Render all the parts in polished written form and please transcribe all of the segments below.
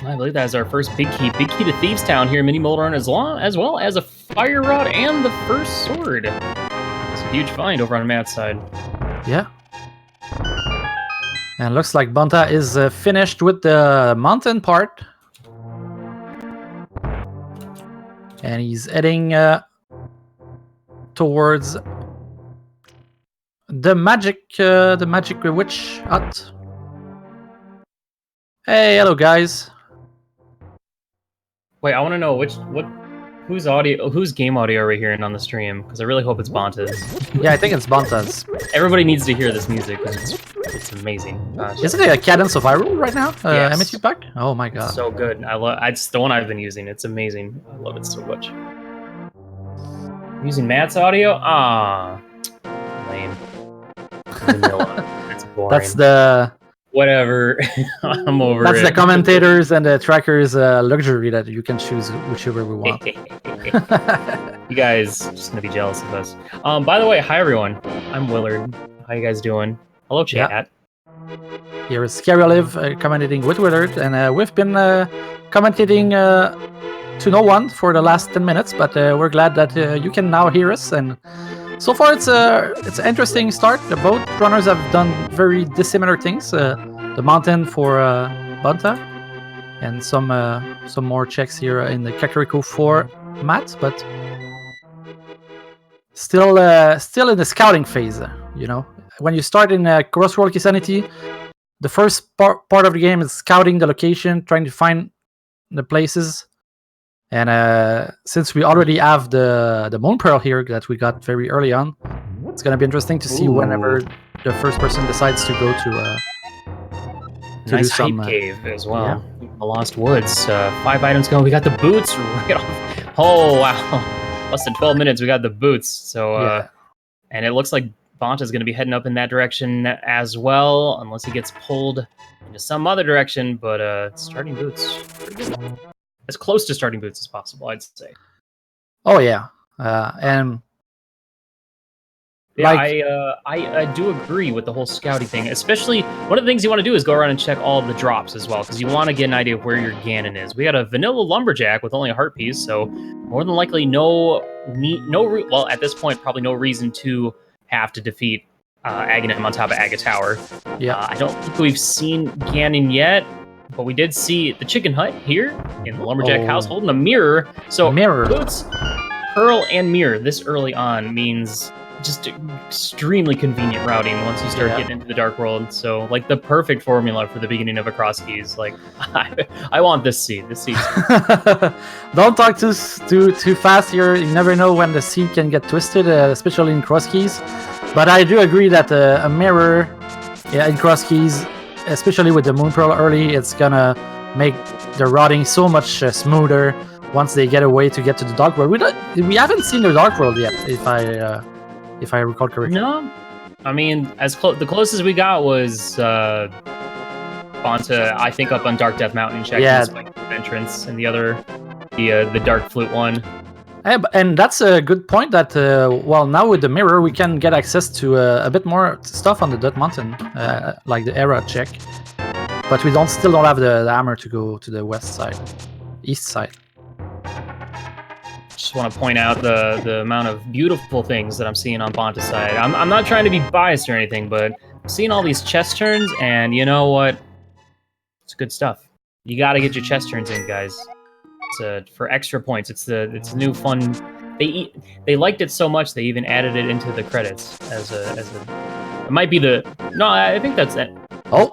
I believe that is our first big key to Thieves Town here in Mini Mold Run, as well as a fire rod and the first sword. It's a huge find over on Matt's side. Yeah. And looks like Bonta is finished with the mountain part. And he's heading towards the magic witch hut. Hey, hello guys. Wait, I want to know whose game audio are we hearing on the stream? Because I really hope it's Bonta's. Yeah, I think it's Bonta's. Everybody needs to hear this music. It's amazing. Gosh. Isn't it a Cadence of Hyrule right now? Yes. MSU pack? Oh my god. It's so good. It's the one I've been using. It's amazing. I love it so much. Using Matt's audio? Ah, lame. Vanilla. That's boring. That's the... Whatever. I'm over That's it. the commentators and the trackers' luxury that you can choose whichever we want. You guys just gonna be jealous of us. By the way, hi everyone. I'm Willard. How you guys doing? Hello, chat. Yeah. Here is Scary Olive commentating with Willard, and we've been commentating to no one for the last 10 minutes, but we're glad that you can now hear us. And so far, it's an interesting start. Both runners have done very dissimilar things. The mountain for Bonta, and some more checks here in the Kakariko for Matt, but still in the scouting phase. You know, when you start in Crossworld Keysanity, the first part of the game is scouting the location, trying to find the places. And since we already have the Moon Pearl here that we got very early on, it's gonna be interesting to see whenever the first person decides to go to nice do some hype cave as well. Yeah. The Lost Woods. 5 items going. We got the boots right off. Oh wow! Less than 12 minutes. We got the boots. So and it looks like Bonta's gonna be heading up in that direction as well, unless he gets pulled into some other direction. But starting boots, pretty good. As close to starting boots as possible, I'd say. Oh yeah, and yeah, like, I do agree with the whole scouting thing. Especially one of the things you want to do is go around and check all of the drops as well, because you want to get an idea of where your Ganon is. We got a vanilla lumberjack with only a heart piece, so more than likely well at this point probably no reason to have to defeat Aghanim on top of Aga Tower. Yeah, I don't think we've seen Ganon yet. But we did see the chicken hut here in the lumberjack house holding a mirror. So boots, pearl, and mirror this early on means just extremely convenient routing once you start getting into the dark world. So like the perfect formula for the beginning of a cross keys. Like I want this seed. This seed. Don't talk too fast here. You never know when the seed can get twisted, especially in cross keys. But I do agree that a mirror, in cross keys, especially with the Moon Pearl early, it's gonna make the routing so much smoother once they get away to get to the Dark World. We haven't seen the Dark World yet, if I recall correctly. No, I mean the closest we got was Bonta, I think, up on Dark Death Mountain, checking the entrance, and the other the Dark Flute one. And that's a good point that, now with the mirror, we can get access to a bit more stuff on the Dot Mountain, like the era check. But we still don't have the hammer to go to the east side. Just want to point out the amount of beautiful things that I'm seeing on Bonta's side. I'm not trying to be biased or anything, but I'm seeing all these chest turns, and you know what? It's good stuff. You got to get your chest turns in, guys. For extra points. It's new fun. They liked it so much they even added it into the credits as a. It might be I think that's it. Oh.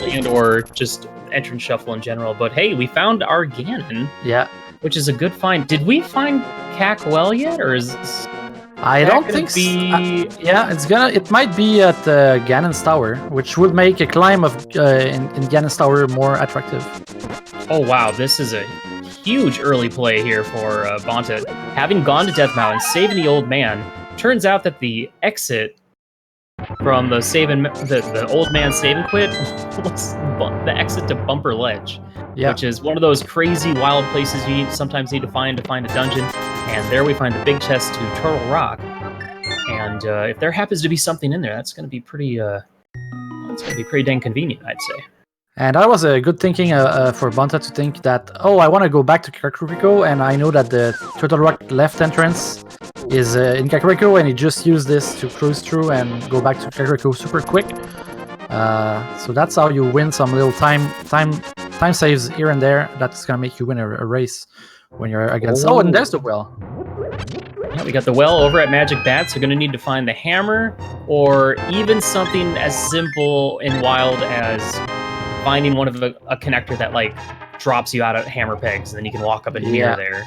And or just entrance shuffle in general. But hey, we found our Ganon. Yeah. Which is a good find. Did we find Cackwell yet, or is? I don't think so. It might be at Ganon's Tower, which would make a climb in Ganon's Tower more attractive. Oh wow, this is a huge early play here for Bonta. Having gone to Death Mountain, saving the old man, turns out that the exit from the old man save and quit was the exit to Bumper Ledge, which is one of those crazy wild places you sometimes need to find a dungeon. And there we find the big chest to Turtle Rock. And if there happens to be something in there, that's going to be pretty dang convenient, I'd say. And that was a good thinking for Bonta to think that, oh, I want to go back to Kakariko, and I know that the Turtle Rock left entrance is in Kakariko, and he just used this to cruise through and go back to Kakariko super quick. So that's how you win some little time saves here and there. That's gonna make you win a race when you're against. Oh, and there's the well. Yeah, we got the well over at Magic Bats. We're going to need to find the hammer, or even something as simple and wild as finding one of a connector that like drops you out of hammer pegs, and then you can walk up and mirror there.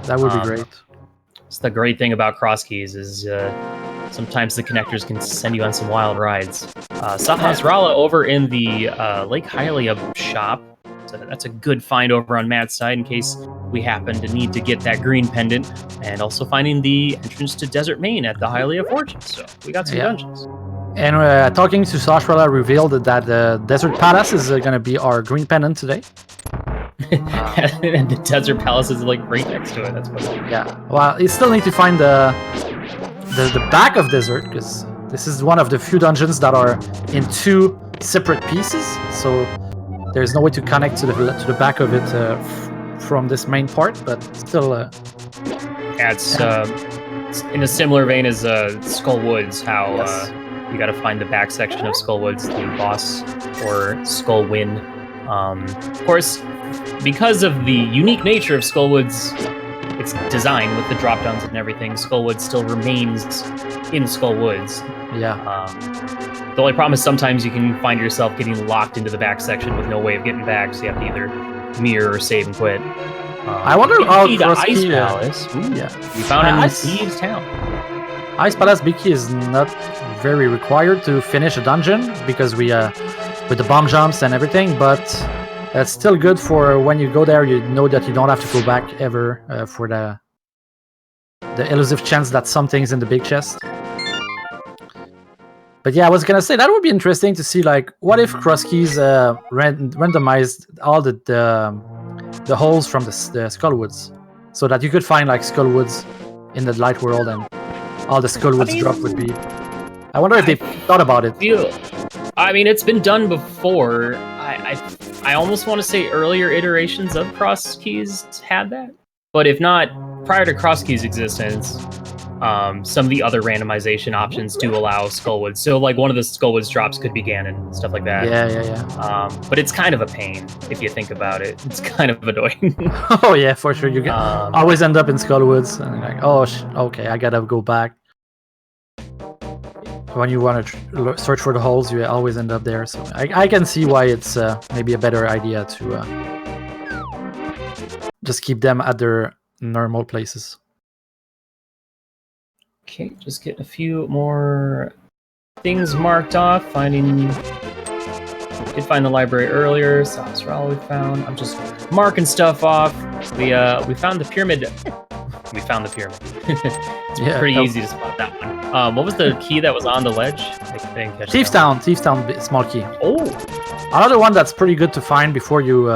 That would be great. It's the great thing about cross keys is sometimes the connectors can send you on some wild rides. Sahasrara over in the Lake Hylia shop. So that's a good find over on Matt's side in case we happen to need to get that green pendant, and also finding the entrance to Desert Main at the Hylia Fortune. So we got some dungeons. And talking to Sahasrara revealed that the Desert Palace is going to be our green pendant today. And the Desert Palace is like right next to it. That's what. Yeah. Well, you still need to find the back of Desert, because this is one of the few dungeons that are in 2 separate pieces. So there's no way to connect to the back of it from this main part, but still. It's in a similar vein as Skull Woods. How you got to find the back section of Skull Woods, the boss or Skull Win. Of course, because of the unique nature of Skull Woods, its design with the drop downs and everything, Skull Woods still remains in Skull Woods. Yeah. The only problem is sometimes you can find yourself getting locked into the back section with no way of getting back, so you have to either mirror or save and quit. I wonder how the Ice Palace. We found in Thieves Town. Ice Palace Biki is not very required to finish a dungeon because we with the bomb jumps and everything, but that's still good for when you go there. You know that you don't have to go back ever for the elusive chance that something's in the big chest. But yeah, I was gonna say that would be interesting to see, like, what if Cross Keys randomized all the holes from the Skullwoods, so that you could find like Skullwoods in the light world, and all the Skullwoods drop would be. I wonder if they thought about it. I mean, it's been done before. I almost want to say earlier iterations of Cross Keys had that, but if not, prior to Cross Keys' existence. Some of the other randomization options do allow Skullwoods. So, like, one of the Skullwoods drops could be Ganon, stuff like that. Yeah. But it's kind of a pain, if you think about it. It's kind of annoying. Oh, yeah, for sure. You always end up in Skullwoods, and you're like, oh, okay, I gotta go back. When you want to search for the holes, you always end up there. So I can see why it's maybe a better idea to just keep them at their normal places. Okay, just getting a few more things marked off. Did find the library earlier. Sahasrara we found. I'm just marking stuff off. We found the pyramid. We found the pyramid. It's pretty easy to spot that one. What was the key that was on the ledge? I didn't catch Thieves Town, small key. Oh, another one that's pretty good to find before you.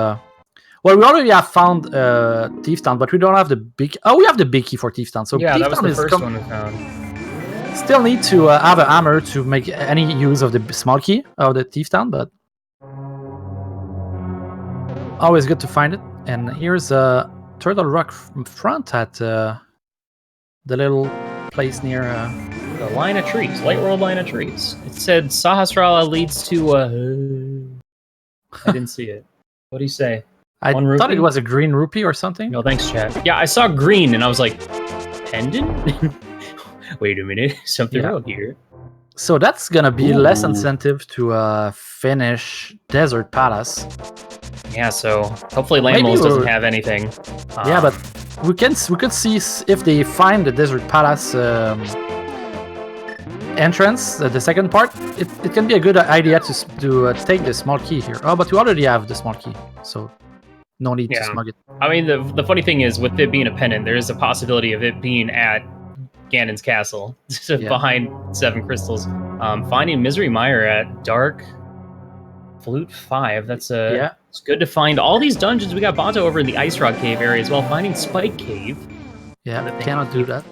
Well, we already have found Thieves Town, but we don't have the big. Oh, we have the big key for Thieves Town. So yeah, Thieves that was Town the first one we found. Still need to have a hammer to make any use of the small key of the Thieves Town, but always good to find it. And here's a Turtle Rock front at the little place near the line of trees, Light World line of trees. It said Sahasrara leads to. I didn't see it. What do you say? I thought it was a green rupee or something. No, thanks, chat. Yeah, I saw green and I was like, pendant? Wait a minute, something wrong here. So that's gonna be less incentive to finish Desert Palace. Yeah, so hopefully Landmolds doesn't have anything. Yeah, but we could see if they find the Desert Palace entrance, the second part. It can be a good idea to take the small key here. Oh, but we already have the small key, so no need to smug it. I mean, the funny thing is, with it being a pendant, there is a possibility of it being at Ganon's castle, behind 7 crystals. Finding Misery Mire at Dark Flute 5. That's it's good to find all these dungeons. We got Bonta over in the Ice Rock Cave area as well. Finding Spike Cave. Yeah, cannot do that.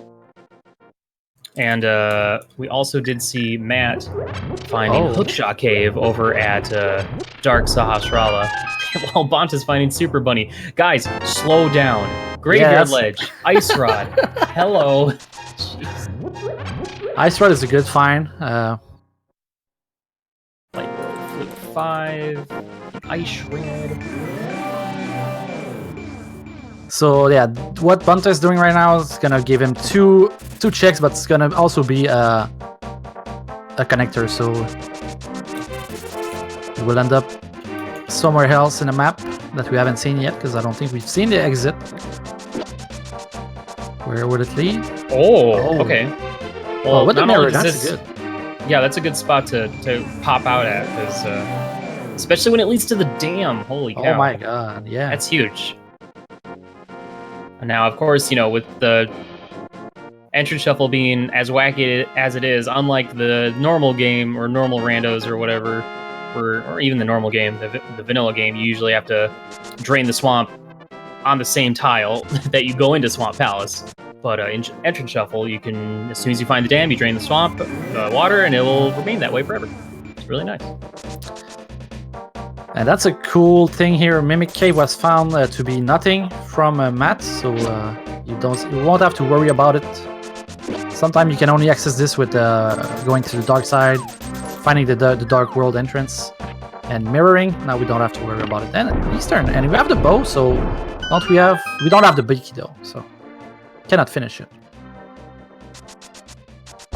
And we also did see Matt finding Hookshot Cave over at Dark Sahasrara, while Bonta's finding Super Bunny. Guys, slow down. Graveyard Ledge, Ice Rod. Hello. Jeez. Ice Rod is a good find. Like Flip 5, Ice Shred. So yeah, what Bonta is doing right now is gonna give him two checks, but it's gonna also be a connector, so it will end up somewhere else in the map that we haven't seen yet, because I don't think we've seen the exit. Where would it lead? Oh. Okay. Well, with the mirror, that's good. Yeah, that's a good spot to pop out at, because especially when it leads to the dam. Holy cow! Oh my god, yeah, that's huge. And now, of course, you know, with the entrance shuffle being as wacky as it is, unlike the normal game or normal randos or whatever, or even the normal game, the vanilla game, you usually have to drain the swamp on the same tile that you go into Swamp Palace. But in entrance shuffle, you can, as soon as you find the dam, you drain the swamp water, and it will remain that way forever. It's really nice. And that's a cool thing here. Mimic Cave was found to be nothing from Matt, so you won't have to worry about it. Sometimes you can only access this with going to the dark side, finding the dark world entrance, and mirroring. Now we don't have to worry about it. And Eastern, and we have the bow, so we don't have the big key though, so cannot finish it.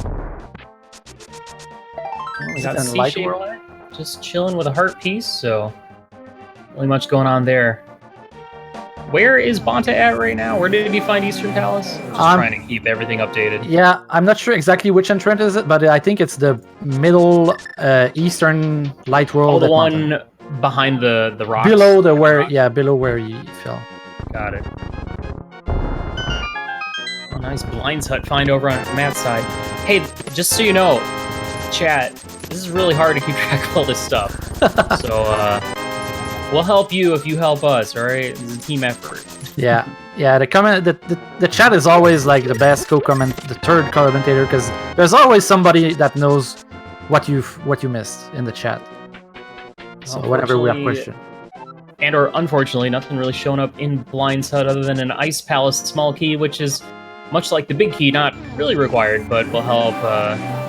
Well, we got C-shape just chilling with a heart piece, so not really much going on there. Where is Bonta at right now? Where did he find Eastern Palace? Just trying to keep everything updated. Yeah, I'm not sure exactly which entrance is it, but I think it's the middle Eastern light world. Oh, the one behind the rocks. Below below where he fell. Got it. A nice Blinds Hut find over on Matt's side. Hey, just so you know, chat, this is really hard to keep track of all this stuff. So, we'll help you if you help us, all right? It's a team effort. Yeah. The chat is always like the best the third commentator, because there's always somebody that knows what you missed in the chat. So whenever we have question. And or unfortunately, nothing really shown up in Blind's Hut other than an Ice Palace small key, which is much like the big key, not really required, but will help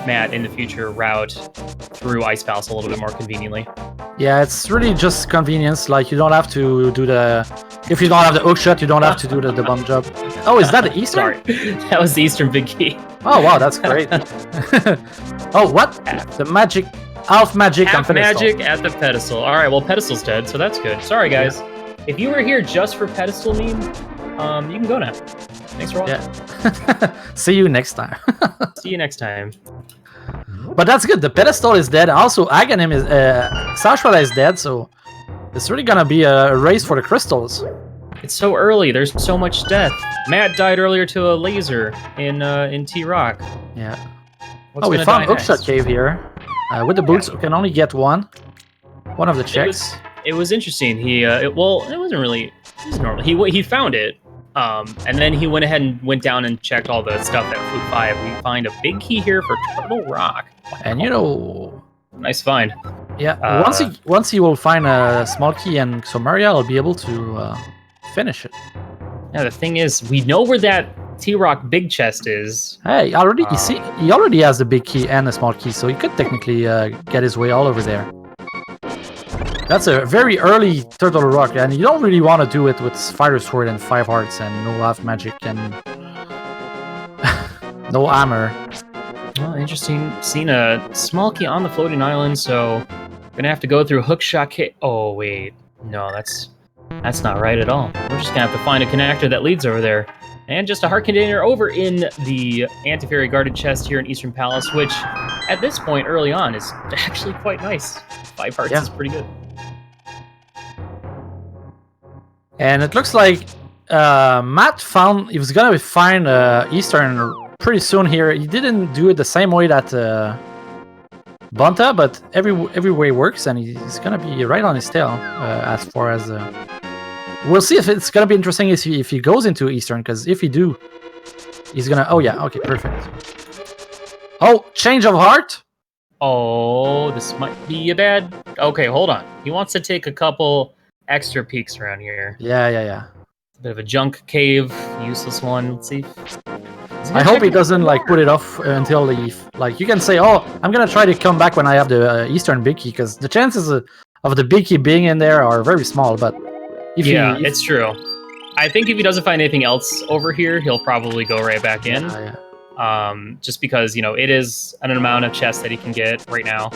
Matt in the future route through Ice Palace a little bit more conveniently. Yeah, it's really just convenience. Like, you don't have to do if you don't have the hook shot, you don't have to do the bump job. Oh, is that the Eastern? Sorry, that was the Eastern big key. Oh wow, that's great. Oh, what? The magic, half magic half on pedestal. Magic at the pedestal. All right, well, pedestal's dead, so that's good. Sorry, guys. Yeah. If you were here just for pedestal meme, you can go now. Thanks for watching. Yeah. See you next time. See you next time. But that's good. The pedestal is dead. Also, Aghanim is Sahasrara is dead, so it's really gonna be a race for the crystals. It's so early. There's so much death. Matt died earlier to a laser in T-Rock. Yeah. We found Hookshot Cave here. With the boots, we can only get one of the checks. It was interesting. It wasn't really. It was normal. He found it. And then he went ahead and went down and checked all the stuff at Flute 5. We find a big key here for Turtle Rock. Wow. And you know... Nice find. Yeah, once he will find a small key and Somaria, I'll be able to finish it. Yeah, the thing is, we know where that T-Rock big chest is. Hey, he already has the big key and the small key, so he could technically get his way all over there. That's a very early Turtle Rock, and you don't really want to do it with Fire Sword and 5 hearts and no half magic and no hammer. Well, interesting. Seeing a small key on the floating island, so we're gonna have to go through Hookshot Cave. Oh wait, no, that's not right at all. We're just gonna have to find a connector that leads over there, and just a heart container over in the Anti-Fairy guarded chest here in Eastern Palace, which at this point early on is actually quite nice. 5 hearts is pretty good. And it looks like Matt he was gonna find Eastern pretty soon here. He didn't do it the same way that Bonta, but every way works, and he's gonna be right on his tail as far as. We'll see if it's gonna be interesting if he goes into Eastern, because if he do, he's gonna. Oh yeah, okay, perfect. Oh, change of heart? Oh, this might be a bad... Okay, hold on. He wants to take a couple extra peeks around here. Yeah. A bit of a junk cave, useless one. Let's see. I hope he doesn't like put it off until the like. You can say, "Oh, I'm gonna try to come back when I have the Eastern big key," because the chances of the big key being in there are very small. But if it's true. I think if he doesn't find anything else over here, he'll probably go right back in. Just because it is an amount of chests that he can get right now.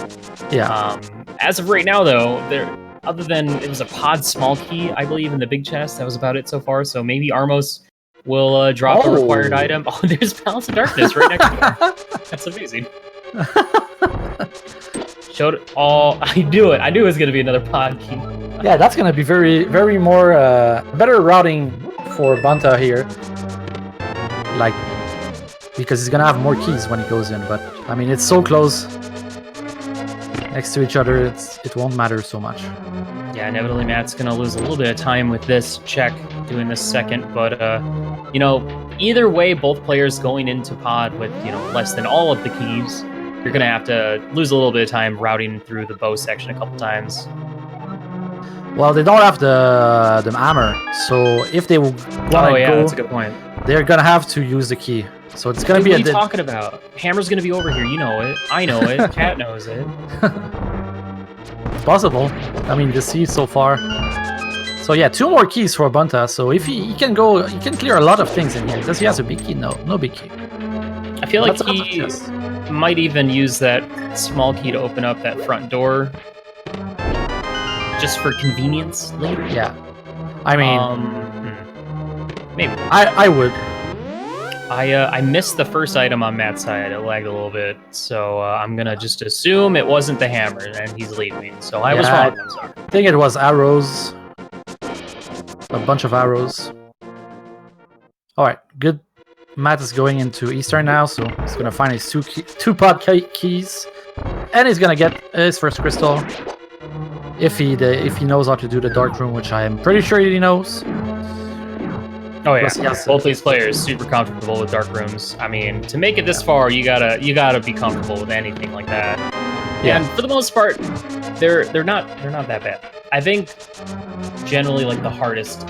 Yeah. As of right now, though, other than it was a pod small key, I believe, in the big chest. That was about it so far. So maybe Armos will drop a required item. Oh, there's Palace of Darkness right next to him. That's amazing. Showed it all. I knew it. I knew it was going to be another pod key. Yeah, that's going to be very, very more better routing for Bonta here. Like, because he's going to have more keys when he goes in. But, I mean, it's so close next to each other, it won't matter so much. Yeah, inevitably Matt's going to lose a little bit of time with this check, doing this second. But, either way, both players going into pod with, less than all of the keys, you're going to have to lose a little bit of time routing through the bow section a couple times. Well, they don't have the hammer, so if they want to go... that's a good point. They're going to have to use the key. So it's going to be What are you talking about? Hammer's going to be over here. You know it. I know it. Cat knows it. It's possible. I mean, the seed so far. So yeah, 2 more keys for Bonta. So if he can go, he can clear a lot of things in here. Does he has a big key? No big key. I feel like he might even use that small key to open up that front door, just for convenience later. Yeah, I mean, maybe. I would. I missed the first item on Matt's side. It lagged a little bit, so I'm gonna just assume it wasn't the hammer, and he's leaving. So I was wrong. I'm sorry. I think it was arrows. A bunch of arrows. All right, good. Matt is going into Eastern now, so he's gonna find his two pod keys, and he's gonna get his first crystal. If he knows how to do the dark room, which I am pretty sure he knows. Oh yeah, both these players super comfortable with dark rooms. I mean, to make it this far, you gotta be comfortable with anything like that. Yeah. And for the most part, they're not that bad. I think generally like the hardest,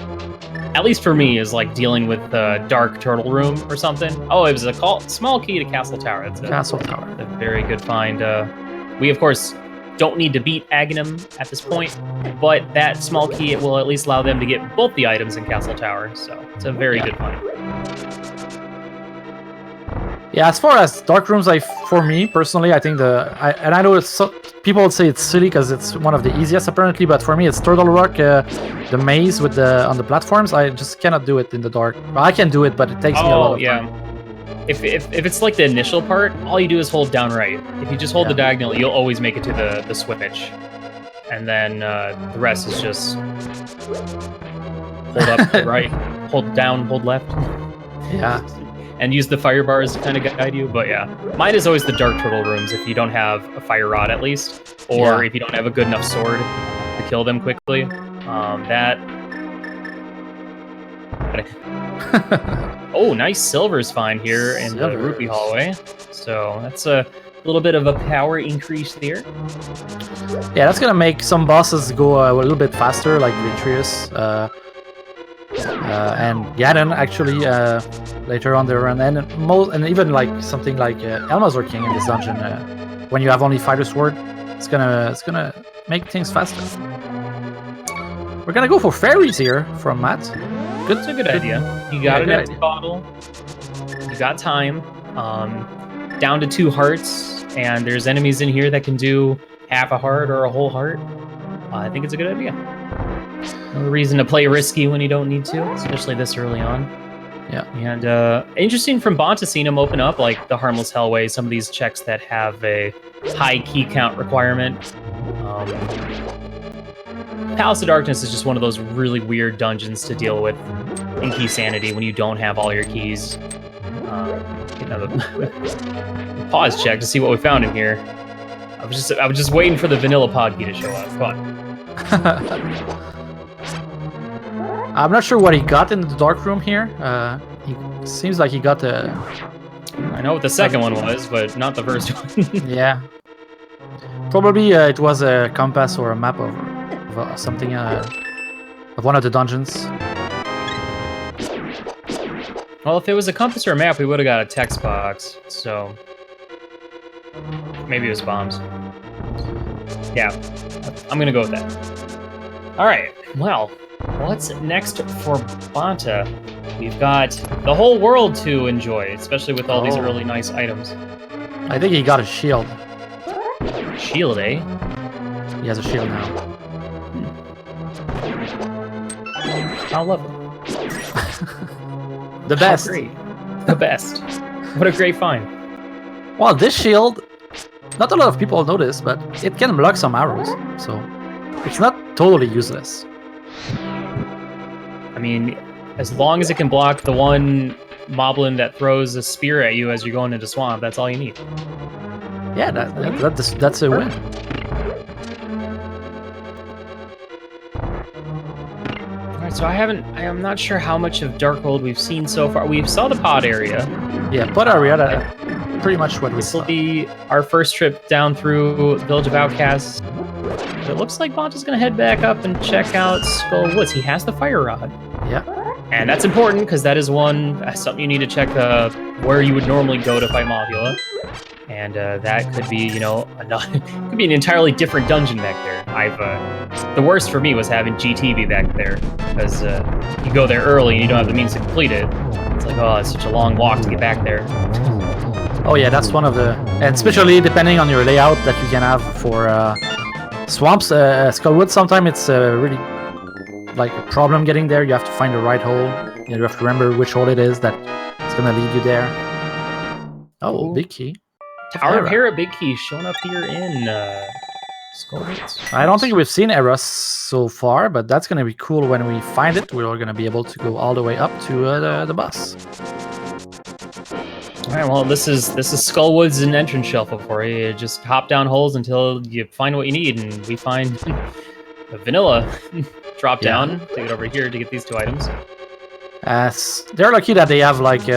at least for me, is like dealing with the dark turtle room or something. Oh, it was a small key to Castle Tower. It's Castle Tower. A very good find. We of course don't need to beat Aghanim at this point, but that small key, it will at least allow them to get both the items in Castle Tower, so it's a very good find. Yeah, as far as dark rooms, for me personally, I think I know people would say it's silly because it's one of the easiest apparently, but for me it's Turtle Rock, the maze with on the platforms. I just cannot do it in the dark. Well, I can do it, but it takes me a lot of time. If it's like the initial part, all you do is hold down right. If you just hold the diagonal, you'll always make it to the switch. And then the rest is just hold up, right, hold down, hold left. Yeah. And use the fire bars to kind of guide you. But yeah, mine is always the dark turtle rooms if you don't have a fire rod at least. Or if you don't have a good enough sword to kill them quickly. Oh, nice silver's find here in the rupee hallway. So that's a little bit of a power increase there. Yeah, that's gonna make some bosses go a little bit faster, like Vitreous and Gaddon actually later on the run, and even like something like Elmazor King in this dungeon. When you have only fighter sword, it's gonna make things faster. We're gonna go for fairies here from Matt. That's a good idea. You got an empty bottle. You got time. Down to 2 hearts, and there's enemies in here that can do half a heart or a whole heart. I think it's a good idea. No reason to play risky when you don't need to, especially this early on. Yeah. And interesting from Bonta seeing him open up like the Harmless Hellway, some of these checks that have a high key count requirement. Palace of Darkness is just one of those really weird dungeons to deal with in Keysanity when you don't have all your keys. Pause check to see what we found in here. I was just waiting for the vanilla pod key to show up. Come on. I'm not sure what he got in the dark room here. He seems like he got the I know what the second one was, but not the first one. Yeah. Probably it was a compass or a map of something of one of the dungeons. Well, if it was a compass or a map, we would have got a text box. So maybe it was bombs. Yeah, I'm gonna go with that. All right. Well, what's next for Bonta? We've got the whole world to enjoy, especially with all these really nice items. I think he got a shield. Shield, eh? He has a shield now. How lovely. The best. How great. The best. What a great find. Well, this shield, not a lot of people notice, but it can block some arrows, so it's not totally useless. I mean, as long as it can block the one moblin that throws a spear at you as you're going into swamp, that's all you need. Yeah, that's a win. Alright, so I am not sure how much of Darkworld we've seen so far. We saw the pod area. Yeah, pod area, that's pretty much what we This saw. will be our first trip down through Village of Outcasts. But it looks like Bonta's gonna head back up and check out Skull Woods. He has the fire rod. Yeah. And that's important, because that is something you need to check where you would normally go to fight Mothula. And that could be, could be an entirely different dungeon back there. The worst for me was having GT be back there, because you go there early and you don't have the means to complete it. It's like, oh, it's such a long walk to get back there. Oh yeah, that's one of the, and especially depending on your layout that you can have for swamps, Skullwood. Sometimes it's really like a problem getting there. You have to find the right hole. You have to remember which hole it is that it's gonna lead you there. Oh, big key. Tower of Hera, big key, showing up here in Skullwoods. I don't think we've seen Eros so far, but that's gonna be cool when we find it. We're gonna be able to go all the way up to the bus. All right, well, this is Skullwoods and entrance shuffle for you. You just hop down holes until you find what you need, and we find a vanilla drop down to get over here to get these two items. They're lucky that they have like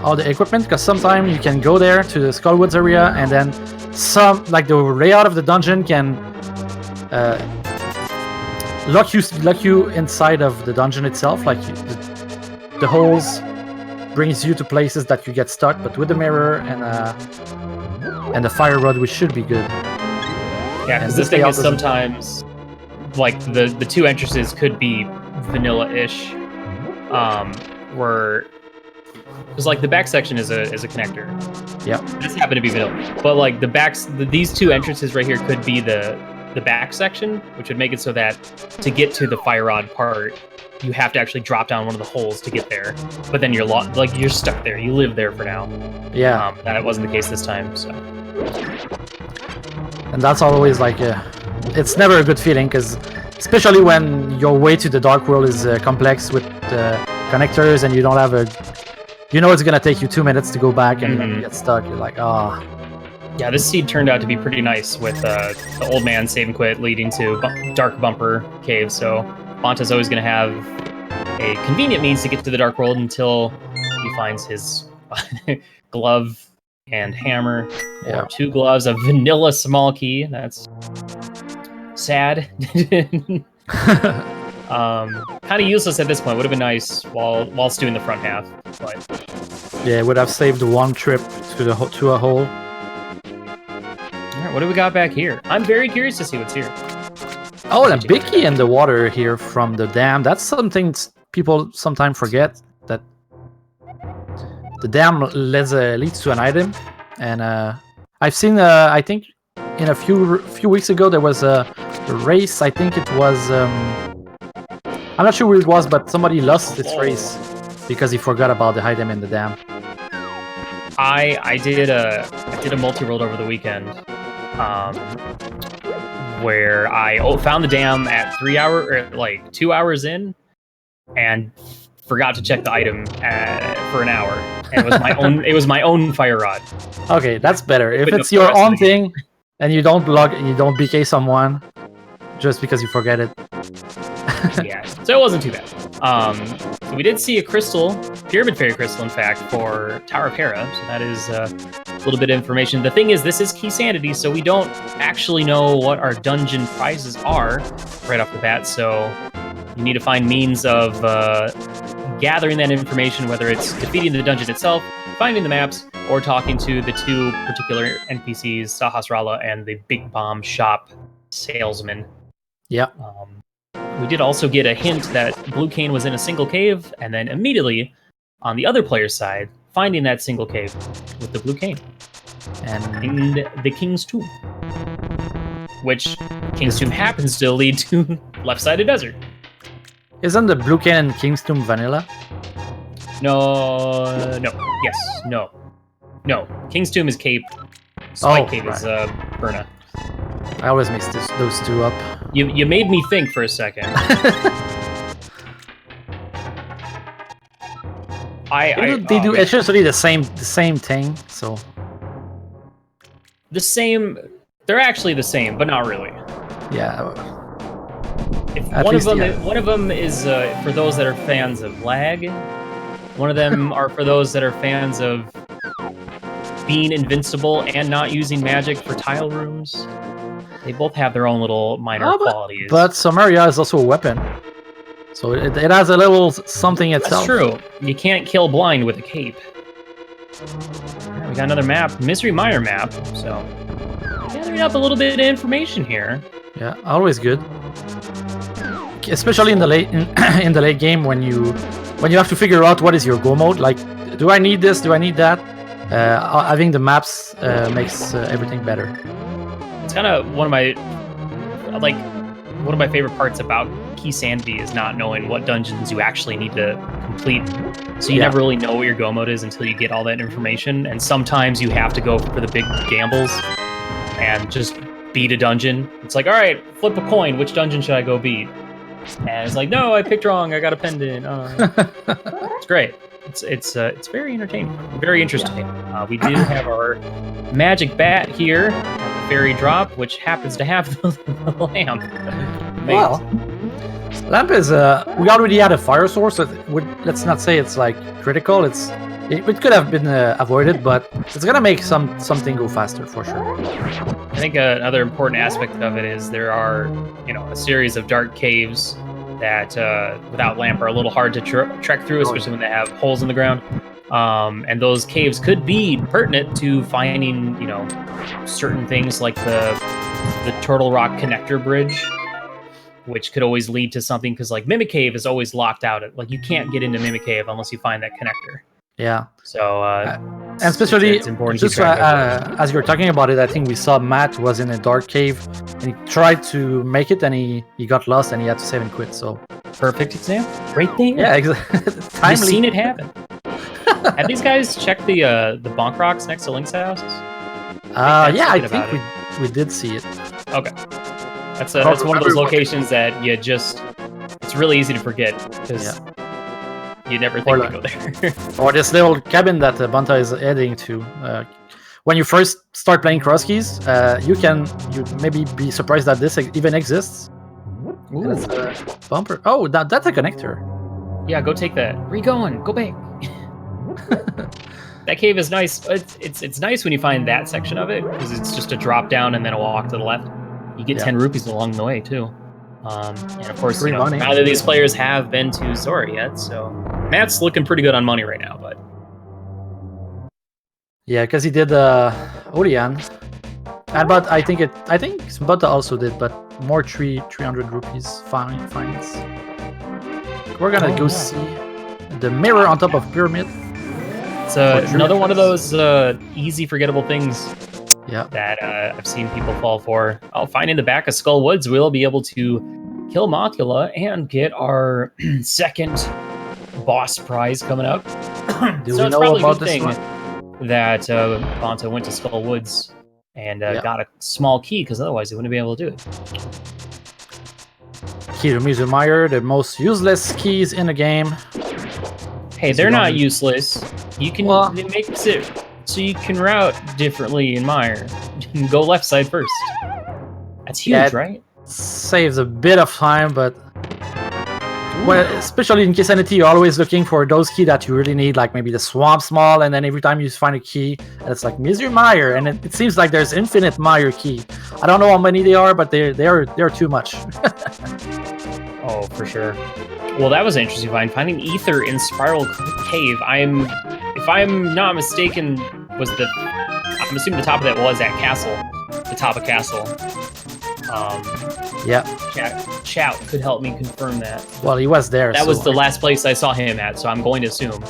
all the equipment, because sometimes you can go there to the Skullwoods area, and then the layout of the dungeon can lock you inside of the dungeon itself. Like the holes brings you to places that you get stuck, but with the mirror and the fire rod, we should be good. Yeah, because the thing is sometimes like the two entrances could be vanilla-ish. Where because like the back section is a connector. Yeah. This happened to be vanilla, but like these two entrances right here could be the back section, which would make it so that to get to the fire rod part, you have to actually drop down one of the holes to get there. But then you're stuck there. You live there for now. Yeah. That wasn't the case this time. So. And that's always like it's never a good feeling, because especially when your way to the dark world is complex with connectors, and you don't have it's gonna take you 2 minutes to go back, and then you get stuck. You're like, ah. Yeah, this seed turned out to be pretty nice with the old man save and quit leading to Dark Bumper Cave. So Bonta's always gonna have a convenient means to get to the dark world until he finds his glove and hammer, or 2 gloves, a vanilla small key. That's sad. Kind of useless at this point. Would have been nice whilst doing the front half, but yeah, would have saved one trip to a hole. All right, what do we got back here? I'm very curious to see what's here. Oh, the big key in the water here from the dam. That's something people sometimes forget, that the dam leads to an item. And I've seen, I think, in a few weeks ago, there was a race. I think it was, I'm not sure who it was, but somebody lost this race because he forgot about the item in the dam. I did a multi-world over the weekend, where I found the dam at 2 hours in, and forgot to check the item for an hour. And it was my own fire rod. Okay, that's better. If it's your own thing, and you don't BK someone just because you forget it, Yeah, so it wasn't too bad. So we did see a crystal, Pyramid Fairy crystal, in fact, for Tower of Hera. So that is a little bit of information. The thing is, this is Keysanity, so we don't actually know what our dungeon prizes are right off the bat. So you need to find means of gathering that information, whether it's defeating the dungeon itself, finding the maps, or talking to the two particular NPCs, Sahasrara and the Big Bomb Shop salesman. Yeah. We did also get a hint that Blue Cane was in a single cave, and then immediately, on the other player's side, finding that single cave with the Blue Cane. And in the King's Tomb. Which, King's Tomb happens to lead to left-sided desert. Isn't the Blue Cane and King's Tomb vanilla? No. Yes. No. King's Tomb is Cape. Spike Cave is Burna. I always mix those two up. You made me think for a second. They do essentially the same thing. So the same. They're actually the same, but not really. Yeah. If one of them is for those that are fans of lag. One of them are for those that are fans of being invincible and not using magic for tile rooms. They both have their own little minor qualities. But Samaria is also a weapon. So it has a little something itself. That's true. You can't kill blind with a cape. Yeah, we got another map. Mystery Mire map. So gathering up a little bit of information here. Yeah, always good. Especially in the late game when you have to figure out what is your go mode. Like, do I need this? Do I need that? Having the maps makes everything better. It's kind of one of my favorite parts about Keysanity is not knowing what dungeons you actually need to complete. So you never really know what your go mode is until you get all that information. And sometimes you have to go for the big gambles and just beat a dungeon. It's like, all right, flip a coin. Which dungeon should I go beat? And it's like, no, I picked wrong. I got a pendant. It's great. It's very entertaining, very interesting. We do have our magic bat here at the fairy drop, which happens to have the lamp. Wow. Lamp is we already had a fire source. So let's not say it's like critical. It could have been avoided, but it's gonna make something go faster for sure. I think another important aspect of it is there are a series of dark caves that without lamp are a little hard to trek through, especially when they have holes in the ground. And those caves could be pertinent to finding certain things like the Turtle Rock connector bridge, which could always lead to something, because like Mimic Cave is always locked out. Like you can't get into Mimic Cave unless you find that connector. Yeah. So and especially it's important just as you're talking about it, I think we saw Matt was in a dark cave and he tried to make it and he got lost and he had to save and quit. So perfect example, right there. Yeah, exactly. I've seen it happen. Have these guys checked the bonk rocks next to Link's house? Yeah, I think we did see it. Okay, that's one of those locations that it's really easy to forget because. Yeah. You never think to go there. Or this little cabin that bonta is heading to. When you first start playing cross keys, you maybe be surprised that this even exists. Ooh. It's a bumper. Oh, that's a connector. Yeah, go take that. Where you going? Go back. That cave is nice. It's nice when you find that section of it because it's just a drop down and then a walk to the left. You get 10 rupees along the way too. And of course, neither of these players have been to Zora yet, so Matt's looking pretty good on money right now. But yeah, because he did Odian, but I think Bonta also did, but more 300 rupees fines. We're gonna go see the mirror on top of pyramid. It's another one of those easy forgettable things. Yeah, that I've seen people fall for. Finding the back of Skull Woods, we'll be able to kill Mothula and get our second boss prize coming up. Do we know about this one? That Bonta went to Skull Woods and got a small key, because otherwise he wouldn't be able to do it. Key to Mystery Mire, the most useless keys in the game. Hey, they're not useless. You can it makes it so you can route differently in Mire. You can go left side first. That's huge, right? Saves a bit of time, but Well, especially in Keysanity, you're always looking for those keys that you really need, like maybe the Swamp Small, and then every time you find a key, it's like Mr. Meyer, and it seems like there's infinite Meyer key. I don't know how many they are, but they're too much. Oh, for sure. Well, that was an interesting find. Finding ether in Spiral Cave. If I'm not mistaken, I'm assuming the top of that was at Castle. The top of Castle. Yeah. Chat could help me confirm that. Well, he was there. That was the last place I saw him at, so I'm going to assume.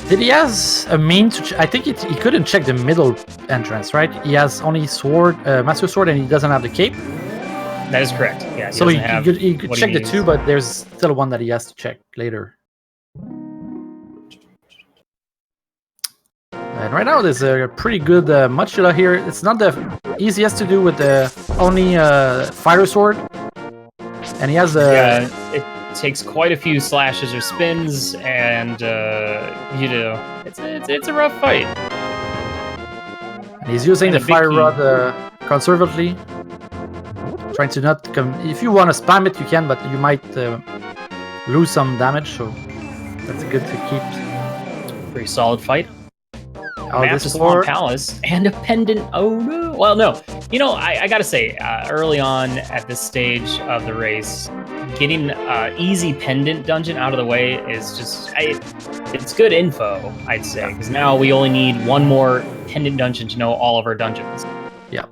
Did he has a mean to? I think he couldn't check the middle entrance, right? He has only sword, Master Sword, and he doesn't have the cape. That is correct. Yeah. So he could check the two, but there's still one that he has to check later. And right now there's a pretty good Mochila here. It's not the easiest to do with the only Fire Sword, and he has a. Yeah, it takes quite a few slashes or spins, and it's a rough fight. And he's using the Fire Rod conservatively, trying to not come. If you want to spam it, you can, but you might lose some damage. So that's good to keep. Pretty solid fight. Map to Swamp Palace and a pendant. Oh no! Well, no. You know, I gotta say, early on at this stage of the race, getting easy pendant dungeon out of the way is just it's good info, I'd say, because now we only need one more pendant dungeon to know all of our dungeons. Yeah,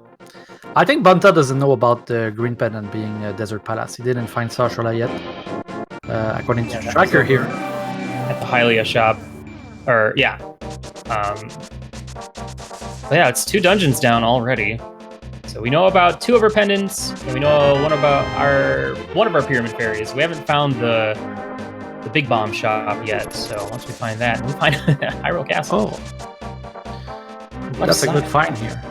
I think Bonta doesn't know about the green pendant being a desert palace. He didn't find Sashala yet, according to the tracker here at the Hylia shop, or yeah. But yeah, it's 2 dungeons down already. So we know about 2 of our pendants, and we know one of our pyramid fairies. We haven't found the big bomb shop yet. So once we find that, we find Hyrule Castle. Oh, that's a good find here.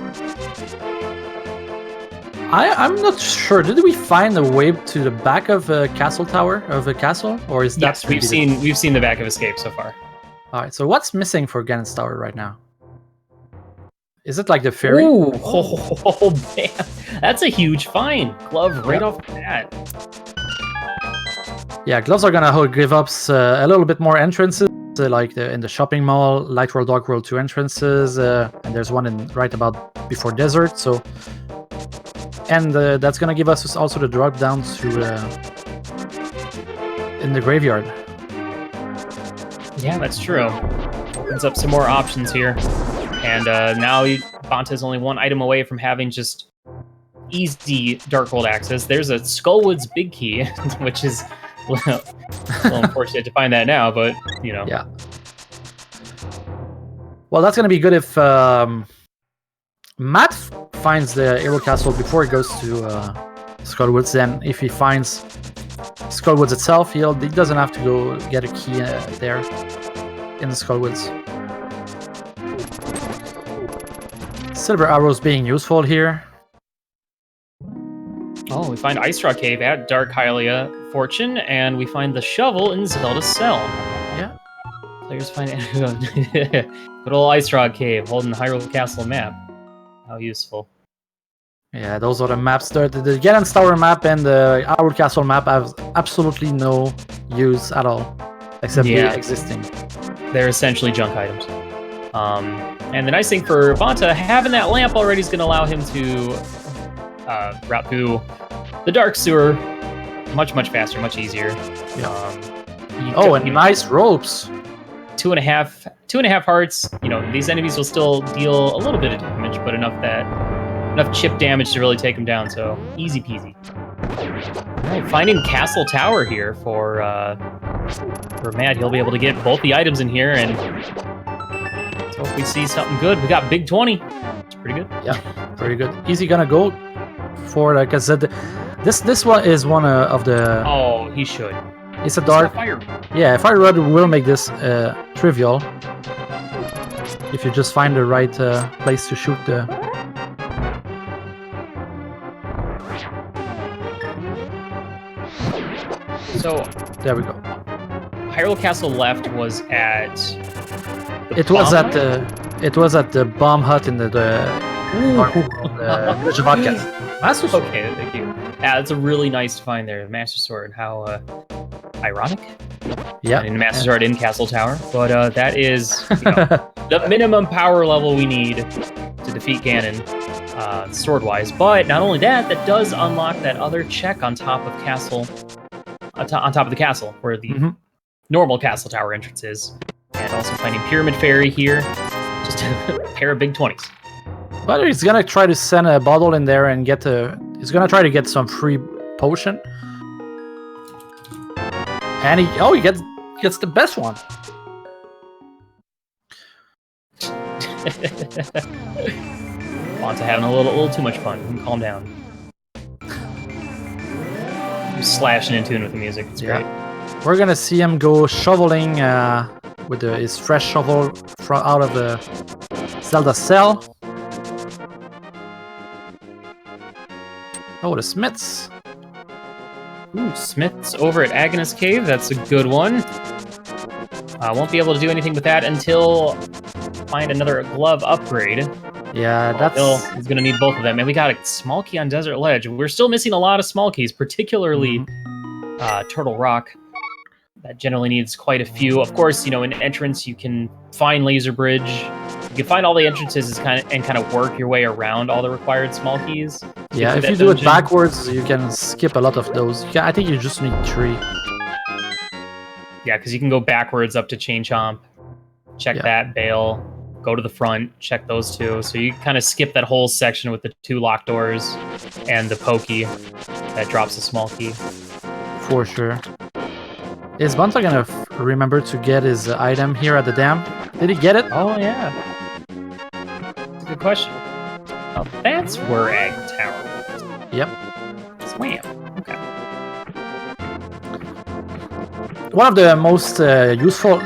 I'm not sure. Did we find a way to the back of a castle tower of a castle, or is that? Yes, we've seen the back of Escape so far. All right, so what's missing for Ganon's Tower right now? Is it like the ferry? Ooh, oh man, that's a huge find. Glove right off the bat. Yeah, gloves are gonna give us a little bit more entrances, like in the shopping mall, Light World, Dark World 2 entrances, and there's one right about before Desert. So, and that's gonna give us also the drop down to in the graveyard. Yeah, that's true. Opens up some more options here. And now Bonta is only 1 item away from having just easy Dark World access. There's a Skullwoods Big Key, which is a little unfortunate to find that now, but, you know. Yeah. Well, that's going to be good if Matt finds the Hyrule Castle before he goes to Skullwoods. Then if he finds Skullwoods itself, he doesn't have to go get a key there in the Skullwoods. Silver arrows being useful here. Oh, we find Ice Rock Cave at Dark Hylia Fortune, and we find the shovel in Zelda's Cell. Yeah. Players find good old Ice Rock Cave holding the Hyrule Castle map. How useful. Yeah, those are the maps. The Ganon's Tower map and the Hyrule Castle map have absolutely no use at all, except the existing. They're essentially junk items. And the nice thing for Bonta, having that lamp already is going to allow him to route through the Dark Sewer much faster, much easier. Yeah. And nice ropes. 2.5 hearts. You know, these enemies will still deal a little bit of damage, but enough chip damage to really take them down. So easy peasy. All right, finding Castle Tower here for Matt. He'll be able to get both the items in here, and let's hope we see something good. We got Big 20. It's pretty good. Yeah, pretty good. Easy gonna go for, like I said, this one is one of the. Oh, he should. It's a dark. Yeah, Fire Rod will make this trivial if you just find the right place to shoot the. So there we go. Hyrule Castle left was at. It was at the bomb hut in the Village of Outcasts. Okay, thank you. Yeah, it's a really nice find there, the Master Sword. How ironic. Yeah. And Master Sword in Castle Tower. But that is the minimum power level we need to defeat Ganon, sword-wise. But not only that, that does unlock that other check on top of Castle, on top of the castle, where the normal Castle Tower entrance is. And also finding Pyramid Fairy here. Just a pair of big 20s. But he's gonna try to send a bottle in there and get he's gonna try to get some free potion. And he gets the best one. Bonta having a little too much fun. Calm down. Just slashing in tune with the music. It's great. We're gonna see him go shoveling with his fresh shovel out of the Zelda cell. Oh, the Smiths. Ooh, Smith's over at Agnes Cave. That's a good one. Won't be able to do anything with that until find another glove upgrade. Yeah, He's going to need both of them. And we got a small key on Desert Ledge. We're still missing a lot of small keys, particularly Turtle Rock. That generally needs quite a few. Of course, in entrance, you can find Laser Bridge. You can find all the entrances and kind of work your way around all the required small keys. Yeah, if you do it backwards, you can skip a lot of those. I think you just need 3. Yeah, because you can go backwards up to Chain Chomp, check that, bail, go to the front, check those 2. So you kind of skip that whole section with the 2 locked doors and the pokey that drops a small key. For sure. Is Bonta gonna remember to get his item here at the dam? Did he get it? Oh, yeah. That's a good question. Oh, that's where Ag Tower is. Yep. Swam. Okay. One of the most useful,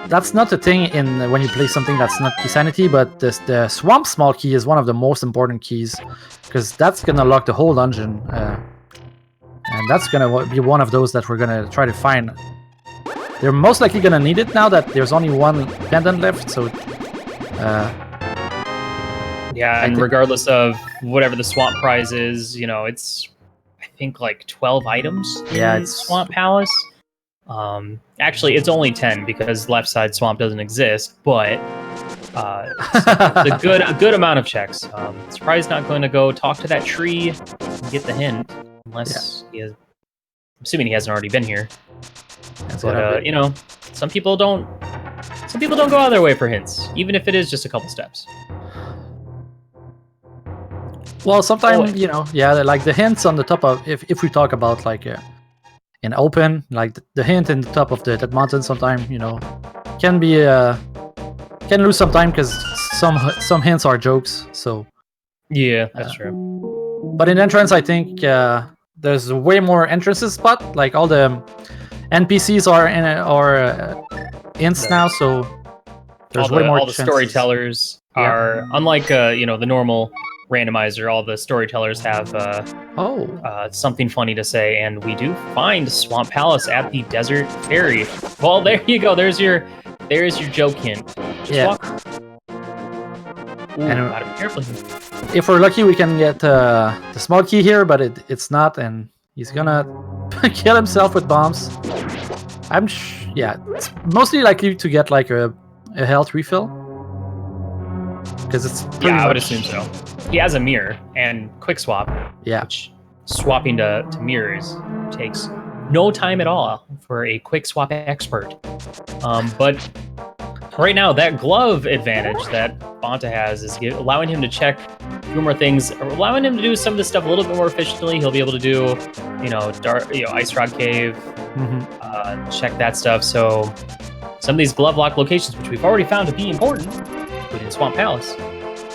that's not a thing when you play something that's not Keysanity, but the Swamp Small Key is one of the most important keys, because that's gonna lock the whole dungeon. And that's gonna be one of those that we're gonna try to find. They're most likely gonna need it now that there's only 1 pendant left, so... yeah, and regardless of whatever the Swamp Prize is, it's, I think, like 12 items in Swamp Palace. Actually, it's only 10 because left side swamp doesn't exist, but it's a good amount of checks. Surprise not going to go talk to that tree and get the hint, unless he has. I'm assuming he hasn't already been here. But some people don't. Some people don't go out of their way for hints, even if it is just a couple steps. Well, sometimes like the hints on the top of if we talk about in open, like the hint in the top of that mountain, sometimes can be can lose some time because some hints are jokes. So yeah, that's true. But in entrance, I think there's way more entrances spot. Like all the NPCs are hints now, so there's way more. All the storytellers are unlike the normal randomizer. All the storytellers have something funny to say, and we do find Swamp Palace at the Desert Ferry. Well, there you go. There's your joke hint. Just walk. Ooh, and gotta be careful. If we're lucky, we can get the small key here, but it's not, and he's gonna kill himself with bombs. It's mostly likely to get like a health refill because it's pretty I would assume so. He has a mirror and quick swap. Yeah. Which swapping to mirrors takes no time at all for a quick swap expert. But right now, that glove advantage that Bonta has is allowing him to check a few more things, or allowing him to do some of this stuff a little bit more efficiently. He'll be able to do, Ice Rod Cave, check that stuff. So some of these glove lock locations, which we've already found to be important, including Swamp Palace.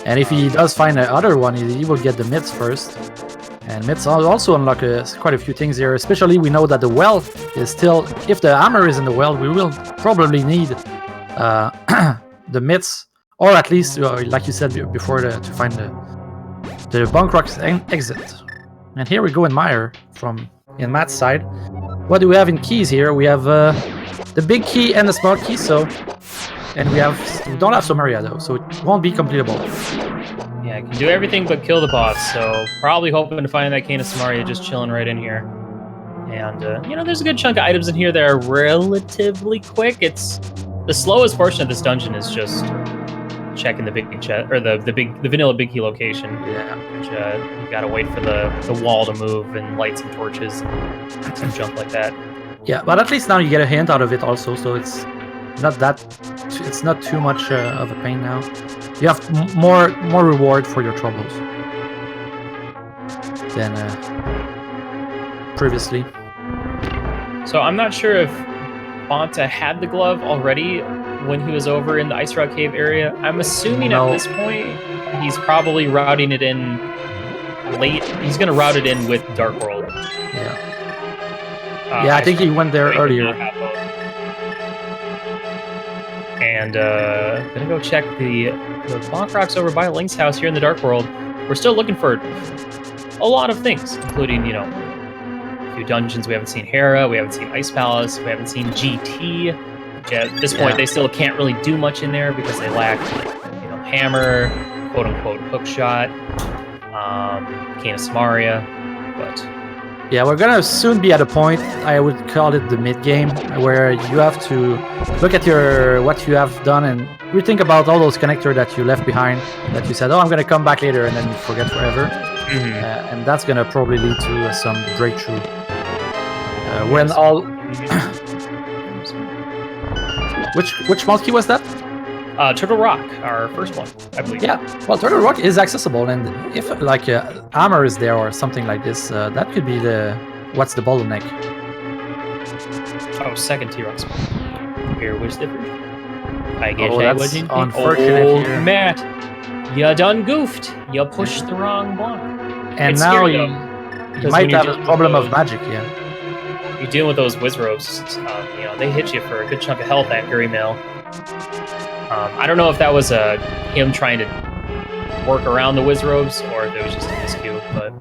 And if he does find the other one, he will get the mitts first. And mitts also unlock quite a few things here. Especially we know that the well is still... If the hammer is in the well, we will probably need the mitts. Or at least, like you said before, to find the bunk rock's exit. And here we go in Mire in Matt's side. What do we have in keys here? We have the big key and the small key, and we don't have Somaria though, so it won't be completable. Yeah, Yeah, can do everything but kill the boss, so probably hoping to find that Cane of Samaria just chilling right in here. And, you know, there's a good chunk of items in here that are relatively quick. It's the slowest portion of this dungeon is just checking the big chest, or the vanilla big key location. Yeah. Which, you gotta wait for the wall to move and light some torches and jump like that. Yeah, but at least now you get a hint out of it also, so it's not too much of a pain now. You have more reward for your troubles than previously. So I'm not sure if Bonta had the glove already when he was over in the Ice Rock Cave area. I'm assuming at this point he's probably routing it in late. He's going to route it in with Dark World. Yeah. Yeah, I think he went there earlier. And gonna go check the Bonk Rocks over by Link's house here in the Dark World. We're still looking for a lot of things, including, you know, a few dungeons. We haven't seen Hera, we haven't seen Ice Palace, we haven't seen GT. At this point, they still can't really do much in there because they lack, you know, Hammer, quote-unquote hookshot, Cane of Samaria, but... Yeah, we're gonna soon be at a point, I would call it the mid-game, where you have to look at what you have done and rethink about all those connectors that you left behind, that you said, oh, I'm gonna come back later, and then you forget forever. And that's gonna probably lead to some breakthrough. When all... Which monkey was that? Turtle Rock, our first one, I believe. Yeah, well, Turtle Rock is accessible, and if like armor is there or something like this, that could be what's the bottleneck? Oh, second T-Rex. Here was the first. I guess that's unfortunate here. Matt, you done goofed. You pushed the wrong block. And it's now scary, you might have a problem of magic, yeah. You're dealing with those Wizrobes, you know, they hit you for a good chunk of health at Gary Mill. I don't know if that was him trying to work around the Wizrobes or if it was just a miscue, but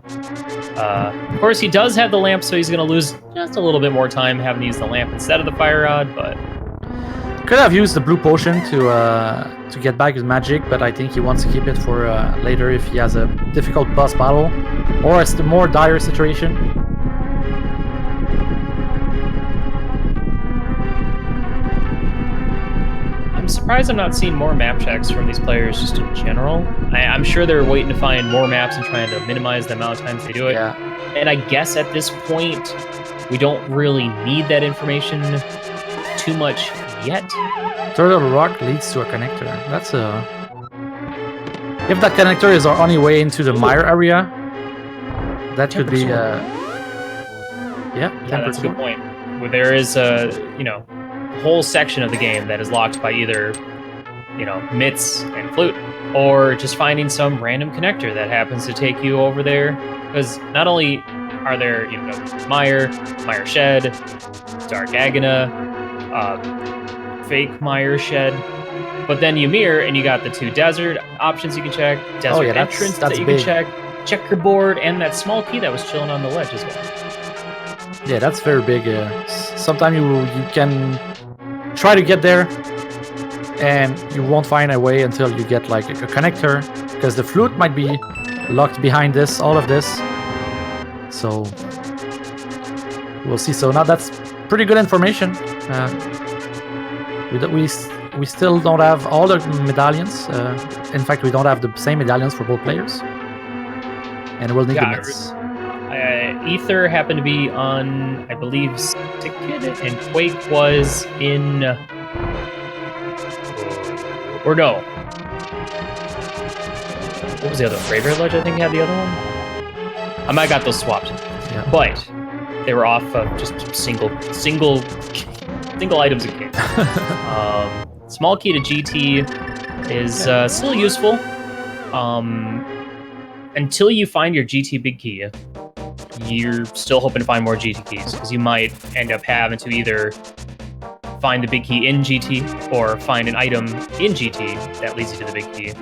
of course he does have the lamp, so he's going to lose just a little bit more time having to use the lamp instead of the fire rod, but... Could have used the blue potion to get back his magic, but I think he wants to keep it for later if he has a difficult boss battle or a more dire situation. I'm surprised I'm not seeing more map checks from these players just in general. I'm sure they're waiting to find more maps and trying to minimize the amount of times they do it. Yeah. And I guess at this point, we don't really need that information too much yet. Turtle Rock leads to a connector. That's a... If that connector is our only way into the mire area, that could be... Yeah, that's a good point. Where there is a, you know, whole section of the game that is locked by either, you know, mitts and flute, or just finding some random connector that happens to take you over there. Because not only are there, you know, Mire Shed, Dark Agana, Fake Mire Shed, but then you mirror and you got the two desert options you can check, desert entrance that you can check, checkerboard, and that small key that was chilling on the ledge as well. Yeah, that's very big. Sometimes you can try to get there and you won't find a way until you get like a connector, because the flute might be locked behind all of this, so we'll see. So now that's pretty good information. We still don't have all the medallions. In fact, we don't have the same medallions for both players, and we'll need the mitts. Ether happened to be on, I believe, Ticket, and Quake was in... Or no. What was the other one? Graveyard Ledge, I think, had the other one? I might have got those swapped. Yeah. But they were off of just single items in game. Small key to GT is still useful. Until you find your GT big key, you're still hoping to find more GT keys, because you might end up having to either find the big key in GT or find an item in GT that leads you to the big key.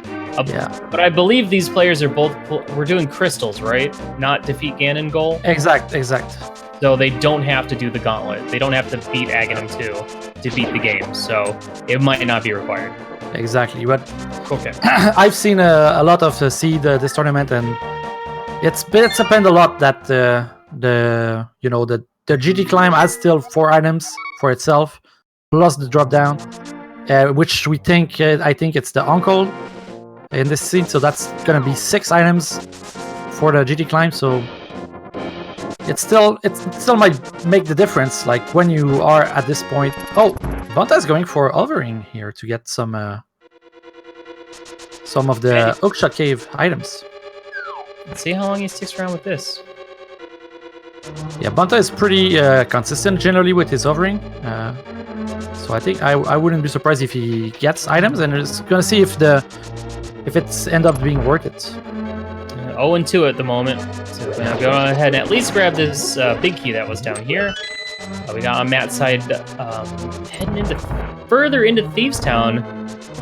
But I believe these players are both... We're doing crystals, right? Not defeat Ganon goal? Exact. So So they don't have to do the gauntlet. They don't have to beat Aghanim 2 to beat the game. So it might not be required. Exactly. But Okay. I've seen a lot of Seed this tournament, and it's depend a lot that the GT climb has still 4 items for itself, plus the drop down, which we think I think it's the uncle in this scene. So that's gonna be 6 items for the GT climb. So it still might make the difference. Like when you are at this point. Oh, bonta is going for hovering here to get some of the Hookshot Cave items. Let's see how long he sticks around with this. Yeah, bonta is pretty consistent generally with his hovering. So I think I wouldn't be surprised if he gets items, and it's gonna see if it's end up being worth it. 0-2 at the moment. So we're gonna go ahead and at least grab this big key that was down here. We got on Matt's side heading further into Thieves Town.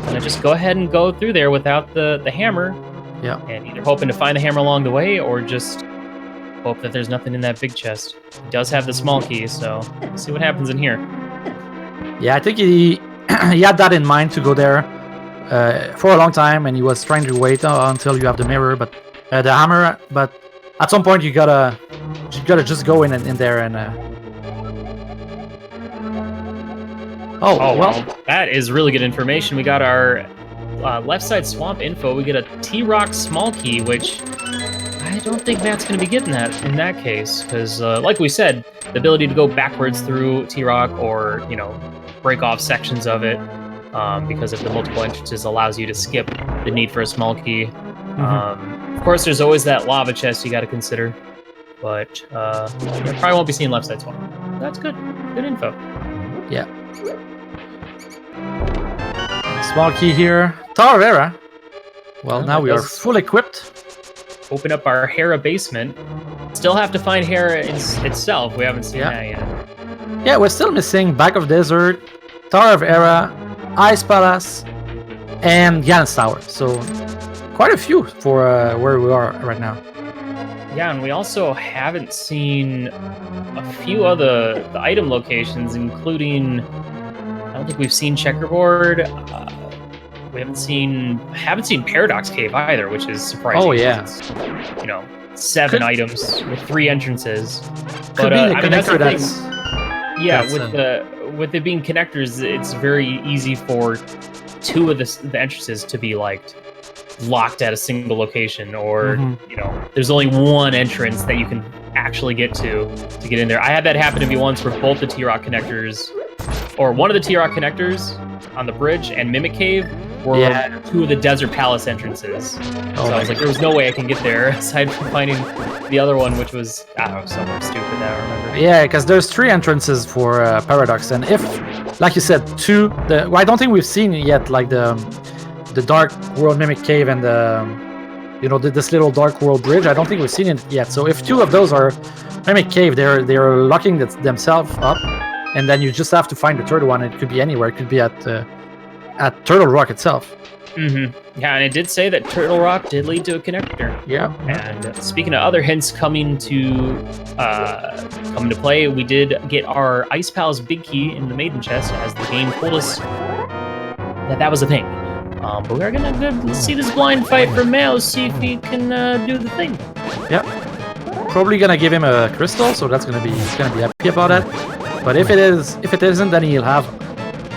Gonna just go ahead and go through there without the hammer. Yeah. And either hoping to find the hammer along the way or just hope that there's nothing in that big chest. He does have the small key, so let's see what happens in here. Yeah, I think he had that in mind to go there for a long time, and he was trying to wait until you have the mirror, but the hammer. But at some point, you gotta just go in there and. Oh well, that is really good information. We got our left side swamp info. We get a T-Rock small key, which I don't think Matt's going to be getting that in that case, because like we said, the ability to go backwards through T-Rock or break off sections of it because of the multiple entrances allows you to skip the need for a small key. Mm-hmm. Of course, there's always that lava chest you got to consider, but you probably won't be seeing left side swamp. That's good. Good info. Yeah. Small key here. Tower of Hera. Well, now we are full equipped. Open up our Hera basement. Still have to find Hera itself. We haven't seen that yet. Yeah, we're still missing Back of Desert, Tower of Hera, Ice Palace, and Ganon's Tower. So quite a few for where we are right now. Yeah, and we also haven't seen a few of the item locations, including I don't think we've seen Checkerboard. We haven't seen Paradox Cave either, which is surprising. Oh yeah, it's, 7 items with 3 entrances. Could be a connector that's with it being connectors, it's very easy for 2 of the entrances to be locked at a single location, or there's only 1 entrance that you can actually get to get in there. I had that happen to me once where both the T-Rock connectors, or one of the T-Rock connectors on the bridge and Mimic Cave were 2 of the Desert Palace entrances. So I was like, there was no way I can get there aside from finding the other one, which was, I don't know, somewhere stupid that I remember. Yeah, because there's 3 entrances for Paradox, and if, like you said, 2, I don't think we've seen it yet, like the Dark World Mimic Cave and this little Dark World Bridge. I don't think we've seen it yet. So if 2 of those are Mimic Cave, they're locking themselves up, and then you just have to find the 3rd one. It could be anywhere. It could be at Turtle Rock itself. Mm-hmm. Yeah, and it did say that Turtle Rock did lead to a connector. Yeah. And speaking of other hints coming to play, we did get our Ice Palace big key in the maiden chest as the game told us that was a thing. But we're gonna see this blind fight from Mouse, see if he can do the thing. Yep. Probably gonna give him a crystal, so he's gonna be happy about it. But if it isn't, then he'll have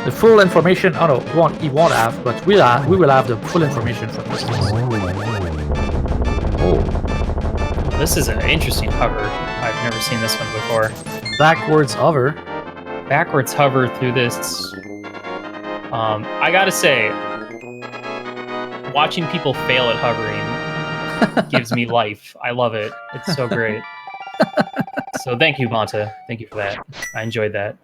the full information. Oh no, he won't have, but we will have the full information for crystals. Oh, this is an interesting hover. I've never seen this one before. Backwards hover. Backwards hover through this. I gotta say, watching people fail at hovering gives me life. I love it. It's so great. So thank you, bonta. Thank you for that. I enjoyed that.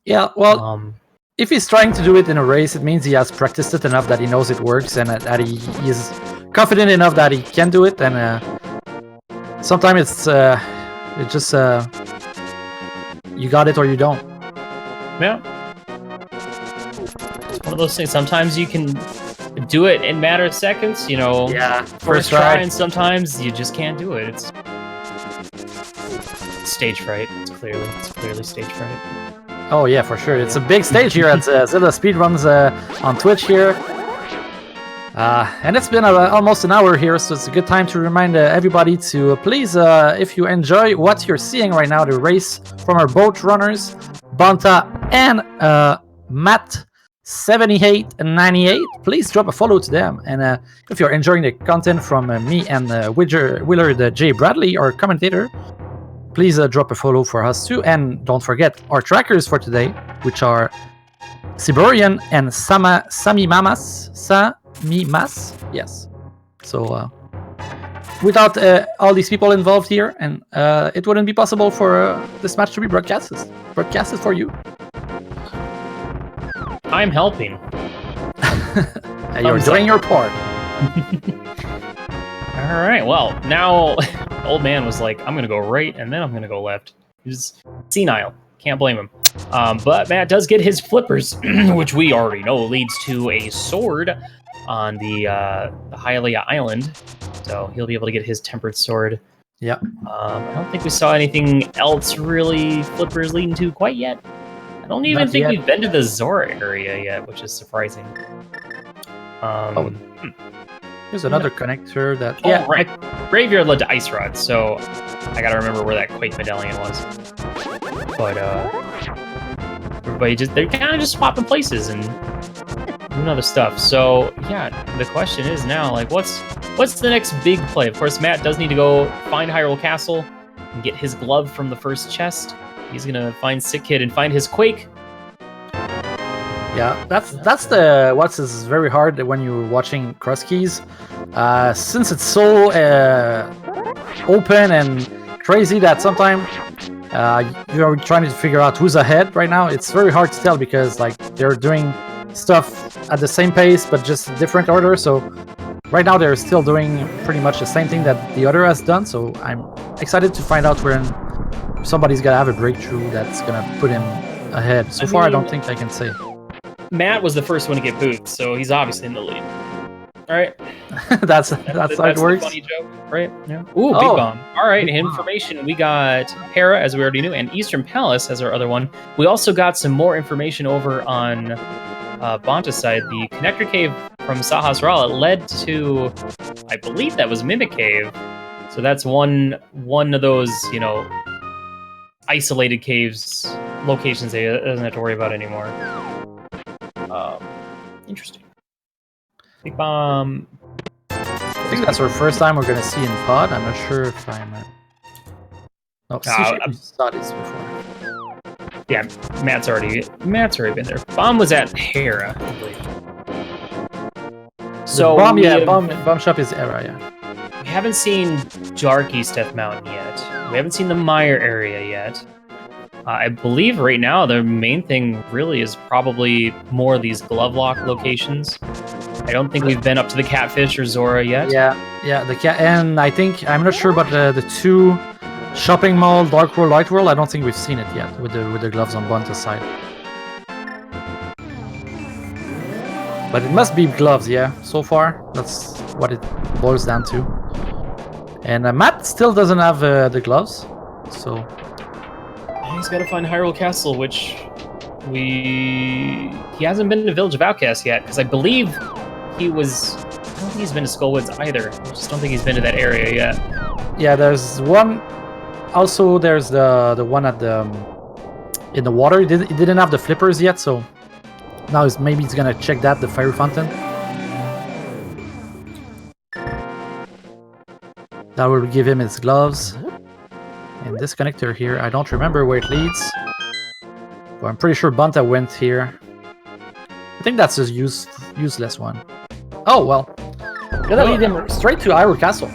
Yeah, well, if he's trying to do it in a race, it means he has practiced it enough that he knows it works, and that he is confident enough that he can do it. And sometimes it's just you got it or you don't. Yeah. It's one of those things. Sometimes you can do it in a matter of seconds, Yeah, first try, and sometimes you just can't do it. It's stage fright. It's clearly stage fright. Oh yeah, for sure. It's a big stage here at Zilla Speedruns on Twitch here. And it's been almost an hour here, so it's a good time to remind everybody to please, if you enjoy what you're seeing right now, the race from our boat runners, Bonta and matt7898, please drop a follow to them. And if you're enjoying the content from me and Willard J. Bradley, our commentator, please drop a follow for us too. And don't forget our trackers for today, which are Siberian and Samimas. Yes. So without all these people involved here, and it wouldn't be possible for this match to be broadcasted for you. I'm helping. You're doing your part. All right. Well, now old man was like, I'm gonna go right, and then I'm gonna go left. He's senile. Can't blame him. But Matt does get his flippers, which we already know leads to a sword on the Hylia Island. So he'll be able to get his tempered sword. Yeah. I don't think we saw anything else really flippers leading to quite yet. I don't even think we've been to the Zora area yet, which is surprising. Here's another connector that... Oh, right. Graveyard led to Ice Rod, so I gotta remember where that Quake medallion was. But, everybody they're kind of just swapping places and doing other stuff. So, yeah, the question is now, like, what's the next big play? Of course, Matt does need to go find Hyrule Castle and get his glove from the first chest. He's gonna find Sick Kid and find his Quake. Yeah, that's what's is very hard when you're watching Cross Keys, since it's so open and crazy that sometimes you're trying to figure out who's ahead right now. It's very hard to tell because like they're doing stuff at the same pace but just different order. So right now they're still doing pretty much the same thing that the other has done. So I'm excited to find out when somebody's gonna have a breakthrough that's gonna put him ahead. So far, I don't think I can say. Matt was the first one to get booted, so he's obviously in the lead. All right. that's how it works. Funny joke, right? Yeah. Ooh, Big Bomb. All right, information. We got Hera, as we already knew, and Eastern Palace as our other one. We also got some more information over on Bonta's side. The connector cave from Sahasrara led to, I believe that was Mimic Cave. So that's one of those, isolated caves, locations that he doesn't have to worry about anymore. Interesting. Big Bomb. I think that's our first time we're gonna see in pod. I'm not sure if I'm. No, we saw this before. Yeah, Matt's already been there. Bomb was at Hera, I believe. So Bomb shop is Hera. Yeah. We haven't seen Dark East Death Mountain yet. We haven't seen the Mire area yet. I believe right now the main thing really is probably more of these glove lock locations. I don't think we've been up to the Catfish or Zora yet. Yeah, the cat, and I think I'm not sure about the two shopping mall, Dark World, Light World. I don't think we've seen it yet with the gloves on Bonta's side. But it must be gloves, yeah. So far, that's what it boils down to. And Matt still doesn't have the gloves, so. He's got to find Hyrule Castle, which he hasn't been to Village of Outcasts yet, because I believe I don't think he's been to Skullwoods either. I just don't think he's been to that area yet. Yeah, there's one. Also, there's the one at the in the water. He didn't have the flippers yet, so now maybe he's gonna check the fire fountain. That will give him his gloves. And this connector here, I don't remember where it leads. But I'm pretty sure Bonta went here. I think that's a useless one. Oh, well. Gonna lead him straight to Hyrule Castle.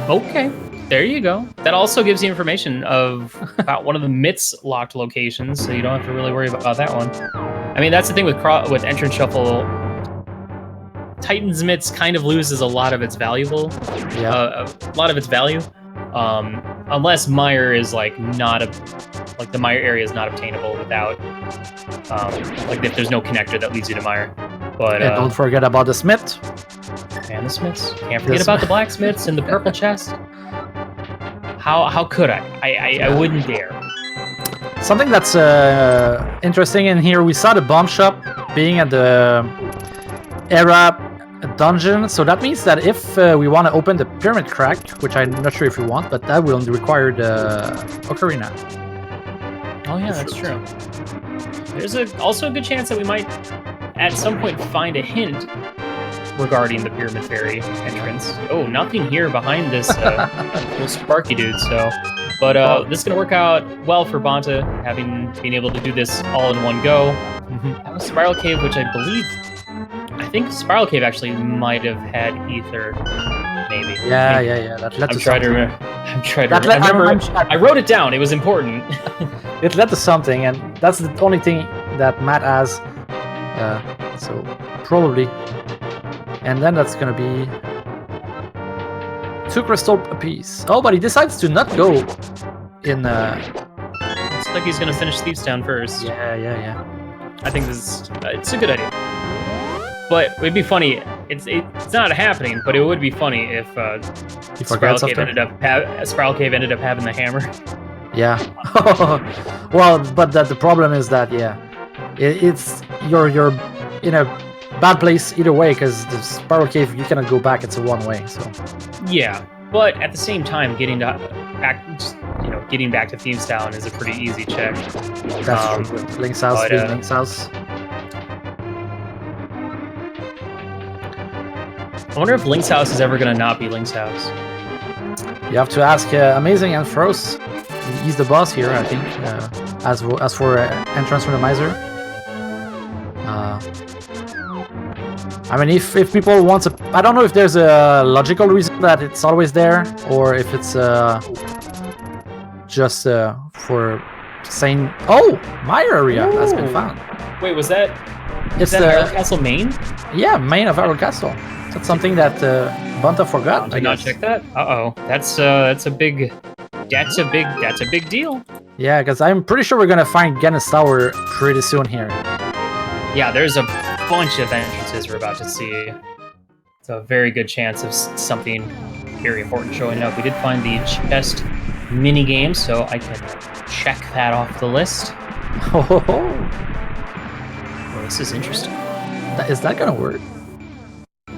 Okay, there you go. That also gives you information about one of the Mitts locked locations, so you don't have to really worry about that one. I mean, that's the thing with Entrance Shuffle. Titan's Mitts kind of loses a lot of its value. Unless Mire is the Mire area is not obtainable without if there's no connector that leads you to Mire. But and don't forget about the Smith. And the Smiths. Can't forget about the blacksmiths and the purple chest. How could I? I wouldn't dare. Something that's interesting in here, we saw the bomb shop being at the era dungeon, so that means that if we want to open the pyramid crack, which I'm not sure if we want, but that will require the ocarina. Oh yeah, that's true. There's also a good chance that we might, at some point, find a hint regarding the Pyramid Fairy entrance. Oh, nothing here behind this little Sparky dude, so... But this is going to work out well for bonta, being able to do this all in one go. That was Spiral Cave, which I think Spiral Cave actually might have had Ether, maybe. Yeah. I'm trying to remember. I wrote it down. It was important. It led to something, and that's the only thing that Matt has. So probably. And then that's gonna be 2 crystal apiece. Oh, but he decides to not go in. Looks like he's gonna finish Thieves Town first. Yeah. I think it's a good idea. But it'd be funny. It's not happening, but it would be funny if Spiral Cave ended up having the hammer. Yeah. Well, but the problem is that it's you're in a bad place either way, because the Spiral Cave, you cannot go back. It's a one-way. So. Yeah, but at the same time, getting back to Thieves Town is a pretty easy check. That's true. Link's house being Link's house. I wonder if Link's house is ever gonna not be Link's house. You have to ask Amazing and Frost. He's the boss here, I think. As for entrance randomizer. I mean, if people want to... I don't know if there's a logical reason that it's always there, or if it's just for saying, oh, my area has been found. Wait, was that... It's the Hyrule Castle main? Yeah, main of Hyrule Castle. That's something that bonta forgot. Did not check that? Uh-oh. That's a big deal. Yeah, because I'm pretty sure we're gonna find Gennis Tower pretty soon here. Yeah, there's a bunch of entrances we're about to see. It's a very good chance of something very important showing up. We did find the chest mini game, so I can check that off the list. Oh, well, this is interesting. Is that gonna work?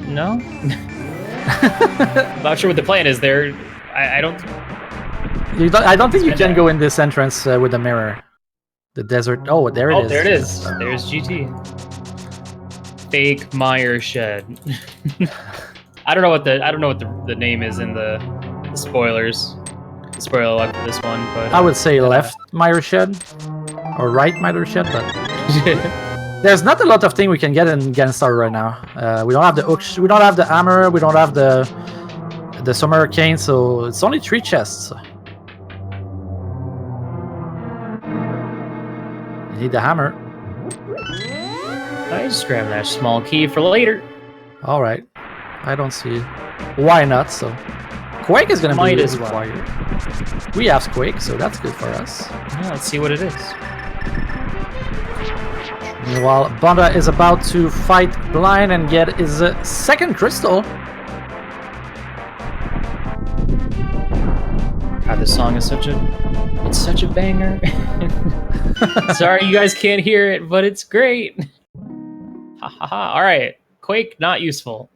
No. Not sure what the plan is there. I don't think you can go in this entrance with a mirror. The desert. Oh, there it is. Oh, there it is. There's GT. Fake Meyer Shed. I don't know what the name is in the spoilers. The spoiler left for this one, but I would say left Meyer Shed or right Meyer Shed, but there's not a lot of things we can get in Genstar right now. We don't have the hook. We don't have the hammer. We don't have the Summer Arcane. So it's only 3 chests. You need the hammer. I just grabbed that small key for later. All right. I don't see why not. So Quake is going to be required. We have Quake, so that's good for us. Yeah, let's see what it is. Meanwhile, bonta is about to fight Blind and get his second crystal. God, this song is such a banger. Sorry you guys can't hear it, but it's great. Ha ha ha. Alright. Quake, not useful.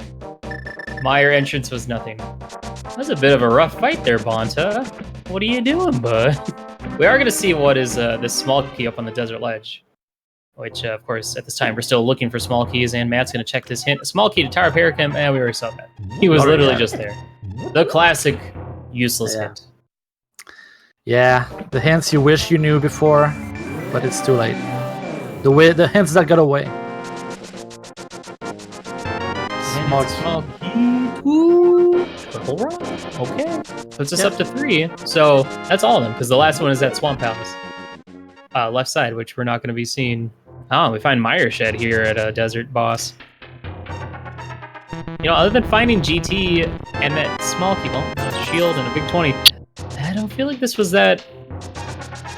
Meyer entrance was nothing. That was a bit of a rough fight there, bonta. What are you doing, bud? We are going to see what is this small key up on the desert ledge. Which, of course, at this time, we're still looking for small keys, and Matt's going to check this hint. A small key to Tower of Paracam, and we already saw that. He was literally just there. The classic useless hint. Yeah, the hints you wish you knew before, but it's too late. The hints that got away. Small key to Purple Rock. Okay, puts us up to 3. So that's all of them, because the last one is that Swamp Palace, left side, which we're not going to be seeing. Oh, we find Meyer Shed here at a desert boss. You know, other than finding GT and that small key, well, a shield and a big 20. I don't feel like this was that...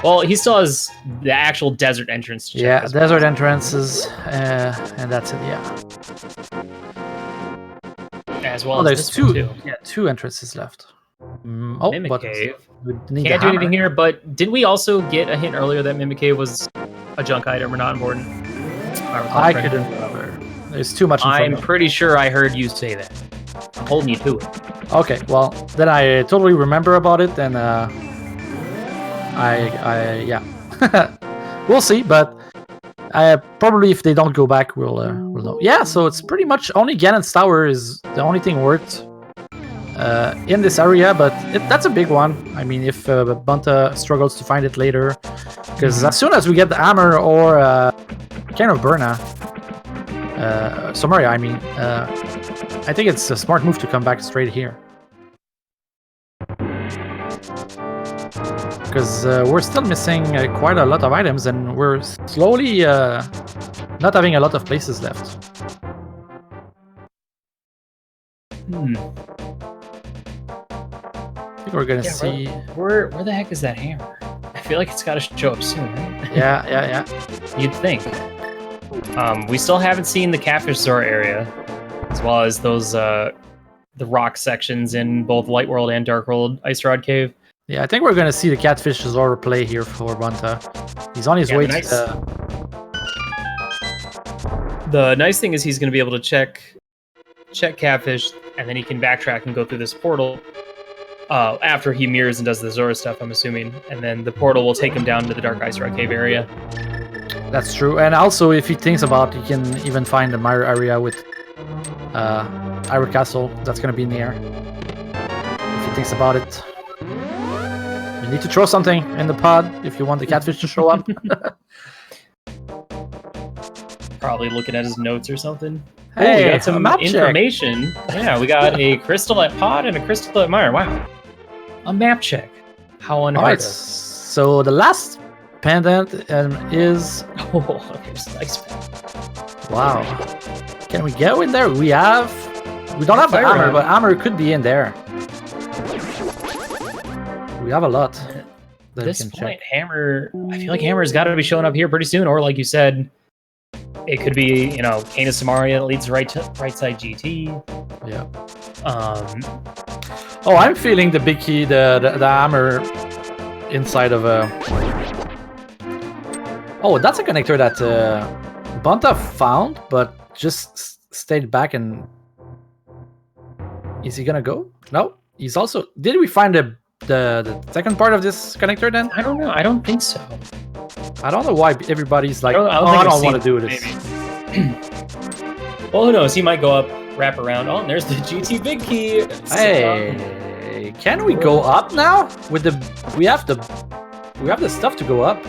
Well, he still has the actual desert entrance to check. Yeah, desert entrances, and that's it, yeah. As well as there's this 2. One too. Yeah, 2 entrances left. Mimic but Cave. we need Can't the do anything hammer. here, but didn't we also get a hint earlier that Mimic Cave was a junk item or not important? I couldn't remember. There's too much I'm information. pretty sure I heard you say that. I'm holding you to it. Okay, well, then I totally remember about it, and yeah. We'll see, but probably if they don't go back, we'll know. Yeah, so it's pretty much only Ganon's Tower is the only thing worth in this area, but that's a big one. I mean, if Bonta struggles to find it later, because as soon as we get the hammer or Cairn of Burna, Somaria, I mean, I think it's a smart move to come back straight here. Because we're still missing quite a lot of items, and we're slowly not having a lot of places left. I think we're gonna see. Where the heck is that hammer? I feel like it's got to show up soon, right? Yeah. You'd think. We still haven't seen the Catfish Zora area, as well as those the rock sections in both Light World and Dark World Ice Rod Cave. Yeah, I think we're gonna see the Catfish Zora play here for Bonta. He's on his way to. The nice thing is he's going to be able to check Catfish, and then he can backtrack and go through this portal after he mirrors and does the Zora stuff, I'm assuming. And then the portal will take him down to the Dark Ice Rock Cave area. That's true. And also, if he thinks about it, he can even find the Mire area with Ira Castle. That's going to be in the air. If he thinks about it. You need to throw something in the pod if you want the Catfish to show up. Probably looking at his notes or something. Hey, we got some map information. Check. Yeah, we got a crystal at pod and a crystal at Mire. Wow. A map check. How unheard Alright, of. so the last pendant is... Oh, there's a nice. Wow. Can we go in there? We don't have the hammer, but hammer could be in there. We have a lot. At this point, hammer... I feel like hammer's got to be showing up here pretty soon, or like you said... It could be, Cane of Samaria that leads right side GT. Yeah. Oh, I'm feeling the big key, the hammer inside of a. Oh, that's a connector that Bonta found, but just stayed back and. Is he gonna go? No. He's also. Did we find the second part of this connector then? I don't know. I don't think so. I don't know why everybody's like, I don't want to do this. Well, who knows? He might go up, wrap around. Oh, and there's the GT big key. Hey, can we go up now? With the we have the stuff to go up.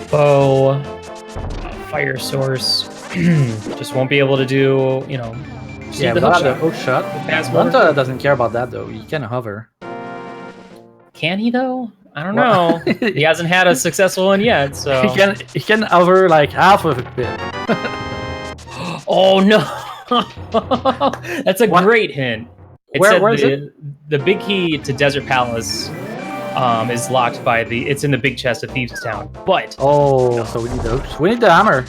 Bow, fire source. Just won't be able to do, Yeah, the hook shot. Bonta doesn't care about that though. He can hover. Can he though? I don't know. He hasn't had a successful one yet, so he can hover like half of a bit. Oh no! That's a great hint. Where is it? The big key to Desert Palace is locked by it's in the big chest of Thieves Town. But so we need the hooks. We need the hammer.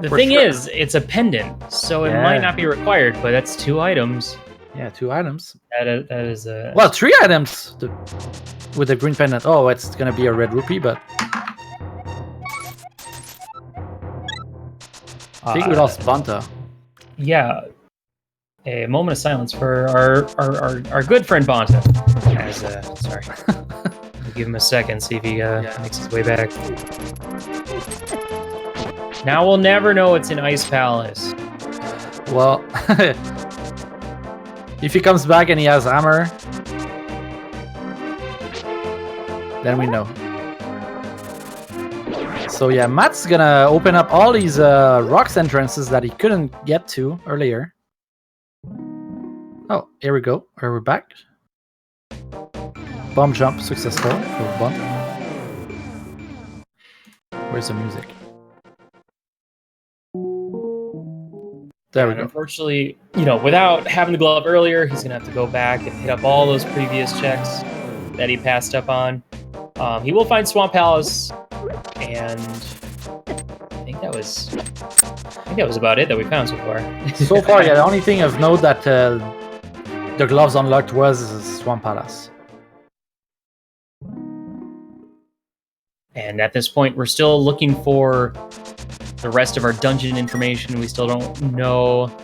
The thing is, it's a pendant, so it might not be required. But that's 2 items. Yeah, 2 items. That is a... Well, 3 items with the green pendant. Oh, it's gonna be a red rupee, but I think we lost Bonta. Yeah. A moment of silence for our good friend Bonta. Sorry. We'll give him a second, see if he makes his way back. Now we'll never know it's in Ice Palace. Well, if he comes back and he has hammer, then we know. So yeah, Matt's gonna open up all these rocks entrances that he couldn't get to earlier. Oh, here we go. We're back. Bomb jump successful for Bonta. Where's the music? There we go. Unfortunately, without having the glove earlier, he's gonna have to go back and hit up all those previous checks that he passed up on. He will find Swamp Palace, and I think that was about it that we found so far. So far, yeah. The only thing of note that the the gloves unlocked was Swamp Palace. And at this point, we're still looking for the rest of our dungeon information. We still don't know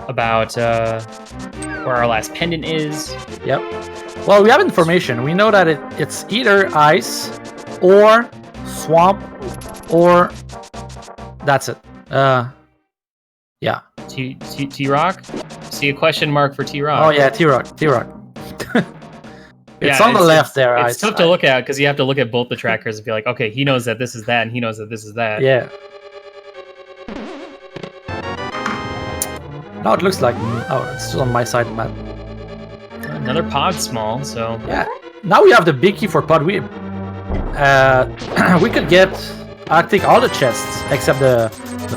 about where our last pendant is. Yep. Well, we have information. We know that it's either ice or swamp or that's it. Yeah. T-Rock? See a question mark for T-Rock. Oh yeah, T-Rock. It's on the left there. It's tough to look at because you have to look at both the trackers and be like, okay, he knows that this is that, and he knows that this is that. Yeah. Now it looks like... Oh, it's still on my side, Matt. Another pod small, so... Yeah. Now we have the big key for pod. We could get, I think, all the chests except the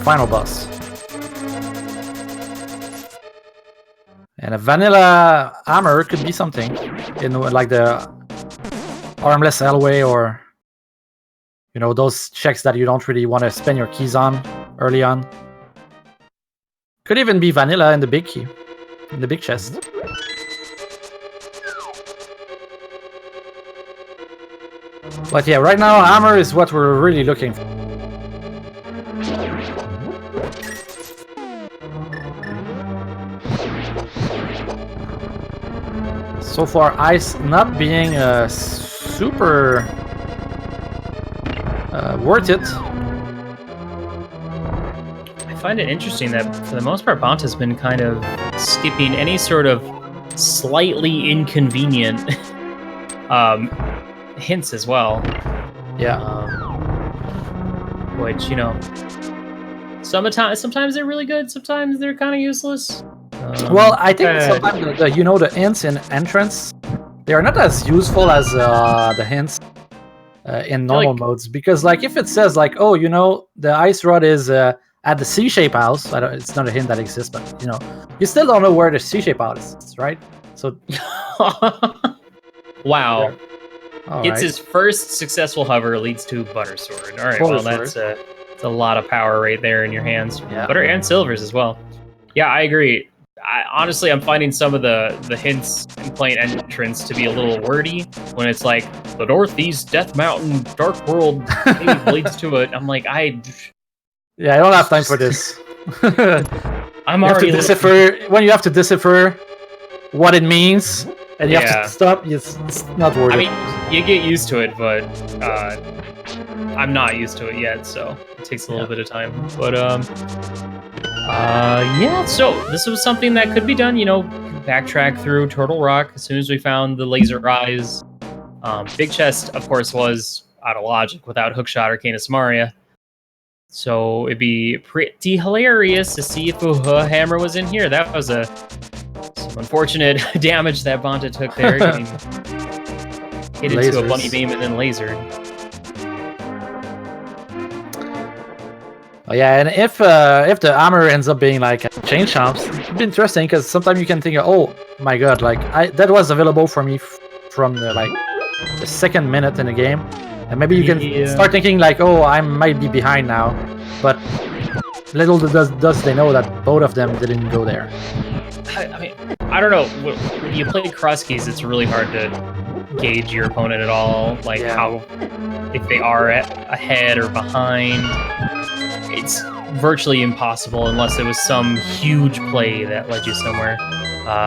final boss. And a vanilla hammer could be something. In like the armless hallway or... You know, those checks that you don't really want to spend your keys on early on. Could even be vanilla in the big key, in the big chest. But yeah, right now hammer is what we're really looking for. So far, ice not being super worth it. I find it interesting that for the most part, Bonta's been kind of skipping any sort of slightly inconvenient hints as well. Yeah. Which, you know, sometimes they're really good, sometimes they're kind of useless. Well, I think sometimes you know, the hints in entrance, they are not as useful as the hints in normal modes, because like if it says like, oh, you know, the ice rod is at the C-shape house. It's not a hint that exists, but you know, you still don't know where the C-shape house is, right? So, wow, yeah. It's his first successful hover leads to Butter Sword. All right, well that's a lot of power right there in your hands. Yeah. Butter and silvers as well. Yeah, I agree. Honestly, I'm finding some of the hints in plain entrance to be a little wordy when it's like the Northeast Death Mountain Dark World leads to it. I'm like, yeah, I don't have time for this. I'm already when you have to decipher what it means and you have to stop. It's not worth it. I mean, you get used to it, but I'm not used to it yet, so it takes a little bit of time. But yeah. So this was something that could be done. You know, backtrack through Turtle Rock as soon as we found the laser eyes. Big Chest, of course, was out of logic without Hookshot or Canis Maria. So it'd be pretty hilarious to see if a hammer was in here. That was some unfortunate damage that Bonta took there. Getting hit into a bunny beam and then lasered. Oh, yeah, and if the hammer ends up being like a chain chomps, it'd be interesting because sometimes you can think, oh my god, like that was available for me from the second minute in the game. And maybe you can start thinking like, oh, I might be behind now. But little does they know that both of them didn't go there. I mean, I don't know. When you play cross keys, it's really hard to gauge your opponent at all. Like how, if they are ahead or behind. It's virtually impossible unless it was some huge play that led you somewhere.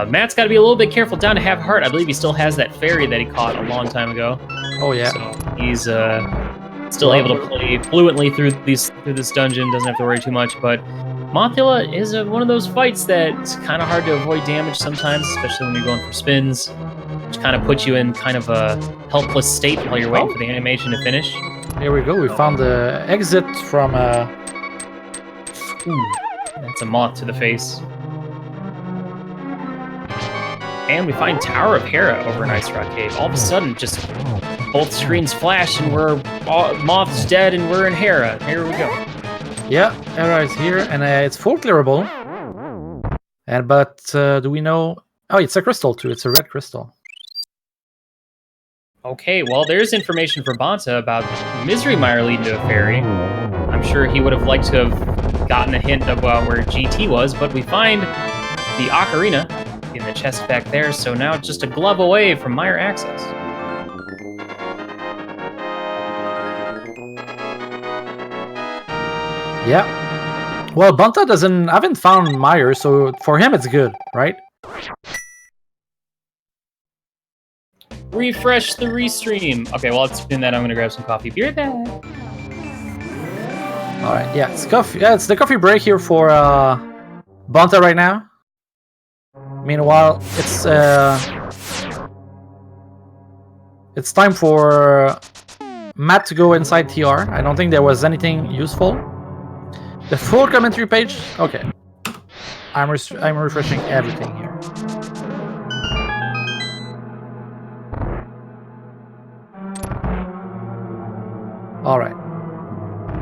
Matt's got to be a little bit careful down to half heart. I believe he still has that fairy that he caught a long time ago. Oh yeah. So he's still able to play fluently through this dungeon. Doesn't have to worry too much. But Mothula is one of those fights that's kind of hard to avoid damage sometimes, especially when you're going for spins, which kind of puts you in kind of a helpless state while you're waiting for the animation to finish. Here we go. We found the exit from. Ooh, that's a moth to the face. And we find Tower of Hera over in Ice Rock Cave. All of a sudden, just both screens flash and Moth's dead and we're in Hera. Here we go. Yeah, Hera is here and it's full clearable. But do we know... Oh, it's a crystal too. It's a red crystal. Okay, well, there's information for Bonta about Misery Mire leading to a fairy. I'm sure he would have liked to have gotten a hint about where GT was, but we find the ocarina in a chest back there, so now it's just a glove away from Meyer access. Yeah. Well, bonta haven't found Meyer, so for him it's good, right? Refresh the restream. Okay, well, it's doing that. I'm gonna grab some coffee. Be right back. All right, yeah, it's coffee. Yeah, it's the coffee break here for bonta right now. Meanwhile, it's time for Matt to go inside TR. I don't think there was anything useful. The full commentary page. Okay, I'm refreshing everything here. All right,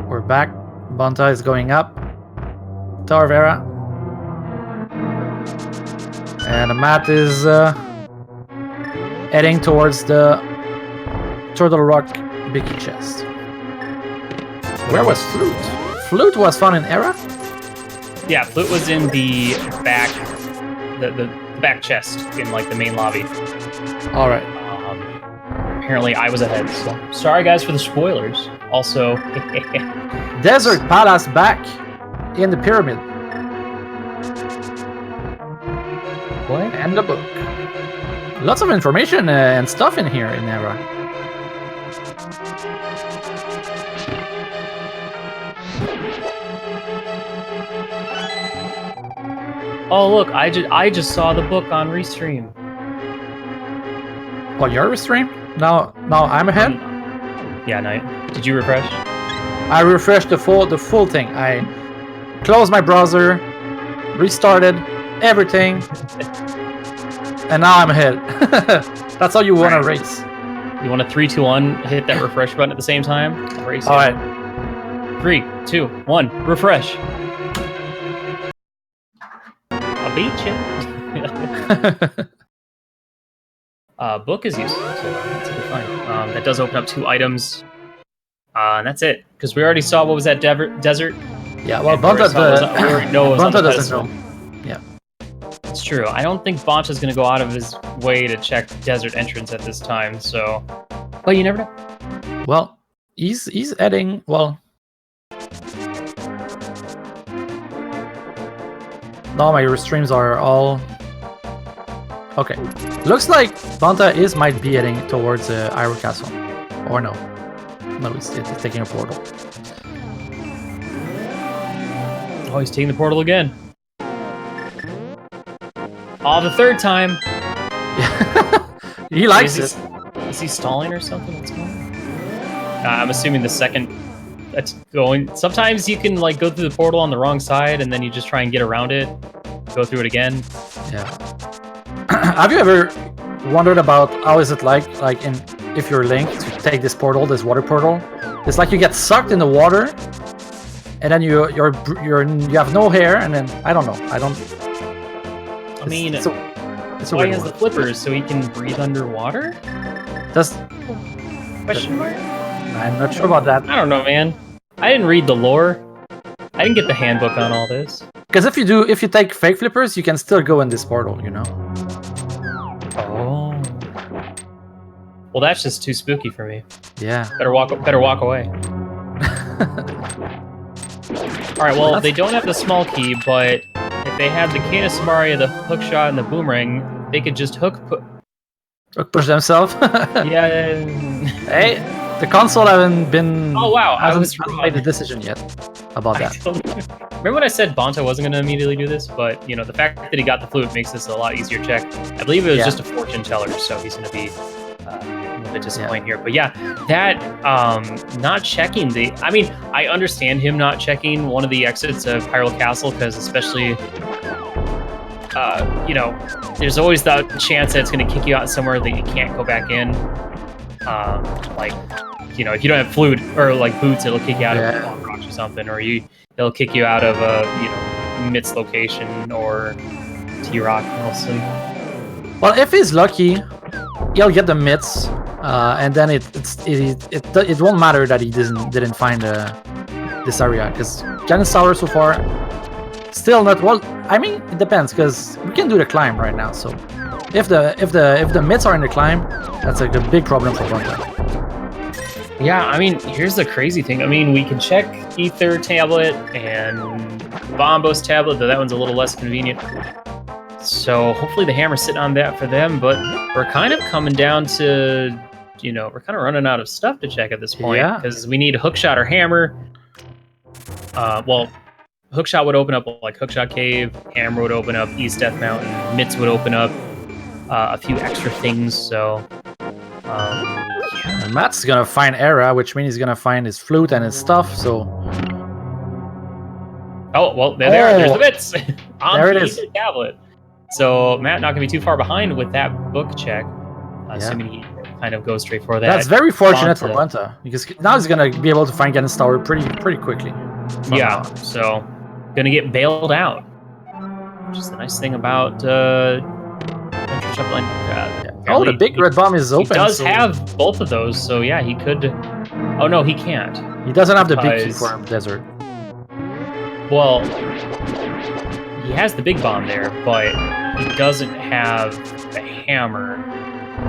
we're back. Bonta is going up. Tarvera. And Matt is heading towards the Turtle Rock Biggie chest. Where was Flute? Flute was found in Era? Yeah, Flute was in the back, the back chest in like the main lobby. All right. Apparently, I was ahead. So sorry, guys, for the spoilers. Also, Desert Palace back in the pyramid. What? And the book. Lots of information and stuff in here in Era. Oh look, I just saw the book on Restream. Well, your stream? Now I'm ahead. Yeah, no. Did you refresh? I refreshed the full thing. I closed my browser, restarted everything, and now I'm ahead. That's how you want to race. You want a 3, 2, 1? Hit that refresh button at the same time. I'll race you. All right. 3, 2, 1. Refresh. I'll beat you. Book is useful, so that's a good find. That does open up 2 items. And that's it, because we already saw what was that desert. Yeah, well, bonta doesn't know. Yeah, it's true. I don't think Bonta's going to go out of his way to check desert entrance at this time. So, but you never know. Well, he's heading. Well, now my streams are all okay. Looks like bonta might be heading towards Iron Castle, or no. No, he's taking a portal. Oh, he's taking the portal again. Oh, the 3rd time. He likes it. Is he stalling or something? What's going on? I'm assuming the second that's going. Sometimes you can like go through the portal on the wrong side, and then you just try and get around it, go through it again. Yeah. Have you ever wondered about how is it like if you're Link to take this water portal? It's like you get sucked in the water, and then you have no hair, and then I don't know. I mean, it's a why he has the flippers so he can breathe underwater? Question mark? I'm not sure about that. I don't know, man. I didn't read the lore. I didn't get the handbook on all this. Because if you take fake flippers, you can still go in this portal, you know. Oh. Well, that's just too spooky for me. Yeah. Better walk away. All right. Well, they don't have the small key, but if they had the Cane of Samaria, the hook shot, and the boomerang, they could just hook push themselves. Yeah. Hey, the console haven't been. Oh wow! I was made the decision yet about that. Remember when I said bonta wasn't going to immediately do this, but you know the fact that he got the flute makes this a lot easier check. I believe it was just a fortune teller, so he's going to be a little bit disappointed here. But yeah, that not checking the. I mean, I understand him not checking one of the exits of Hyrule Castle because especially. You know, there's always the chance that it's going to kick you out somewhere that you can't go back in. Like, you know, if you don't have flute or like boots, it'll kick you out of Long Rocks or something, or they'll kick you out of you know, Mit's location or T-Rock mostly. Well, if he's lucky, he'll get the Mitts, and then it won't matter that he didn't find this area because Cannon Sour so far Still not well. I mean, it depends because we can do the climb right now. So if the mitts are in the climb, that's like a big problem for bonta. Yeah, I mean, here's the crazy thing. I mean, we can check Ether tablet and Bombos tablet, though that one's a little less convenient. So hopefully the hammer's sitting on that for them, but we're kind of coming down to, you know, we're kind of running out of stuff to check at this point. Yeah. Because we need hookshot or hammer. Well, hookshot would open up like Hookshot Cave, hammer would open up East Death Mountain, mitts would open up a few extra things, so... And Matt's gonna find Era, which means he's gonna find his flute and his stuff, so... Oh, well, there they are. There's the mitts! On There it the is. tablet. So Matt not going to be too far behind with that book check, assuming he kind of goes straight for that. That's very fortunate for bonta, because now he's gonna be able to find Ganon's Tower pretty quickly. Yeah, so gonna get bailed out, which is the nice thing about Oh, the big red bomb is open. He does have both of those, so yeah, he could... Oh no, he can't. He doesn't have the big key for desert. Well, he has the big bomb there, but he doesn't have the hammer.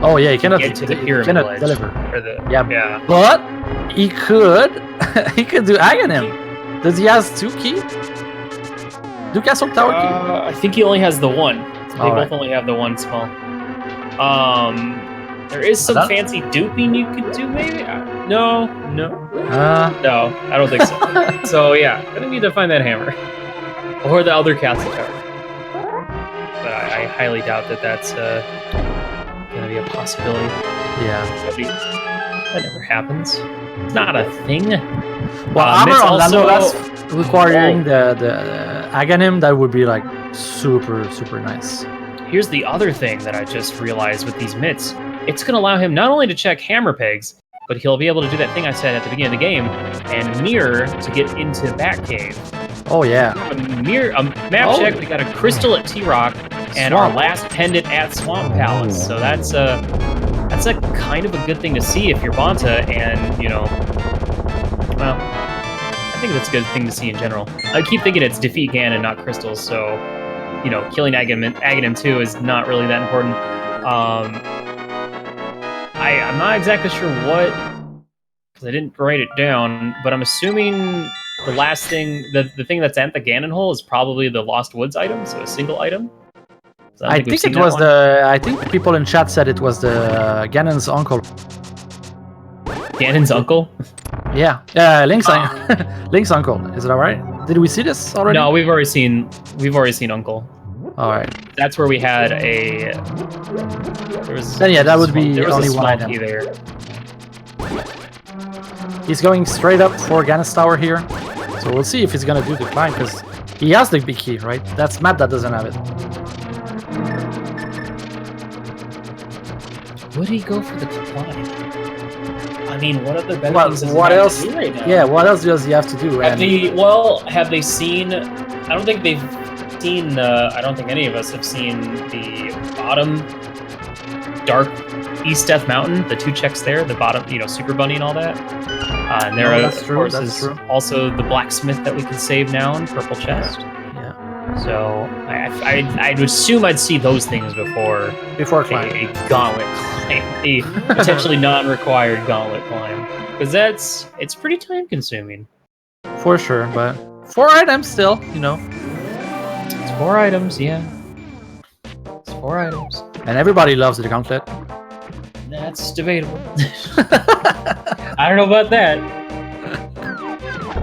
Oh yeah, he cannot get to the pyramid ledge, deliver. Or the, yeah, but he could he could do Aghanim. Does he has 2 keys? Do Castle Tower key? I think he only has the one. They both Alright. only have the one small. There is some fancy duping you could do, maybe? No, I don't think so. So yeah, gonna need to find that hammer. Or the other castle tower. But I highly doubt that that's gonna be a possibility. Yeah. That never happens. It's not a thing. Well, armor on Lando, that's requiring the Aghanim, that would be like super nice. Here's the other thing that I just realized with these mitts. It's going to allow him not only to check hammer pegs, but he'll be able to do that thing I said at the beginning of the game, and mirror to get into Batcave. Oh yeah. A map check, we got a crystal at T-Rock, and our last pendant at Swamp Palace. So that's a kind of a good thing to see if you're bonta, and, you know, well, I think that's a good thing to see in general. I keep thinking it's defeat Ganon, not crystals, so, you know, killing Aghanim 2 is not really that important. I'm not exactly sure what, because I didn't write it down, but I'm assuming the last thing, the thing that's at the Ganon hole is probably the Lost Woods item, so a single item. So I think it was I think people in chat said it was the Ganon's uncle. Ganon's uncle? Yeah, Link's Link's uncle. Is it alright? Did we see this already? No, we've already seen Uncle. All right. That's where we had a. Then yeah, that would be only one item. There. He's going straight up for Ganon's Tower here, so we'll see if he's gonna do the climb because he has the big key, right? That's Matt that doesn't have it. Would he go for the climb? I mean, what other better things does what he else? have to do right now? Yeah, what else does he have to do? Have they seen? I don't think they've seen. I don't think any of us have seen the bottom dark East Death Mountain. The 2 checks there, the bottom, you know, Super Bunny and all that. And there, of course, is also the blacksmith that we can save now in Purple Chest. Yeah. So I'd assume I'd see those things before climb. A gauntlet climb, a potentially non-required gauntlet climb, because it's pretty time consuming. For sure, but 4 items still, you know. It's 4 items, yeah. It's 4 items. And everybody loves the gauntlet. That's debatable. I don't know about that.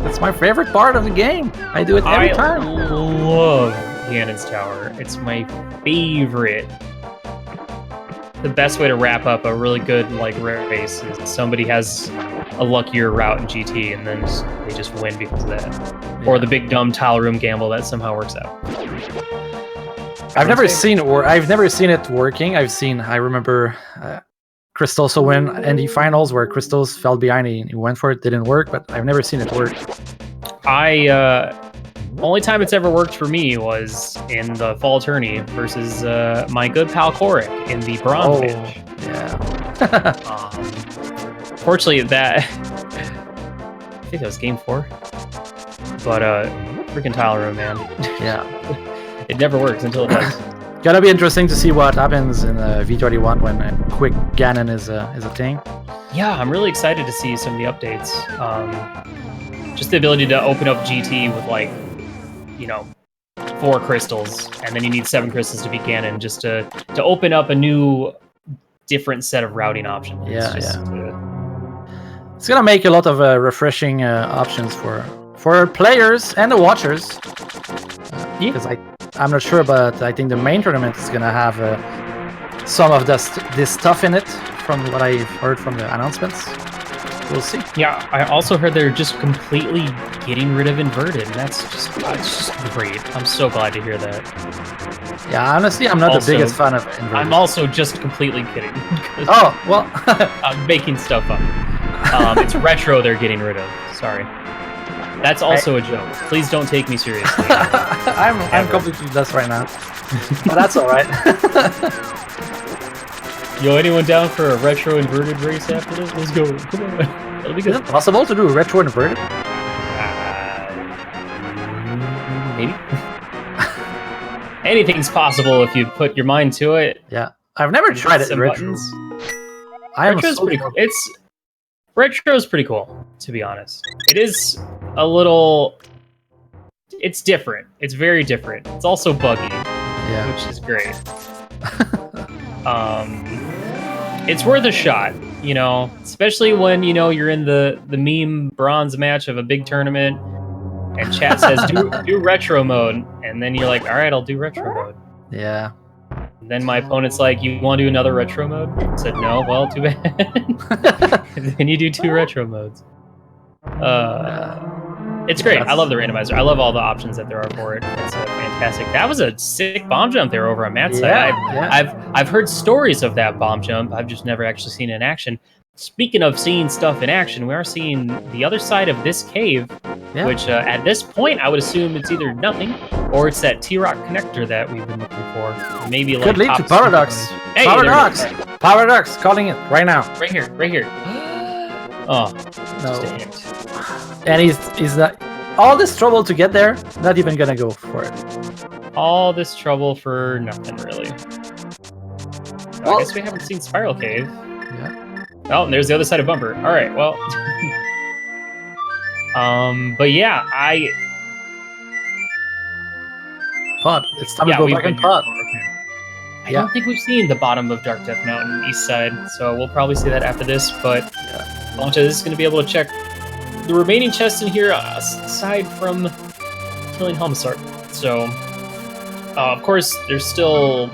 That's my favorite part of the game. I do it every time. I love Ganon's Tower. It's my favorite. The best way to wrap up a really good race is somebody has a luckier route in GT and then they just win because of that. Yeah. Or the big dumb tile room gamble that somehow works out. I've never seen it working. I remember Chris also win ND finals where Crystals fell behind. He went for it, didn't work, but I've never seen it work. Only time it's ever worked for me was in the fall tourney versus my good pal Korik in the bronze pitch. Yeah. Fortunately, I think that was game 4. But freaking tile room, man. Yeah. It never works until it does. Gonna be interesting to see what happens in V21 when quick Ganon is a thing. Yeah, I'm really excited to see some of the updates. Just the ability to open up GT with, like, 4 crystals, and then you need 7 crystals to beat Ganon, just to open up a new, different set of routing options. Yeah, it's gonna make a lot of refreshing options for players and the watchers. Because I'm not sure, but I think the main tournament is gonna have some of this stuff in it, from what I've heard from the announcements. We'll see. Yeah, I also heard they're just completely getting rid of inverted, and that's just great. I'm so glad to hear that. Yeah, honestly, I'm not the biggest fan of inverted. I'm also just completely kidding. Oh, well. I'm making stuff up. It's retro they're getting rid of. Sorry. That's also a joke. Please don't take me seriously. I'm completely lost right now. But that's alright. Yo, anyone down for a retro inverted race after this? Let's go. Come on. That'll be good. Is it possible to do retro inverted? Maybe. Anything's possible if you put your mind to it. Yeah. I've never tried it in retro. Retro's pretty cool. Retro's pretty cool, to be honest. It is a little... It's different. It's very different. It's also buggy, which is great. It's worth a shot, especially when, you're in the meme bronze match of a big tournament, and chat says, do retro mode, and then you're like, all right, I'll do retro mode. Yeah. And then my opponent's like, you want to do another retro mode? I said, no, well, too bad. Then you do 2 retro modes. It's great. I love the randomizer. I love all the options that there are for it. It's fantastic. That was a sick bomb jump there over on Matt's side. I've heard stories of that bomb jump. I've just never actually seen it in action. Speaking of seeing stuff in action, we are seeing the other side of this cave, which at this point I would assume it's either nothing or it's that T-Rock connector that we've been looking for. Maybe like could lead to Paradox. Hey, Paradox. Paradox, calling it right now. Right here. Oh, no. Just a hint. And he's that all this trouble to get there, not even gonna go for it. All this trouble for nothing, really. I guess we haven't seen Spiral Cave. Yeah. Oh, and there's the other side of Bumper. All right, well. But yeah, Pod. It's time to go back in Pod. I don't think we've seen the bottom of Dark Death Mountain east side, so we'll probably see that after this, but bonta is going to be able to check the remaining chests in here aside from killing Helmsart. So, of course, there's still...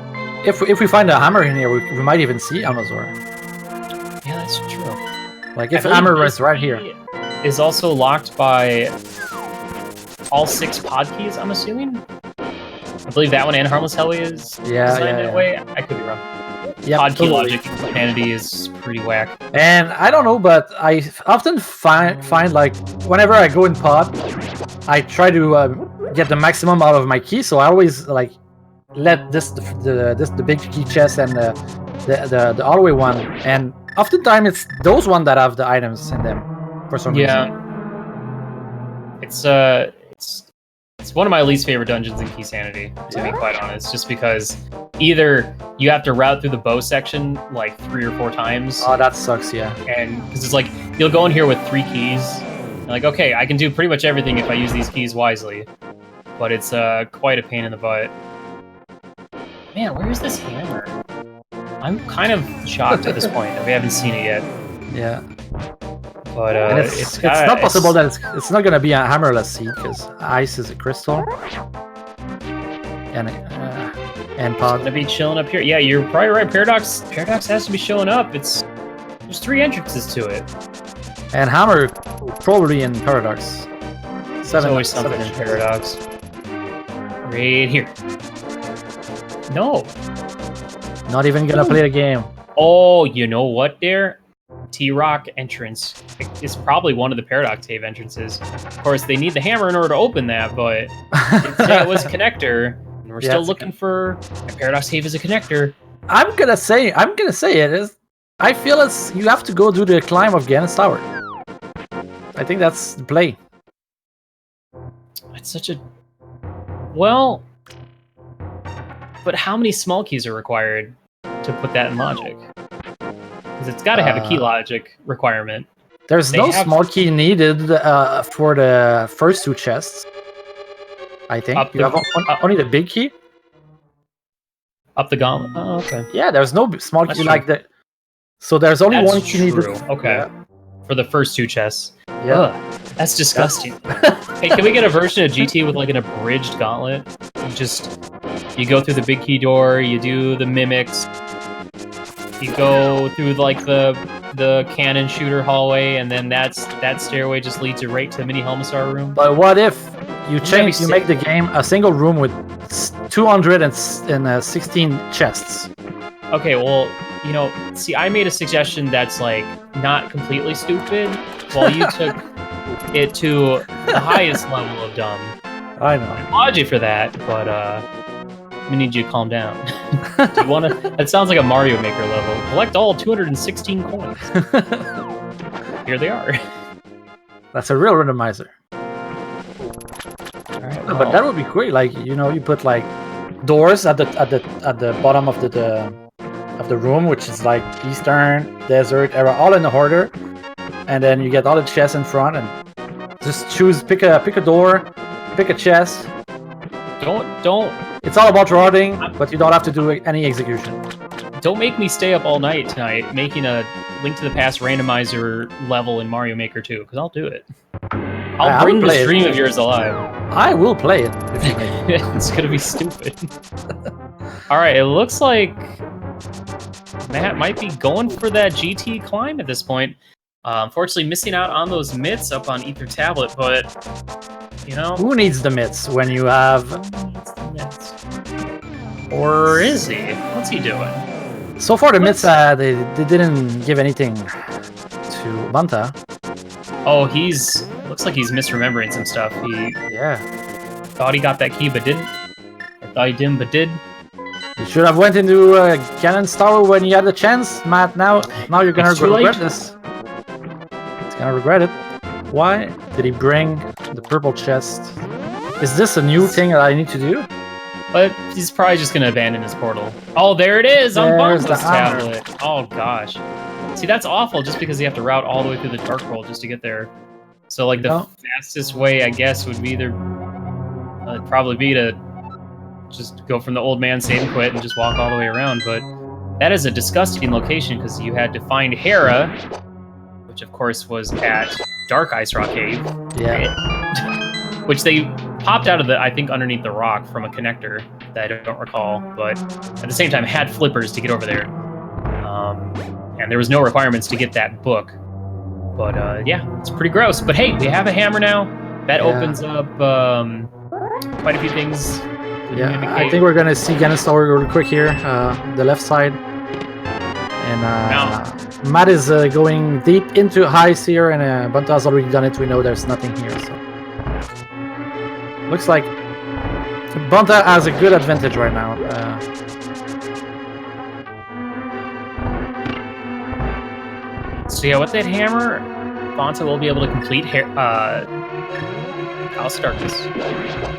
If we find a hammer in here, we might even see Amazor. Yeah, that's true. Like, if hammer is right here. Is also locked by all 6 pod keys, I'm assuming? I believe that one and Harmless Heli is designed that way. I could be wrong. Yeah, pod key logic in Humanity is pretty whack. And I don't know, but I often find like, whenever I go in pod, I try to get the maximum out of my key, so I always like let the big key chest and the all-way one, and oftentimes it's those one that have the items in them for some reason. It's one of my least favorite dungeons in Keysanity, to be quite honest, just because either you have to route through the bow section like 3 or 4 times. Oh, that sucks, yeah. And because it's like, you'll go in here with 3 keys, and like, okay, I can do pretty much everything if I use these keys wisely, but it's quite a pain in the butt. Man, where is this hammer? I'm kind of shocked at this point that we haven't seen it yet. Yeah. But it's not possible that it's not gonna be a hammerless seed, because ice is a crystal. And pod. It's gonna be chilling up here. Yeah, you're probably right. Paradox has to be showing up. There's 3 entrances to it. And hammer probably in Paradox. There's always something in Paradox. Right here. No. Not even gonna play the game. Oh, you know what there? T-Rock entrance is probably one of the Paradox Cave entrances. Of course, they need the hammer in order to open that, but it was a connector, and we're still looking for a Paradox Cave as a connector. I'm gonna say it is. I feel you have to go do the climb of Ganon's Tower. I think that's the play. It's such a... Well... But how many small keys are required to put that in logic? Because it's got to have a key logic requirement. There's no small key needed for the first 2 chests. I think you have only the big key. Up the gauntlet. Oh, okay. Yeah, there's no small key like that. So there's only one key needed. Okay. Yeah. For the first 2 chests. Yeah. Ugh, that's disgusting. Hey, can we get a version of GT with like an abridged gauntlet? You go through the big key door, you do the mimics, you go through like the cannon shooter hallway, and then that stairway just leads you right to the mini Helmassar room. But what if you make the game a single room with 216 chests? Okay, well, you know, see, I made a suggestion that's like not completely stupid, while you took it to the highest level of dumb. I know. I applaud you for that, but we need you to calm down. Do you want to? That sounds like a Mario Maker level. Collect all 216 coins. Here they are. That's a real randomizer. All right, well. But that would be great. Like, you know, you put like doors at the bottom of the room, which is like Eastern, Desert era, all in order, and then you get all the chests in front, and just pick a door, pick a chest. Don't. It's all about routing, but you don't have to do any execution. Don't make me stay up all night tonight making a Link to the Past randomizer level in Mario Maker 2, because I'll do it. I'll bring this dream of yours alive. I will play it if you make it. It's gonna be stupid. All right, it looks like Matt might be going for that GT climb at this point. Unfortunately, missing out on those mitts up on Ether Tablet, but you know, who needs the mitts when you have? Or is he? What's he doing? So far, the mitts they didn't give anything to bonta. Oh, looks like he's misremembering some stuff. He thought he got that key, but didn't. I thought he didn't, but did. You should have went into Ganon's Tower when you had the chance, Matt. Now you're gonna regret this. It's gonna regret it. Why did he bring the purple chest? Is this a new thing that I need to do? But he's probably just gonna abandon his portal. Oh, there it is on bonta's tablet. Oh gosh. See, that's awful. Just because you have to route all the way through the Dark World just to get there. So, like, the fastest way, I guess, would be probably be to just go from the old man, save and quit, and just walk all the way around. But that is a disgusting location because you had to find Hera, which of course was at Dark Ice Rock Cave. Yeah. Which they popped out of I think underneath the rock from a connector that I don't recall, but at the same time had flippers to get over there. And there was no requirements to get that book. But yeah, it's pretty gross. But hey, we have a hammer now. That opens up quite a few things. Yeah, I think we're gonna see Ganon's Tower real quick here, the left side. And Matt is going deep into highs here, and bonta has already done it. We know there's nothing here, so looks like bonta has a good advantage right now. So yeah, with that hammer, bonta will be able to complete House of Darkness.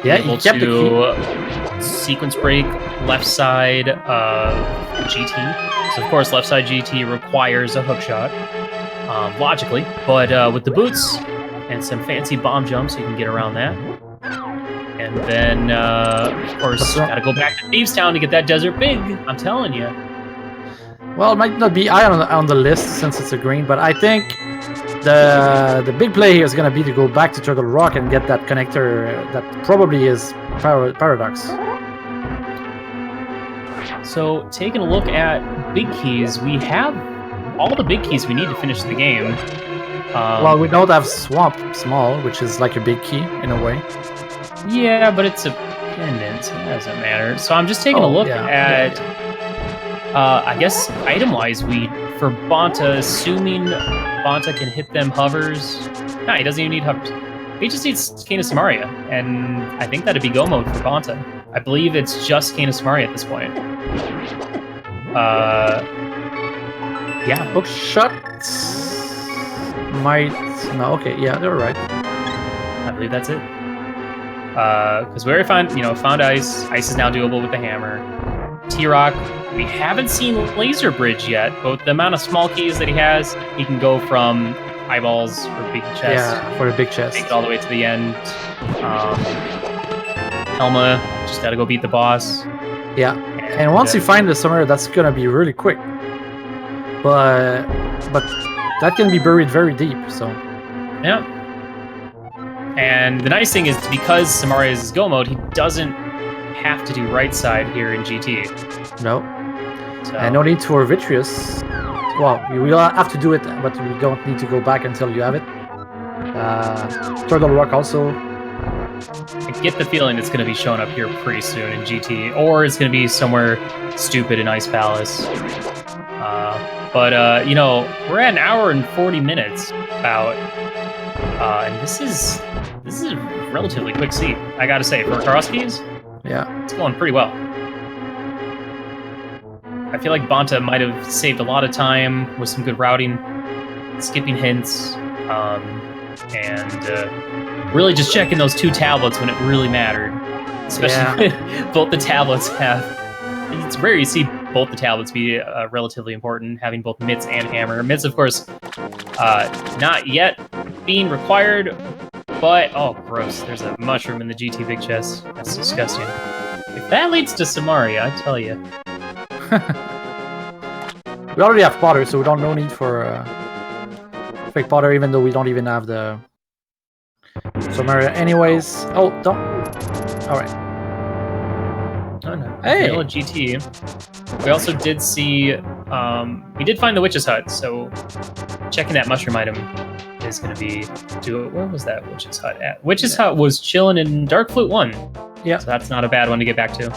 Yeah, he kept the key. Sequence break left side GT. So of course, left side GT requires a hook shot, logically. But with the boots and some fancy bomb jumps, you can get around that. And then, of course, gotta go back to Thieves Town to get that Desert Big. I'm telling you. Well, it might not be high on the list since it's a green, but I think the big play here is going to be to go back to Turtle Rock and get that connector that probably is Paradox. So, taking a look at big keys, we have all the big keys we need to finish the game. Well, we don't have Swamp Small, which is like a big key in a way. Yeah, but it's a pendant. It doesn't matter. So I'm just taking a look at... I guess item-wise, for bonta, assuming bonta can hit them hovers. No, he doesn't even need hovers. He just needs Cane of Samaria, and I think that'd be go mode for bonta. I believe it's just Cane of Samaria at this point. Yeah. Hook shot might... No, okay, yeah, they're right. I believe that's it. Because we already found ice. Ice is now doable with the hammer. T-Rock, we haven't seen Laser Bridge yet, but the amount of small keys that he has, he can go from eyeballs for big chest. Yeah, for a big chest. Take it all the way to the end. Helma, just gotta go beat the boss. Yeah, and once you find the summoner, that's gonna be really quick. But that can be buried very deep, so... Yeah. And the nice thing is, because Samaria is Go mode, he doesn't have to do right side here in GT. No. So. And no need for Vitreous. Well, we will have to do it, but we don't need to go back until you have it. Turtle Rock also. I get the feeling it's going to be showing up here pretty soon in GT, or it's going to be somewhere stupid in Ice Palace. But you know, we're at 1 hour and 40 minutes about, and this is a relatively quick seat, I gotta say, for cross keys. Yeah, it's going pretty well. I feel like bonta might have saved a lot of time with some good routing, skipping hints, and really just checking those 2 tablets when it really mattered. Especially when both the tablets have... It's rare you see both the tablets be relatively important, having both mitts and hammer. Mitts, of course, not yet being required, but... Oh, gross. There's a mushroom in the GT big chest. That's disgusting. If that leads to Samaria, I tell you. We already have Potter, so we don't no need for fake Potter, even though we don't even have the Samaria anyways. Oh, don't... Alright. Oh, no. Hey! GT. We also did see... we did find the Witch's Hut, so checking that mushroom item is going to be... Where was that Witch's Hut at? Witch's Hut was chilling in Dark Flute 1. Yeah. So that's not a bad one to get back to.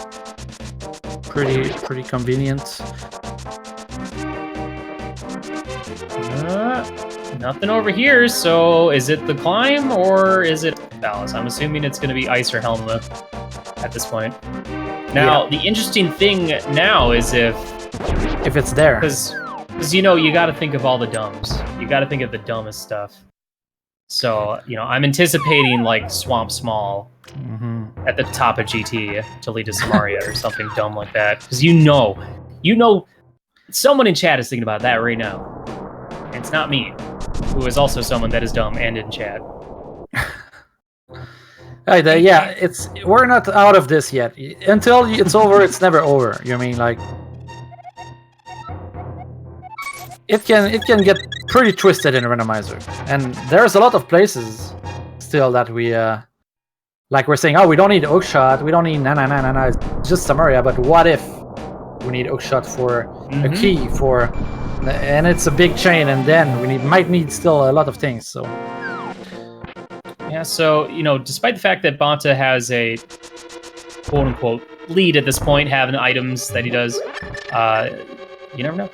Pretty convenient. Nothing over here, so is it the climb or is it Palace? I'm assuming it's going to be Ice or Helma at this point. Now, the interesting thing now is if it's there. Because, you know, you got to think of all the dumbs. You got to think of the dumbest stuff. So, you know, I'm anticipating, like, Swamp Small at the top of GT to lead to Samaria or something dumb like that. Because you know, someone in chat is thinking about that right now. And it's not me, who is also someone that is dumb and in chat. Yeah, we're not out of this yet. Until it's over, it's never over. You know what I mean? Like, it can get pretty twisted in a randomizer, and there's a lot of places still that we like we're saying, oh, we don't need hookshot, we don't need na, it's just Samaria. But what if we need hookshot for a key for, and it's a big chain, and then we might need still a lot of things. So. Yeah, so, you know, despite the fact that bonta has a quote-unquote lead at this point, having items that he does, you never know.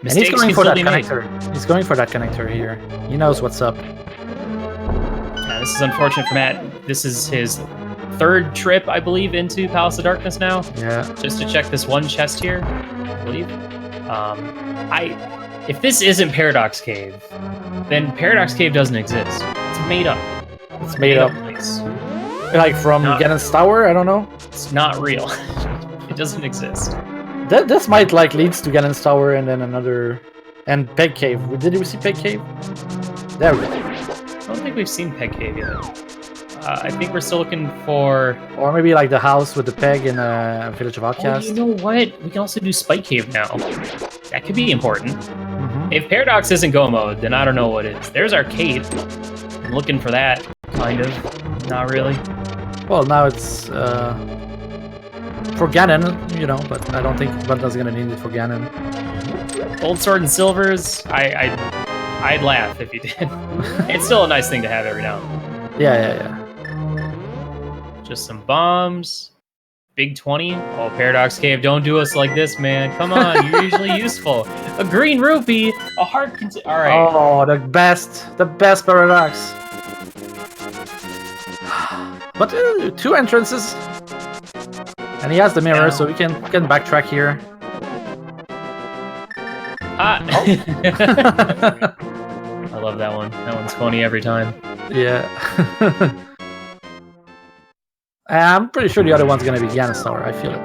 And he's going for that connector. He's going for that connector here. He knows what's up. Yeah, this is unfortunate for Matt. This is his 3rd trip, I believe, into Palace of Darkness now. Yeah. Just to check this one chest here, I believe. If this isn't Paradox Cave, then Paradox Cave doesn't exist. It's made up. It's made up. Place. Like from Ganon's Tower? I don't know. It's not real. It doesn't exist. This might like leads to Ganon's Tower and then another... And Peg Cave. Did we see Peg Cave? There we go. I don't think we've seen Peg Cave yet. I think we're still looking for... Or maybe like the house with the peg in Village of Outcast. Oh, you know what? We can also do Spike Cave now. That could be important. If Paradox isn't Go mode, then I don't know what is. There's Arcade. I'm looking for that, kind of. Not really. Well, now it's for Ganon, you know, but I don't think Bunta's gonna need it for Ganon. Gold Sword and Silvers, I'd laugh if you did. It's still a nice thing to have every now and then. Yeah. Just some bombs. Big 20. Oh, Paradox Cave, don't do us like this, man. Come on, you're usually useful. A green rupee, a heart all right. Oh, the best Paradox. But 2 entrances. And he has the mirror, so we can backtrack here. I love that one. That one's funny every time. Yeah. I'm pretty sure the other one's gonna be Giannis Tower. I feel it.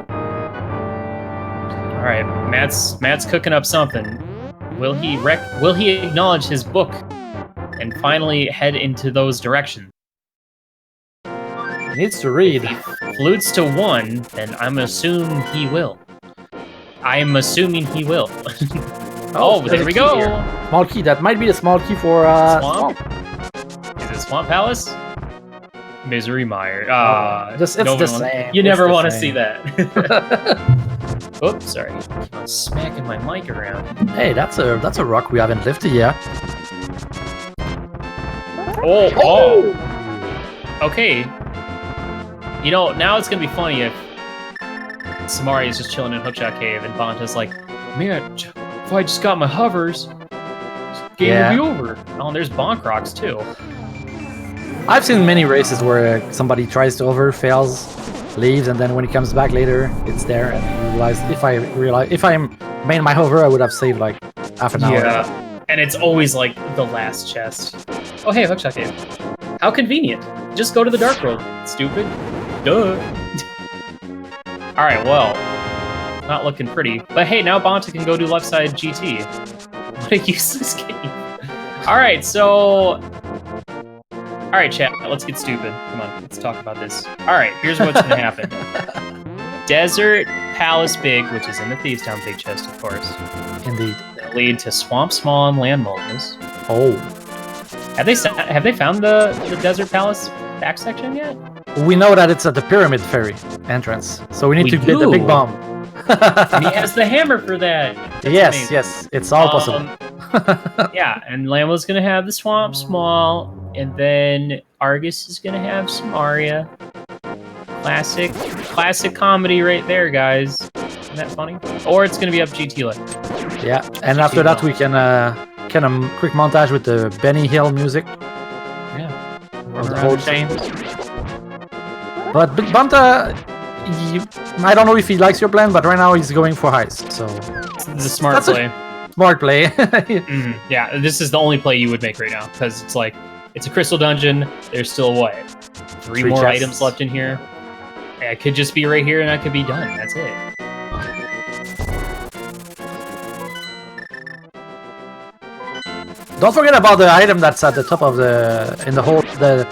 All right, Matt's cooking up something. Will he acknowledge his book and finally head into those directions? He needs to read. If he flutes to 1, then I'm assuming he will. I'm assuming he will. Oh, there we go. Here. Small key. That might be a small key for Swamp. Is it Swamp Palace? Misery Mire. It's the same. You never want to see that. Oops, sorry. Keep on smacking my mic around. Hey, that's a rock we haven't lifted yet. Oh. Okay. You know, now it's gonna be funny if Samari is just chilling in Hookshot Cave and Bonta's like, man, if I just got my hovers, game will be over. Oh, and there's Bonk Rocks too. I've seen many races where somebody tries to over, fails, leaves, and then when he comes back later, it's there. And you realize if I made my hover, I would have saved like half an hour. Yeah, and it's always like the last chest. Oh hey, Hookshot Cave. How convenient. Just go to the Dark World, stupid. Duh. Alright, well, not looking pretty. But hey, now Bonta can go do left side GT. What a useless game. Alright, so... Alright, chat, let's get stupid. Come on, let's talk about this. Alright, here's what's gonna happen. Desert Palace Big, which is in the Thieves Town Big Chest, of course. Indeed. Gonna lead to Swamp Small and Land Moles. Oh. Have they found the Desert Palace back section yet? We know that it's at the Pyramid Ferry entrance, so we need to get the big bomb. And he has the hammer for that. That's yes, amazing. yes, it's all possible. Yeah, and Lambo's gonna have the Swamp Small, and then Argus is gonna have some Aria. Classic comedy right there, guys. Isn't that funny? Or it's gonna be up GT like. Yeah, and GT after that Hill. we can kind of quick montage with the Benny Hill music Yeah. of the whole chain. But Bonta, I don't know if he likes your plan, but right now he's going for highs. So It's a smart play. Smart play. Yeah, this is the only play you would make right now because it's like it's a crystal dungeon. There's still what, three more chests. items left in here. I could just be right here and I could be done. That's it. Don't forget about the item that's at the top of the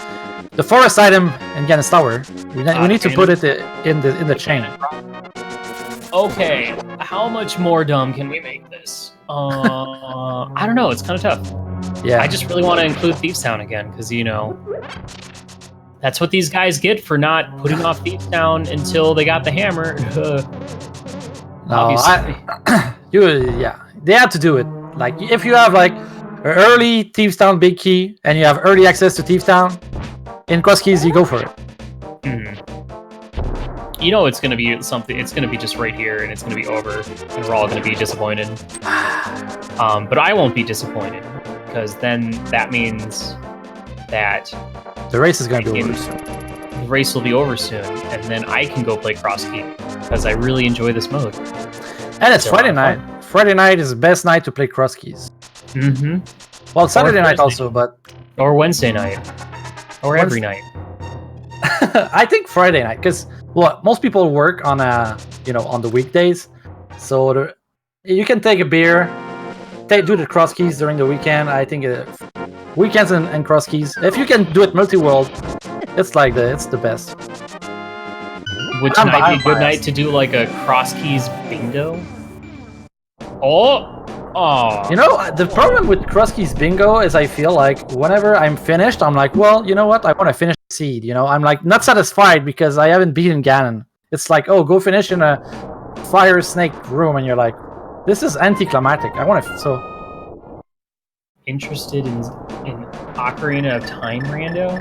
forest item in Giannis Tower. We need to put it in the chain. Okay, how much more dumb can we make this? I don't know. It's kind of tough. Yeah. I just really want to include Thieves Town again because you know that's what these guys get for not putting off Thieves Town until they got the hammer. No, they have to do it. Like if you have like an early Thieves Town big key and you have early access to Thieves Town in Cross Keys, you go for it. You know it's gonna be something. It's gonna be just right here, and it's gonna be over, and we're all gonna be disappointed. But I won't be disappointed because then that means that the race is gonna be over. The race will be over soon, and then I can go play Cross Key because I really enjoy this mode. And it's Friday night. Friday night is the best night to play Cross Keys. Well, Saturday night also, but or Wednesday night, or every night. I think Friday night, because most people work on on the weekdays, so you can take a beer, do the Cross Keys during the weekend. I think weekends and Cross Keys. If you can do it multi-world, it's the best. Would tonight be a good night to do like a Cross Keys bingo? Oh. You know, the problem with Cross Keys bingo is I feel like whenever I'm finished, I'm like, well, you know what? I want to finish the seed. You know, I'm like not satisfied because I haven't beaten Ganon. It's like, oh, go finish in a fire snake room, and you're like, this is anticlimactic. I want to. So interested in Ocarina of Time, Rando?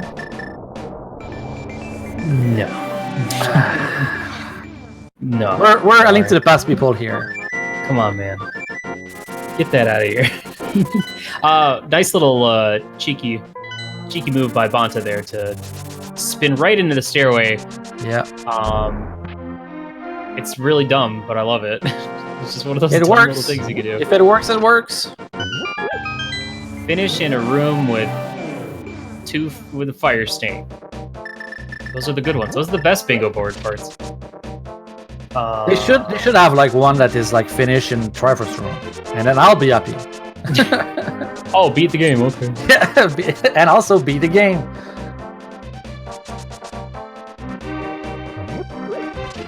No. No. We're a Link to the Past people here. Come on, man. Get that out of here. Nice little cheeky move by Bonta there to spin right into the stairway. Yeah. It's really dumb, but I love it. It's just one of those dumb little things you can do. If it works, it works. Finish in a room with a fire stain. Those are the good ones. Those are the best bingo board parts. They should have like one that is like finish in Triforce Room, and then I'll be happy. Oh, beat the game. Okay. Yeah, and also beat the game.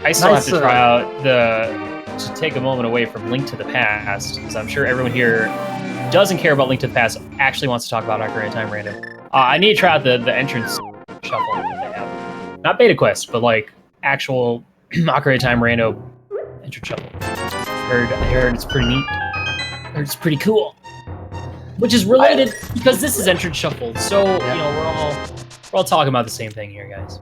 I still have to try out to take a moment away from Link to the Past, because I'm sure everyone here doesn't care about Link to the Past, actually wants to talk about Ocarina of Time Random. I need to try out the entrance shuffle that they have. Not Beta Quest, but like actual Ocarina of Time Random entrance shuffle. I heard it's pretty neat. I heard it's pretty cool. Which is related because this is entrance shuffle, so you know we're all talking about the same thing here, guys.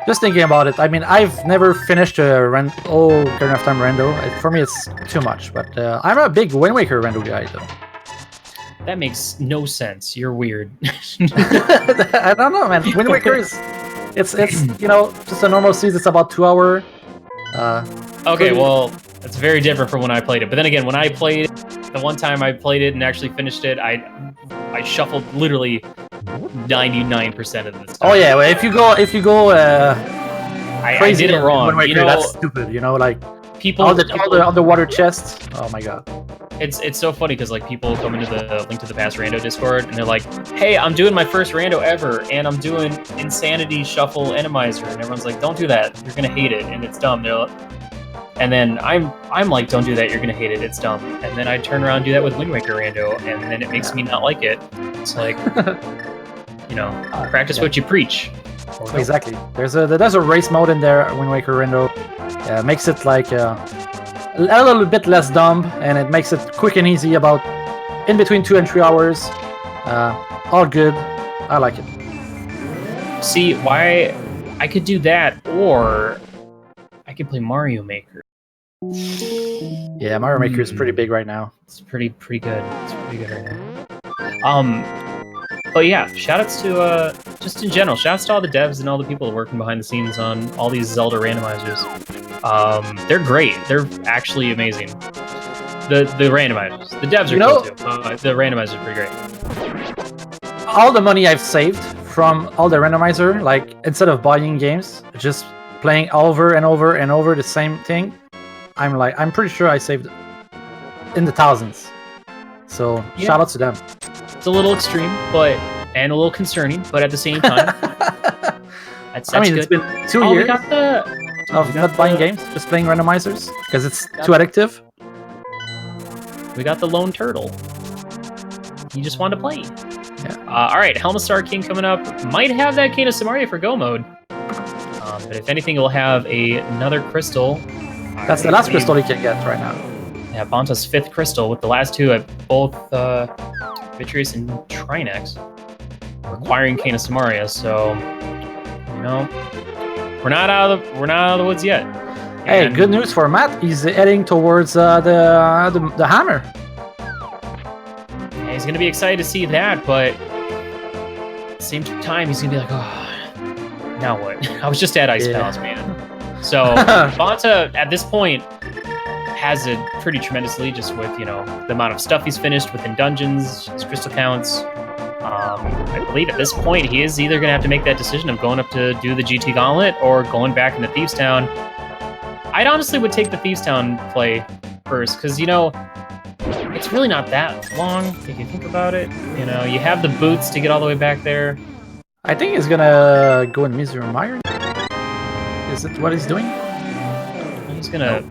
Just thinking about it, I mean, I've never finished a Ocarina of Time Rando. For me, it's too much. But I'm a big Wind Waker Rando guy, though. That makes no sense. You're weird. I don't know, man. Wind Waker is, it's you know, just a normal season. It's about 2 hours. Okay, well, it's very different from when I played it. But then again, when I played the one time I played it and actually finished it, I shuffled literally 99% of the time. Oh yeah, well, if you go I did it wrong. Wind Waker, you know, that's stupid. You know, like people all the underwater chests. Oh my god. It's so funny because like people come into the Link to the Past Rando Discord and they're like, "Hey, I'm doing my first Rando ever, and I'm doing Insanity Shuffle Enemizer," and everyone's like, "Don't do that. You're gonna hate it, and it's dumb." And then I'm like, "Don't do that. You're gonna hate it. It's dumb." And then I turn around and do that with Wind Waker Rando, and then it makes me not like it. It's like, you know, practice what you preach. Exactly. There's a race mode in there, Wind Waker Rando. Makes it like a little bit less dumb, and it makes it quick and easy, about in between 2 and 3 hours. All good. I like it. See, why I could do that, or I could play Mario Maker. Yeah, Mario Maker is pretty big right now. It's pretty good. It's pretty good right now. But yeah, shoutouts to just in general, shoutouts to all the devs and all the people working behind the scenes on all these Zelda randomizers. They're great. They're actually amazing. The randomizers, the devs are cool too. But the randomizers are pretty great. All the money I've saved from all the randomizer, like instead of buying games, just playing over and over and over the same thing, I'm pretty sure I saved in the thousands. So shout out to them. It's a little extreme, and a little concerning, but at the same time, that's good. It's been 2 years of not buying games, just playing randomizers, because it's too addictive. We got the lone turtle. He just wanted to play. Yeah. All right, Helmastar King coming up. Might have that Cane of Samaria for Go mode. But if anything, we'll have another crystal. That's the last crystal you can get right now. Yeah, Bonta's 5th crystal, with the last 2 at both Vitreous and Trinex, requiring Cane of Samaria. So, you know, we're not out of the woods yet. Hey, good news for Matt. He's heading towards the hammer. Yeah, he's gonna be excited to see that, but at the same time, he's gonna be like, "Oh, now what?" I was just at Ice Palace, man. So Bonta at this point has a pretty tremendous lead, just with, you know, the amount of stuff he's finished within dungeons, his crystal counts. I believe at this point he is either going to have to make that decision of going up to do the GT Gauntlet or going back into Thieves Town. I'd honestly would take the Thieves Town play first, because, you know, it's really not that long if you think about it. You know, you have the boots to get all the way back there. I think he's gonna go in Misery Mire. Is it what he's doing? He's gonna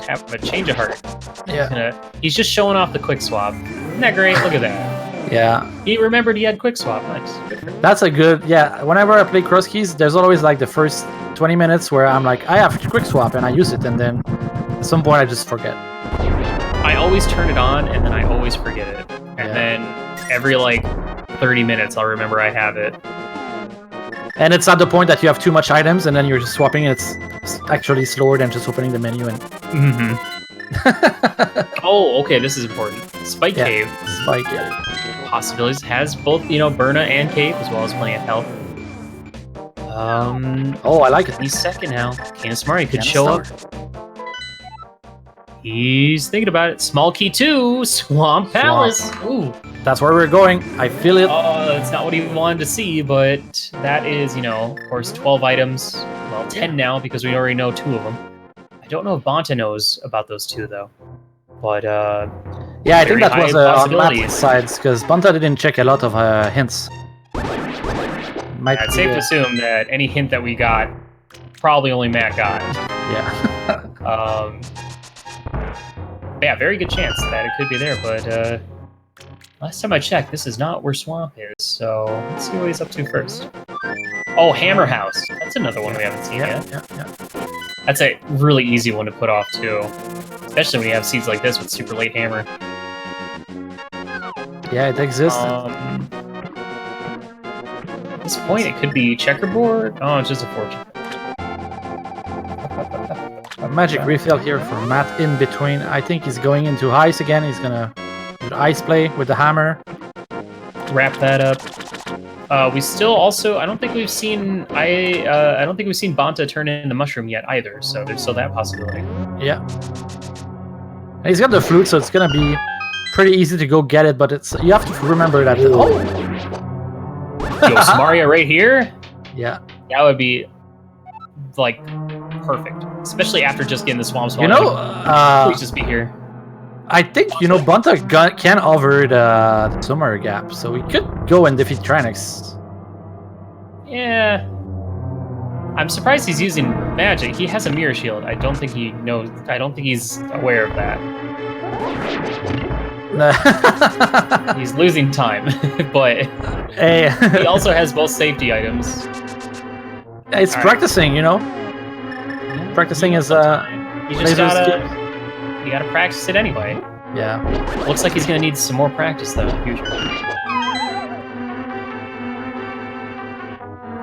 have a change of heart. Yeah. He's just showing off the quick swap. Isn't that great? Look at that. Yeah. He remembered he had quick swap. Nice. Good for him. That's a good, yeah. Whenever I play Cross Keys, there's always like the first 20 minutes where I'm like, I have quick swap, and I use it, and then at some point I just forget. I always turn it on, and then I always forget it. And then every like 30 minutes I'll remember I have it. And it's at the point that you have too much items, and then you're just swapping. It's actually slower than just opening the menu. And Oh, okay, this is important. Spike Cave. Spike Cave. Possibilities. Has both, you know, Burna and Cave, as well as plenty of health. Oh, I like it. He's second now. Cane of Samaria could show up. He's thinking about it. Small key 2, Swamp Palace. Ooh. That's where we're going. I feel it. That's not what he wanted to see, but that is, of course, 12 items. Well, 10 now because we already know 2 of them. I don't know if bonta knows about those 2, though. But, yeah, I think that was on Matt's side, because bonta didn't check a lot of hints. It's safe to assume that any hint that we got, probably only Matt got. Yeah. Yeah, very good chance that it could be there, but last time I checked, this is not where Swamp is, so let's see what he's up to first. Oh, Hammer House. That's another one we haven't seen yet. Yeah. That's a really easy one to put off, too. Especially when you have seeds like this with super late hammer. Yeah, it exists. At this point, it could be checkerboard. Oh, it's just a fortune. A magic refill here for Matt in between. I think he's going into ice again. He's gonna do the ice play with the hammer. Wrap that up. We still also, I don't think we've seen bonta turn in the mushroom yet either, so there's still that possibility. Yeah. And he's got the flute, so it's gonna be pretty easy to go get it, but you have to remember that. Oh! Yo, Samaria right here? Yeah. That would be, like, perfect. Especially after just getting the swamp swallow. Please just be here. I think, bonta can over the Summer gap, so we could go and defeat Tranix. Yeah. I'm surprised he's using magic. He has a mirror shield. I don't think he's aware of that. He's losing time, but he also has both safety items. It's practicing, Practicing is you gotta practice it anyway. Yeah. Looks like he's gonna need some more practice though in the future.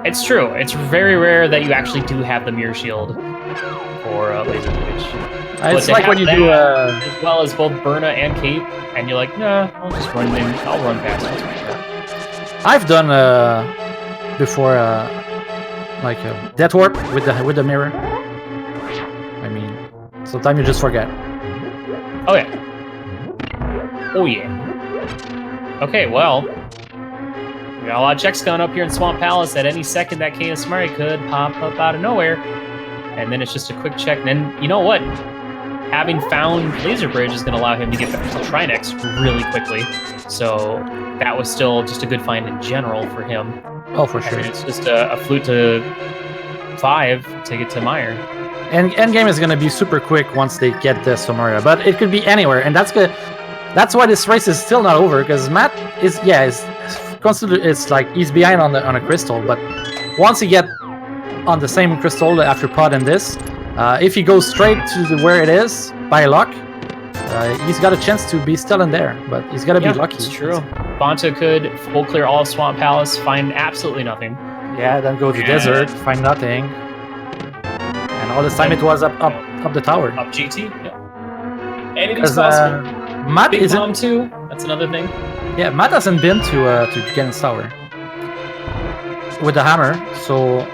It's true. It's very rare that you actually do have the mirror shield for laser pitch. It's like when you do as well as both Burna and Cape, and you're like, nah, I'll just run in. I'll run past it. I've done before like Death Warp with the mirror. I mean, sometimes you just forget. Oh yeah. Oh yeah. Okay, well, we got a lot of checks going up here in Swamp Palace. At any second, that Kane Smurry could pop up out of nowhere, and then it's just a quick check. And then you know what? Having found Laser Bridge is going to allow him to get back to Trinex really quickly. So that was still just a good find in general for him. Oh, for sure. It's just a flute to 5 to get to Meyer. And endgame is going to be super quick once they get the Somaria, but it could be anywhere, and that's good. That's why this race is still not over, because Matt is considered, it's like he's behind on a crystal, but once he get on the same crystal after Pod and this, if he goes straight to where it is by luck, he's got a chance to be still in there, but he's got to be lucky. It's true. Bonta could full clear all of Swamp Palace, find absolutely nothing. Yeah, then go to desert, find nothing. And all this time it was up the tower. Up GT, yeah. Anything's possible. Matt Big Bomb too, that's another thing. Yeah, Matt hasn't been to Gen's tower with the hammer, so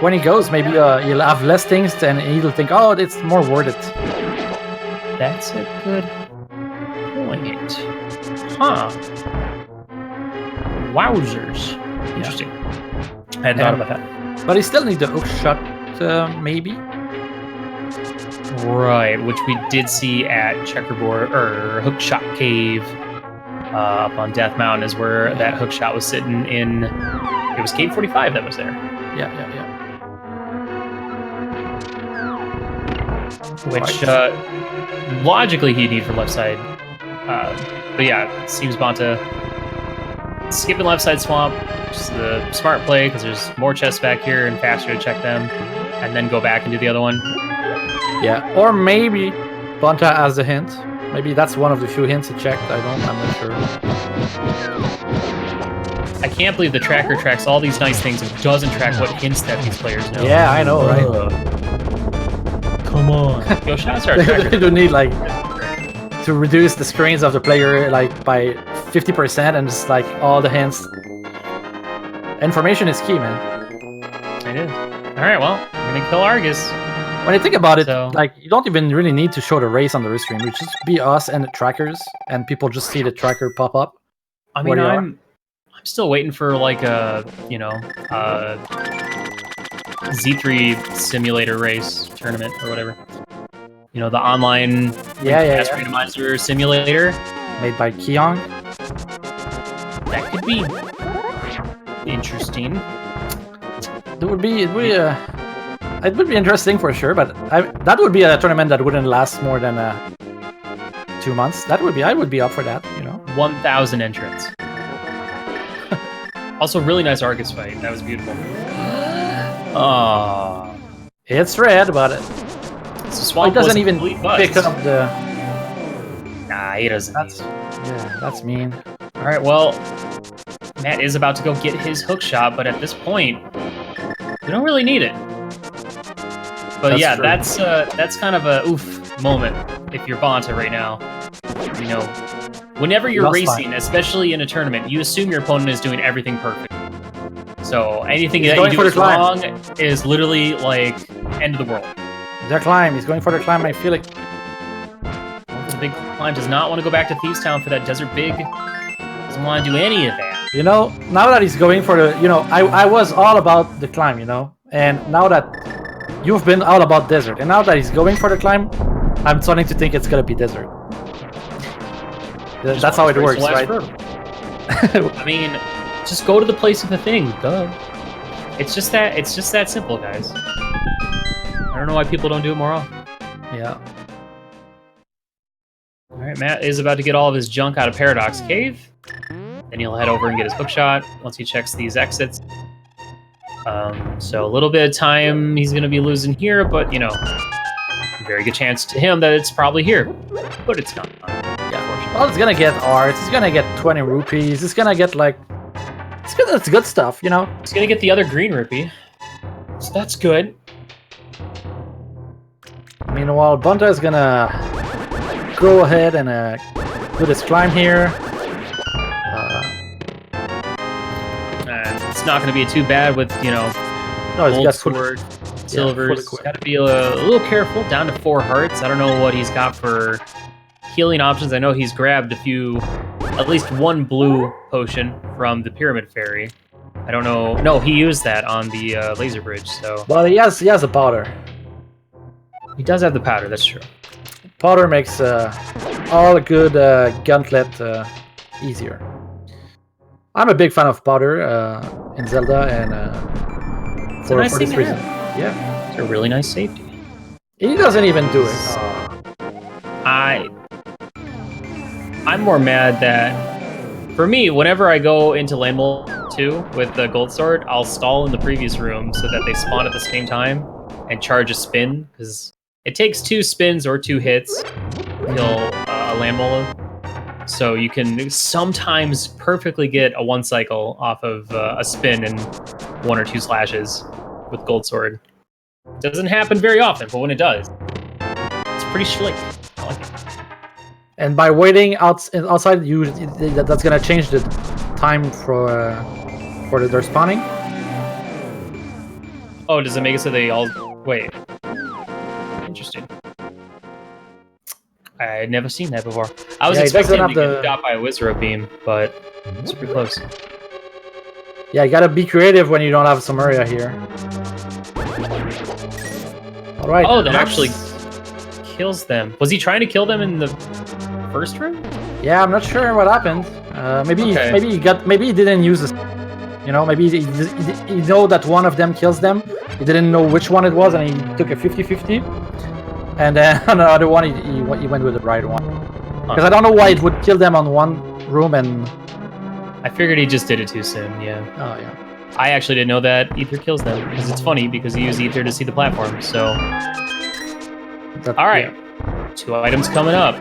when he goes, maybe he'll have less things and he'll think, oh, it's more worth it. That's a good point. Huh. Wowzers. Interesting. I hadn't thought about that. But he still needs the hook shot, maybe? Right, which we did see at Checkerboard, or Hookshot Cave up on Death Mountain is where that hookshot was sitting in. It was Cave 45 that was there. Yeah. Which, logically he'd need for left side. But yeah, it seems bonta skipping left side swamp, which is the smart play because there's more chests back here and faster to check them, and then go back and do the other one. Yeah, or maybe bonta has a hint. Maybe that's one of the few hints he checked. I'm not sure. I can't believe the tracker tracks all these nice things and doesn't track what hints that these players know. Yeah, I know, right? Come on. Yo, shout out to our tracker. They don't need like to reduce the screens of the player like by 50% and just like all the hints. Information is key, man. It is. All right, well, we're gonna kill Argus. When you think about it, So- like you don't even really need to show the race on the restream. It just be us and the trackers, and people just see the tracker pop up. I where mean, you are. I'm still waiting for like a Z3 simulator race tournament or whatever. You know, the online gas randomizer simulator Made by Keong. that could be interesting. It would be interesting for sure, but that would be a tournament that wouldn't last more than 2 months. I would be up for that, you know. 1,000 entrants. Also, really nice Argus fight. That was beautiful. Oh, It's red, but so Swamp it doesn't was a even complete bust. pick up the. Nah, he doesn't. That's mean. All right, well, Matt is about to go get his hook shot, but at this point, we don't really need it. But That's yeah, true. that's kind of a oof moment if you're bonta right now. You know, whenever you're Lost racing, time. especially in a tournament, you assume your opponent is doing everything perfect. So anything He's that going you for do the climb. wrong is literally like end of the world. The climb. He's going for the climb. I feel like. The big climb does not want to go back to Thieves Town for that desert big. Doesn't want to do any of that. You know, now that he's going for the, you know, I was all about the climb, you know, and now that you've been all about desert, and now that he's going for the climb, I'm starting to think it's gonna be desert. That's how it works, right? I mean, just go to the place of the thing. Duh. It's just that simple, guys. I don't know why people don't do it more often. Yeah. All right, Matt is about to get all of his junk out of Paradox Cave. Then he'll head over and get his hook shot once he checks these exits. So a little bit of time he's going to be losing here, but, you know, very good chance to him that it's probably here. But it's not. Yeah, Well, it's gonna get arts. It's gonna get 20 rupees. It's gonna get like, it's good stuff, you know. He's going to get the other green rupee. So that's good. Meanwhile, Bonta is gonna go ahead and do this climb here. And it's not going to be too bad with, you know, No, he's gold got full, sword, silvers. equip. Got to be a little careful. Down to 4 hearts. I don't know what he's got for healing options. I know he's grabbed at least one blue potion from the Pyramid Fairy. I don't know. No, he used that on the laser bridge. So Well, he has a powder. he does have the powder. That's true. Powder makes all a good gauntlet easier. I'm a big fan of powder in Zelda, and It's a nice for thing this to reason. have. Yeah, It's a really nice safety. he doesn't even do it. I'm more mad that, for me, whenever I go into Landmole 2 with the gold sword, I'll stall in the previous room so that they spawn at the same time and charge a spin, because it takes 2 spins or 2 hits to kill a Landmole. So you can sometimes perfectly get a 1 cycle off of a spin and 1 or 2 slashes with gold sword. Doesn't happen very often, but when it does, it's pretty slick. I like it. And by waiting outside, that's gonna change the time for their spawning. Oh, does it make it so they all wait? Interesting. I had never seen that before. I was Yeah, it doesn't expecting him to have get shot by a Wizard beam, but it's pretty close. Yeah, you gotta be creative when you don't have some area here. All right. Oh, that actually kills them. Was he trying to kill them in the first room? Yeah, I'm not sure what happened. Maybe Okay. maybe he didn't use this. You know, maybe he know that one of them kills them. He didn't know which one it was, and he took a 50-50. And then on the other one, he went with the right one. Because I don't know why it would kill them on one room and. I figured he just did it too soon, yeah. Oh yeah. I actually didn't know that Ether kills them, because it's funny, because you use Ether to see the platform, so... Alright, 2 items coming up.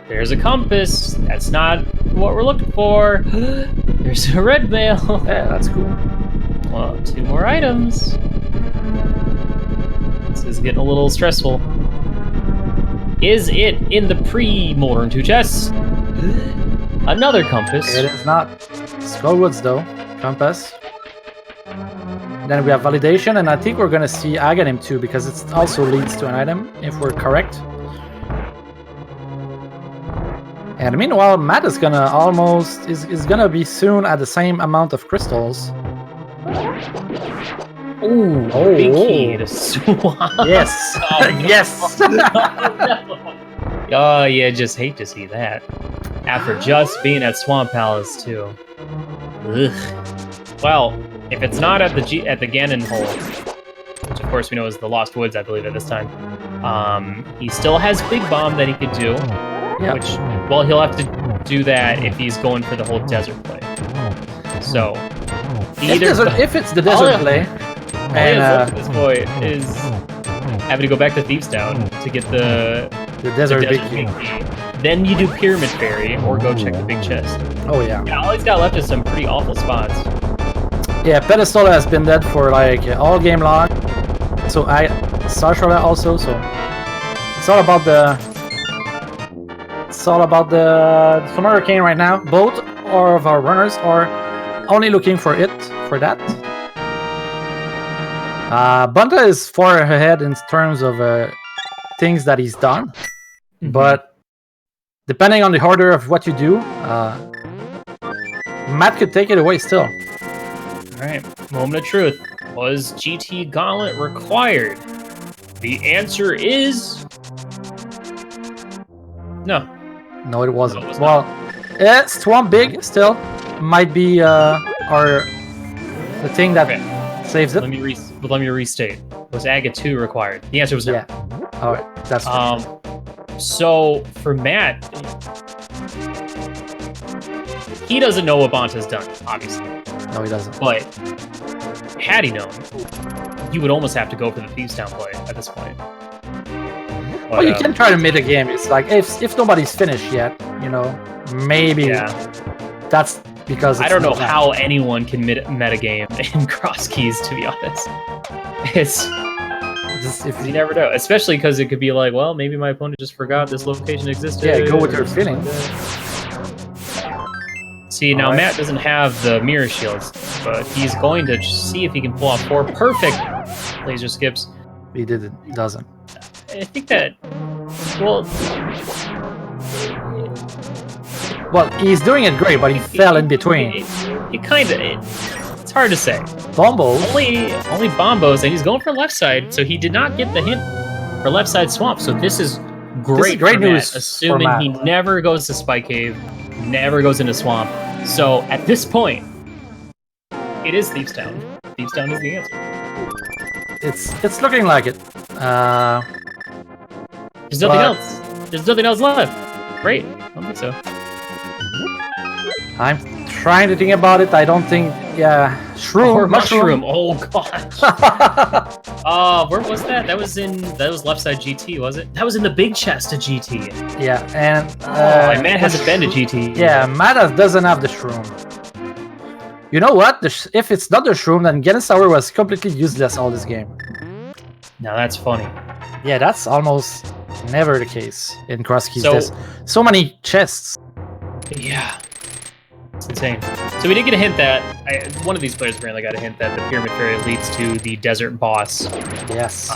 There's a compass. That's not what we're looking for. There's a red mail. Yeah, that's cool. Well, 2 more items. This is getting a little stressful. Is it in the pre-Modern 2 chest? Another compass. It is not Skullwoods though. Compass. Then we have validation, and I think we're gonna see Aghanim too, because it also leads to an item, if we're correct. And meanwhile, Matt is gonna is gonna be soon at the same amount of crystals. Ooh, big key to swamp. Yes. Yes. Oh, yeah, just hate to see that. After just being at Swamp Palace too. Ugh. Well, if it's not at the Ganon hole, which of course we know is the Lost Woods, I believe at this time, he still has Big Bomb that he could do. Yeah. Which, well, he'll have to do that if he's going for the whole desert play. So, if it's the desert play, and at this point is having to go back to Thieves Town to get the desert big key. Then you do Pyramid Fairy or go check the big chest. Oh yeah. Yeah, all he's got left is some pretty awful spots. Yeah, Pedestal has been dead for like all game long. So Sarshala also. So it's all about the Summer Hurricane right now. Both of our runners are only looking for that. Bonta is far ahead in terms of things that he's done, but depending on the order of what you do, Matt could take it away still. All right, moment of truth. Was GT Gauntlet required? The answer is no. No, it wasn't. No, it was well, Swamp Big still might be the thing that saves it. Let me restate. Was Aga 2 required? The answer was no. Yeah. All right, that's so for Matt, he doesn't know what Bonta's done, obviously. No, he doesn't. But had he known, you would almost have to go for the Thieves Town play at this point. But, well, you can try to meta game. It's like if nobody's finished yet, you know, maybe that's because I don't know how anyone can meta game in cross keys. To be honest, it's just if you never know, especially because it could be like, well, maybe my opponent just forgot this location existed. Yeah, go with your feeling. See, now Matt doesn't have the mirror shields, but he's going to see if he can pull off 4 perfect laser skips. He didn't. He doesn't. I think that, well, he's doing it great, but he fell in between. It's hard to say. Bombos. Only bombos, and he's going for left side, so he did not get the hint for left side swamp. So this is great news, assuming he never goes to Spike Cave, never goes into swamp. So at this point, it is Thieves Town. Thieves Town is the answer. It's looking like it. There's nothing else. There's nothing else left. Great. I don't think so. I'm trying to think about it. I don't think. Yeah, shroom. Or mushroom. Oh gosh. Where was that? That was left side GT, was it? That was in the big chest of GT. Yeah, and and Matt hasn't been to GT. Yeah, Matt doesn't have the shroom. You know what? If it's not the shroom, then Genin Sour was completely useless all this game. Now that's funny. Yeah, that's almost never the case in cross keys. There's so many chests. Yeah. It's insane. So we did get a hint that one of these players apparently got a hint that the Pyramid Fairy leads to the desert boss. Yes.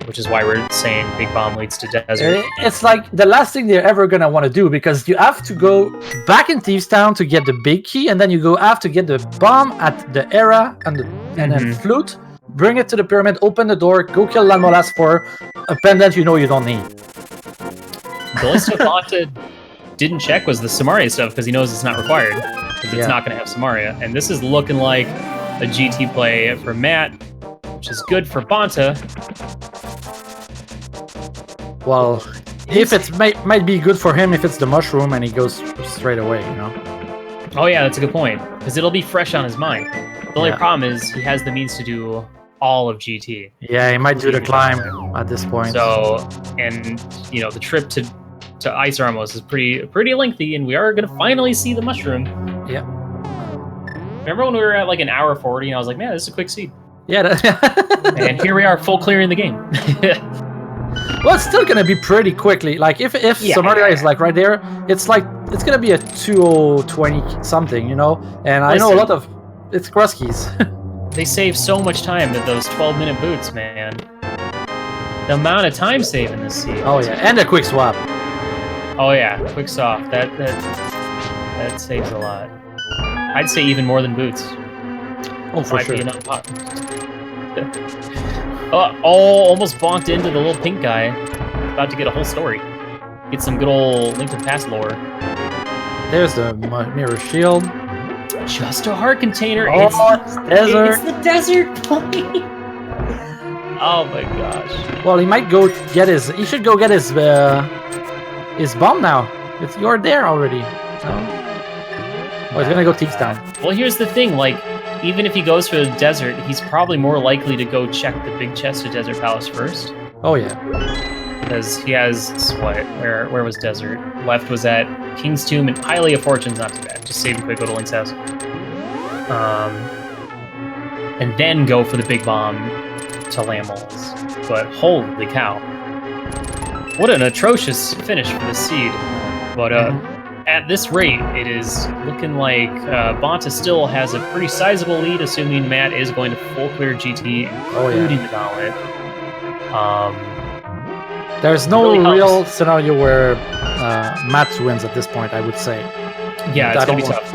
Which is why we're saying Big Bomb leads to desert. It's like the last thing they're ever gonna want to do, because you have to go back in Thieves Town to get the big key, and then you have to get the bomb at the era and then flute, bring it to the pyramid, open the door, go kill Lanmolas for a pendant you know you don't need. The only stuff Bonta didn't check was the Samaria stuff, because he knows it's not required. Because it's not going to have Samaria. And this is looking like a GT play for Matt, which is good for Bonta. Well, if it might be good for him if it's the mushroom and he goes straight away, you know? Oh yeah, that's a good point. Because it'll be fresh on his mind. The only problem is he has the means to do all of GT. Yeah, he might do the climb at this point. So, and, you know, the trip to Ice Ramos is pretty lengthy, and we are going to finally see the mushroom. Yeah. Remember when we were at like an hour 40 and I was like, man, this is a quick seed. Yeah. And here we are, full clearing the game. Well, it's still gonna be pretty quickly. Like if Samaria is like right there, it's gonna be a 2020 something, you know. And I know a lot of it's cross keys. They save so much time with those 12-minute boots, man. The amount of time saved in this seed. Oh yeah, and a quick swap. Oh yeah, quick soft. That saves a lot. I'd say even more than boots. Oh, for Might sure. be enough. Almost bonked into the little pink guy. About to get a whole story. Get some good old Link to the Past lore. There's the mirror shield. Just a heart container. Oh, it's desert. It's the desert plane. Oh my gosh. Well, he might go get his. He should go get his bomb now. You're there already. No? Oh, he's gonna go Teaks down. Well, here's the thing. Like, even if he goes for the desert, he's probably more likely to go check the big chest of Desert Palace first. Oh yeah. Because he has what? Where was desert? Left was at King's Tomb, and Highly of Fortune's not too bad. Just save and quick, go to Link's house. And then go for the big bomb to Lamels. But holy cow. What an atrocious finish for the seed. But at this rate, it is looking like bonta still has a pretty sizable lead, assuming Matt is going to full clear GT, including the gauntlet. There's no really real scenario where Matt wins at this point, I would say. Yeah, it's going to be tough.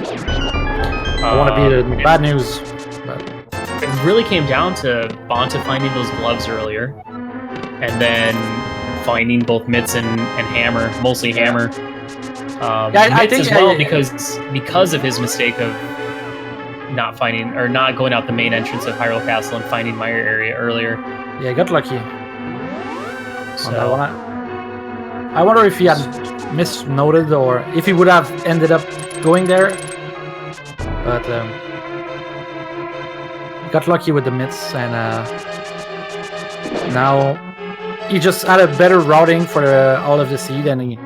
I want to be the bad news. But it really came down to bonta finding those gloves earlier, and then finding both Mitts and Hammer, mostly Hammer. I think as well, because of his mistake of not finding or not going out the main entrance of Hyrule Castle and finding Mire area earlier. Yeah, got lucky. So, on that one. I wonder if he had misnoted or if he would have ended up going there. But he got lucky with the mitts, and now he just had a better routing for all of the seed and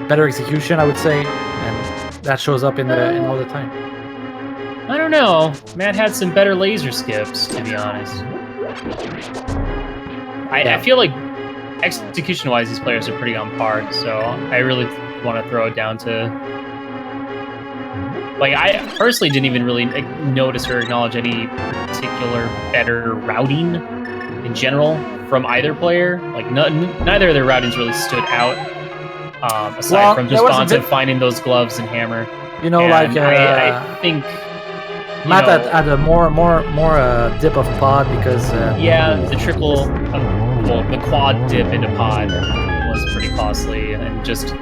better execution, I would say, and that shows up in all the time. I don't know. Matt had some better laser skips, to be honest. I feel like execution-wise, these players are pretty on par, so I really want to throw it down to... Like, I personally didn't even really notice or acknowledge any particular better routing in general from either player. Like, neither of their routings really stood out, aside from just bonta finding those gloves and Hammer. You know, and like... I think... Matt had a more dip of pod because... yeah, the triple... well, the quad dip into pod was pretty costly, and just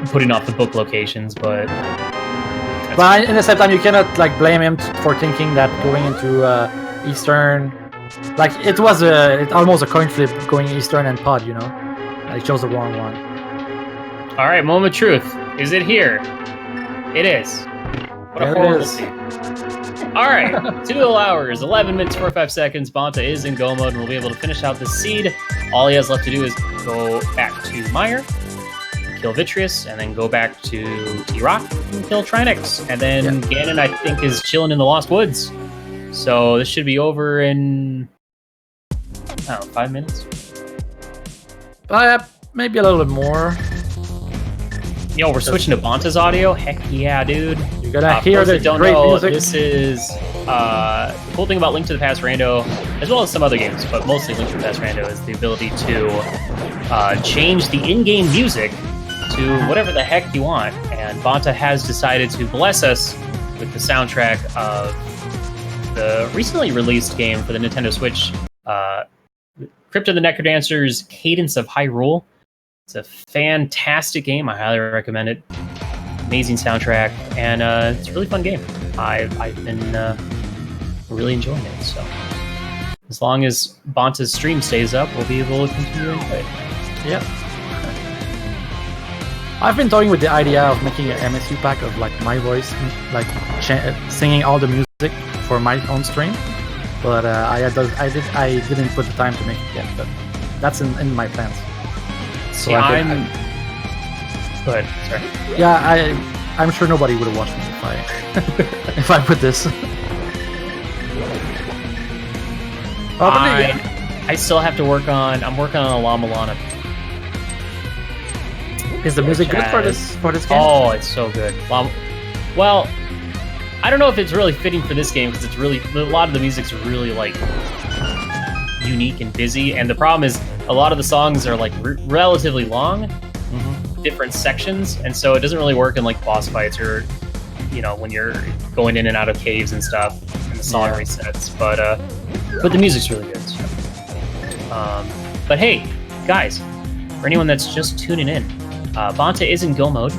putting off the book locations, but... But in the same time, you cannot like blame him for thinking that going into Eastern... Like, it was almost a coin flip going Eastern and pod, you know? He chose the wrong one. Alright, moment of truth. Is it here? It is. What a horrible scene. Alright, 2 hours, 11 minutes, 45 seconds. Bonta is in go mode and will be able to finish out the seed. All he has left to do is go back to Mire, kill Vitreous, and then go back to T-Rock and kill Trinix. And then Ganon, I think, is chilling in the Lost Woods. So this should be over in, I don't know, 5 minutes? Maybe a little bit more. Yo, we're switching to Bonta's audio? Heck yeah, dude. You're gonna hear the great music. This is the cool thing about Link to the Past Rando, as well as some other games, but mostly Link to the Past Rando, is the ability to change the in-game music to whatever the heck you want. And Bonta has decided to bless us with the soundtrack of the recently released game for the Nintendo Switch, Crypt of the Necrodancer's Cadence of Hyrule. It's a fantastic game. I highly recommend it. Amazing soundtrack, and it's a really fun game. I've been really enjoying it. So as long as Bonta's stream stays up, we'll be able to continue to play it. Yeah. I've been toying with the idea of making an MSU pack of like my voice, like singing all the music for my own stream, but I didn't put the time to make it yet. But that's in my plans. So Go ahead. Sorry. Yeah, I'm sure nobody would have watched me if I if I put this. I still have to work on. I'm working on a La Milana. Is the music good for this game? Oh, it's so good. Well, I don't know if it's really fitting for this game because it's really a lot of the music's really like unique and busy, and the problem is a lot of the songs are like relatively long, different sections, and so it doesn't really work in like boss fights or when you're going in and out of caves and stuff, and the song resets. But the music's really good. So. But hey, guys, for anyone that's just tuning in, bonta is in Go mode.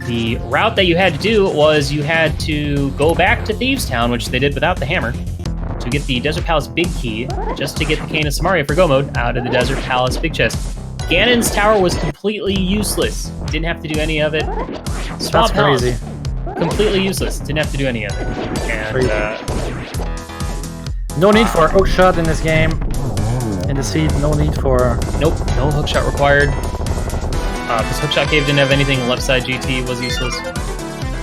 The route that you had to do was you had to go back to Thieves Town, which they did without the hammer, to get the Desert Palace Big Key, just to get the Cane of Samaria for Go mode out of the Desert Palace Big Chest. Ganon's tower was completely useless. Didn't have to do any of it. Swamp That's crazy. Completely useless. Didn't have to do any of it. And no need for a hookshot in this game. In the seed, no need for... Nope, no hookshot required. Because hookshot cave didn't have anything. Left side GT was useless.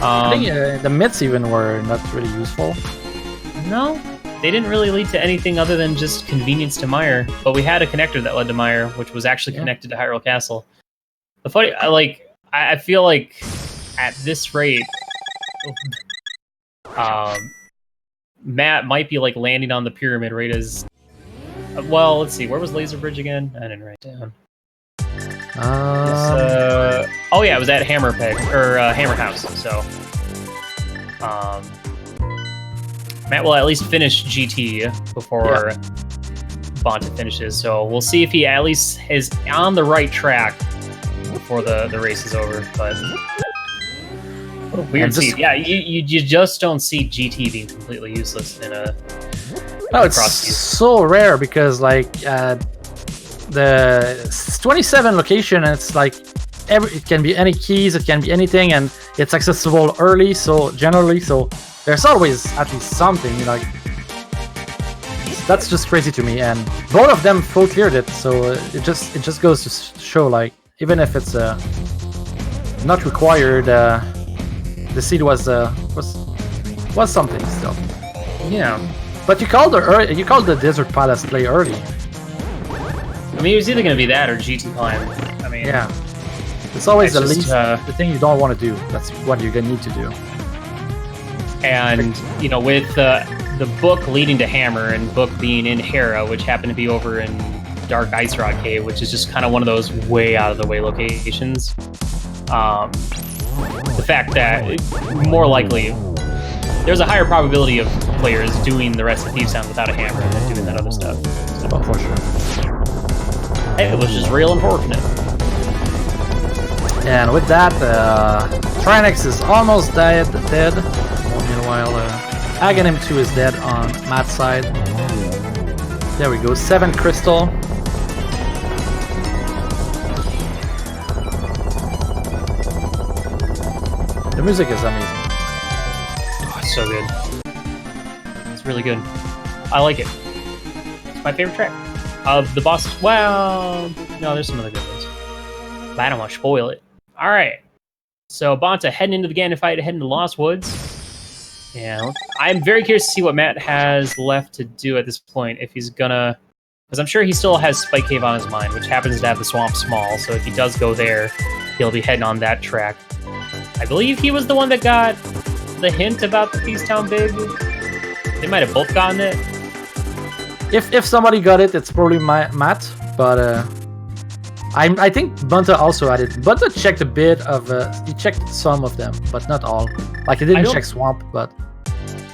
I think the mitts even were not really useful. No, they didn't really lead to anything other than just convenience to Mire. But we had a connector that led to Mire, which was actually connected to Hyrule Castle. The funny, I feel like at this rate, Matt might be like landing on the pyramid right as. Well, let's see. Where was Laser Bridge again? I didn't write it down. Oh yeah, it was at Hammer House. So, Matt will at least finish GT before bonta finishes. So we'll see if he at least is on the right track before the race is over. But weird seed. Yeah, you just don't see GT being completely useless in a. No, it's so rare because like the 27 location, and it's like it can be any keys, it can be anything, and it's accessible early. So generally, there's always at least something. That's just crazy to me. And both of them full cleared it, so it just goes to show like even if it's not required, the seed was something still. Yeah. But you called the Desert Palace play early. I mean, it was either going to be that or GT climb. I mean, yeah, it's always the least the thing you don't want to do. That's what you're gonna need to do. And with the book leading to Hammer and book being in Hera, which happened to be over in Dark Ice Rock Cave, which is just kind of one of those way out of the way locations. The fact that more likely there's a higher probability of players doing the rest of Thieves Town without a hammer than doing that other stuff. So, for sure. It was just real unfortunate. And with that, Trinix is almost dead. Meanwhile, Aghanim 2 is dead on Matt's side. There we go, 7 crystal. The music is amazing. Oh, it's so good. It's really good. I like it. It's my favorite track. Of the boss, well, no, there's some other good ones. But I don't want to spoil it. All right. So bonta heading into the Ganon fight, heading to Lost Woods. And I'm very curious to see what Matt has left to do at this point. If he's gonna, because I'm sure he still has Spike Cave on his mind, which happens to have the swamp small. So if he does go there, he'll be heading on that track. I believe he was the one that got the hint about the Thieves Town Big. They might have both gotten it. If somebody got it, it's probably Matt, but I think bonta also had it. Bonta checked a bit of, he checked some of them, but not all. Like he didn't check Swamp, but...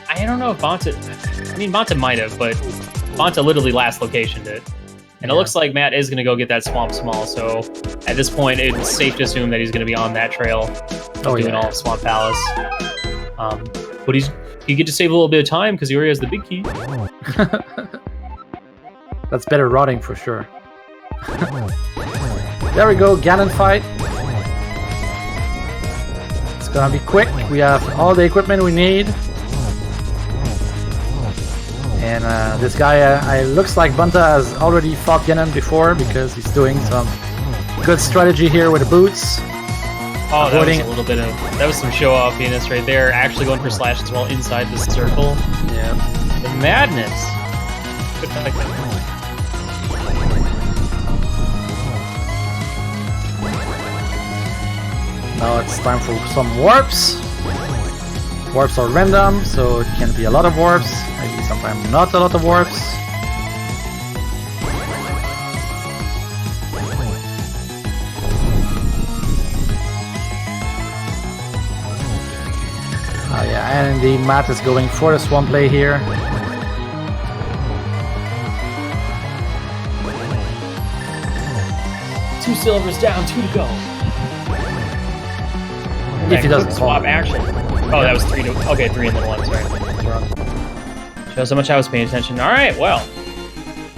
I don't know if bonta might have, but bonta literally last locationed it. And it looks like Matt is going to go get that Swamp Small, so at this point it's safe to assume that he's going to be on that trail doing all of Swamp Palace. But you get to save a little bit of time because he already has the big key. That's better routing for sure. There we go, Ganon fight. It's gonna be quick. We have all the equipment we need. And this guy, looks like bonta has already fought Ganon before because he's doing some good strategy here with the boots. Oh, that was a little bit of... That was some show-offiness right there. Actually going for slash as well inside the circle. Yeah. The madness. Good fight. Now it's time for some warps. Warps are random, so it can be a lot of warps, maybe sometimes not a lot of warps. Yeah, and indeed Matt is going for the swamp play here. Two silvers down, 2 to go. If he doesn't swap action. Oh, that was 3 to. Okay, 3 and then 1. Sorry, that's wrong. Shows how much I was paying attention. All right, well.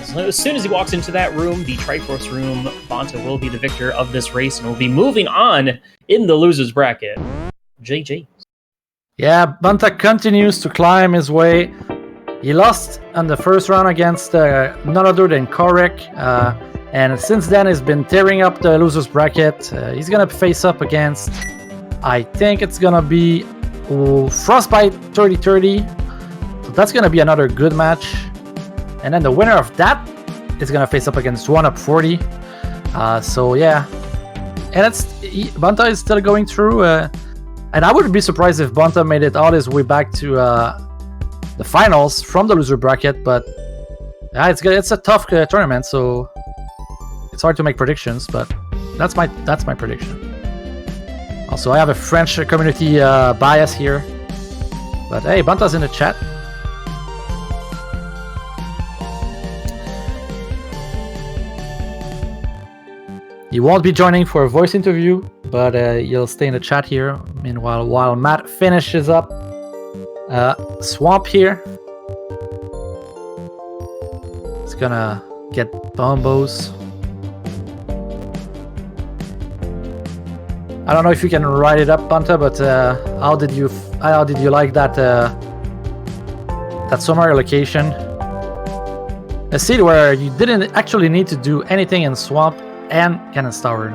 So as soon as he walks into that room, the Triforce room, bonta will be the victor of this race and will be moving on in the losers bracket. JJ. Yeah, bonta continues to climb his way. He lost on the first round against none other than Korek. And since then, he's been tearing up the losers bracket. He's gonna face up against, I think it's gonna be Frostbite 3030. So that's gonna be another good match. And then the winner of that is gonna face up against 1UP40. So yeah, and bonta is still going through. And I wouldn't be surprised if bonta made it all his way back to the finals from the loser bracket. But yeah, it's a tough tournament, so it's hard to make predictions. But that's my prediction. Also, I have a French community bias here. But hey, bonta's in the chat. He won't be joining for a voice interview, but he'll stay in the chat here. Meanwhile, while Matt finishes up Swamp here. It's gonna get bombos. I don't know if you can write it up, bonta, but how did you like that that summary location? A seed where you didn't actually need to do anything in Swamp and Cannon's Tower.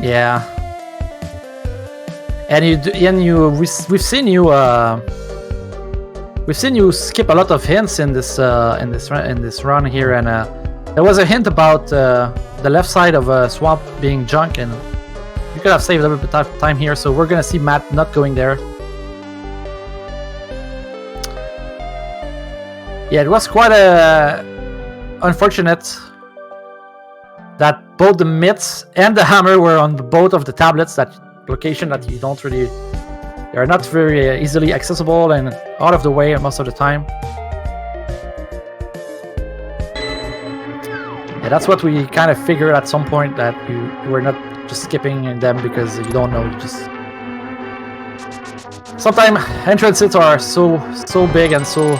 Yeah, and we've seen you skip a lot of hints in this run here, and there was a hint about the left side of Swamp being junk, and you could have saved a little bit of time here. So we're gonna see Matt not going there. Yeah, it was quite unfortunate that both the mitts and the hammer were on both of the tablets, that location that they're not very easily accessible and out of the way most of the time. Yeah, that's what we kind of figured at some point, that you were not just skipping them because you don't know. Sometimes entrances are so big and so.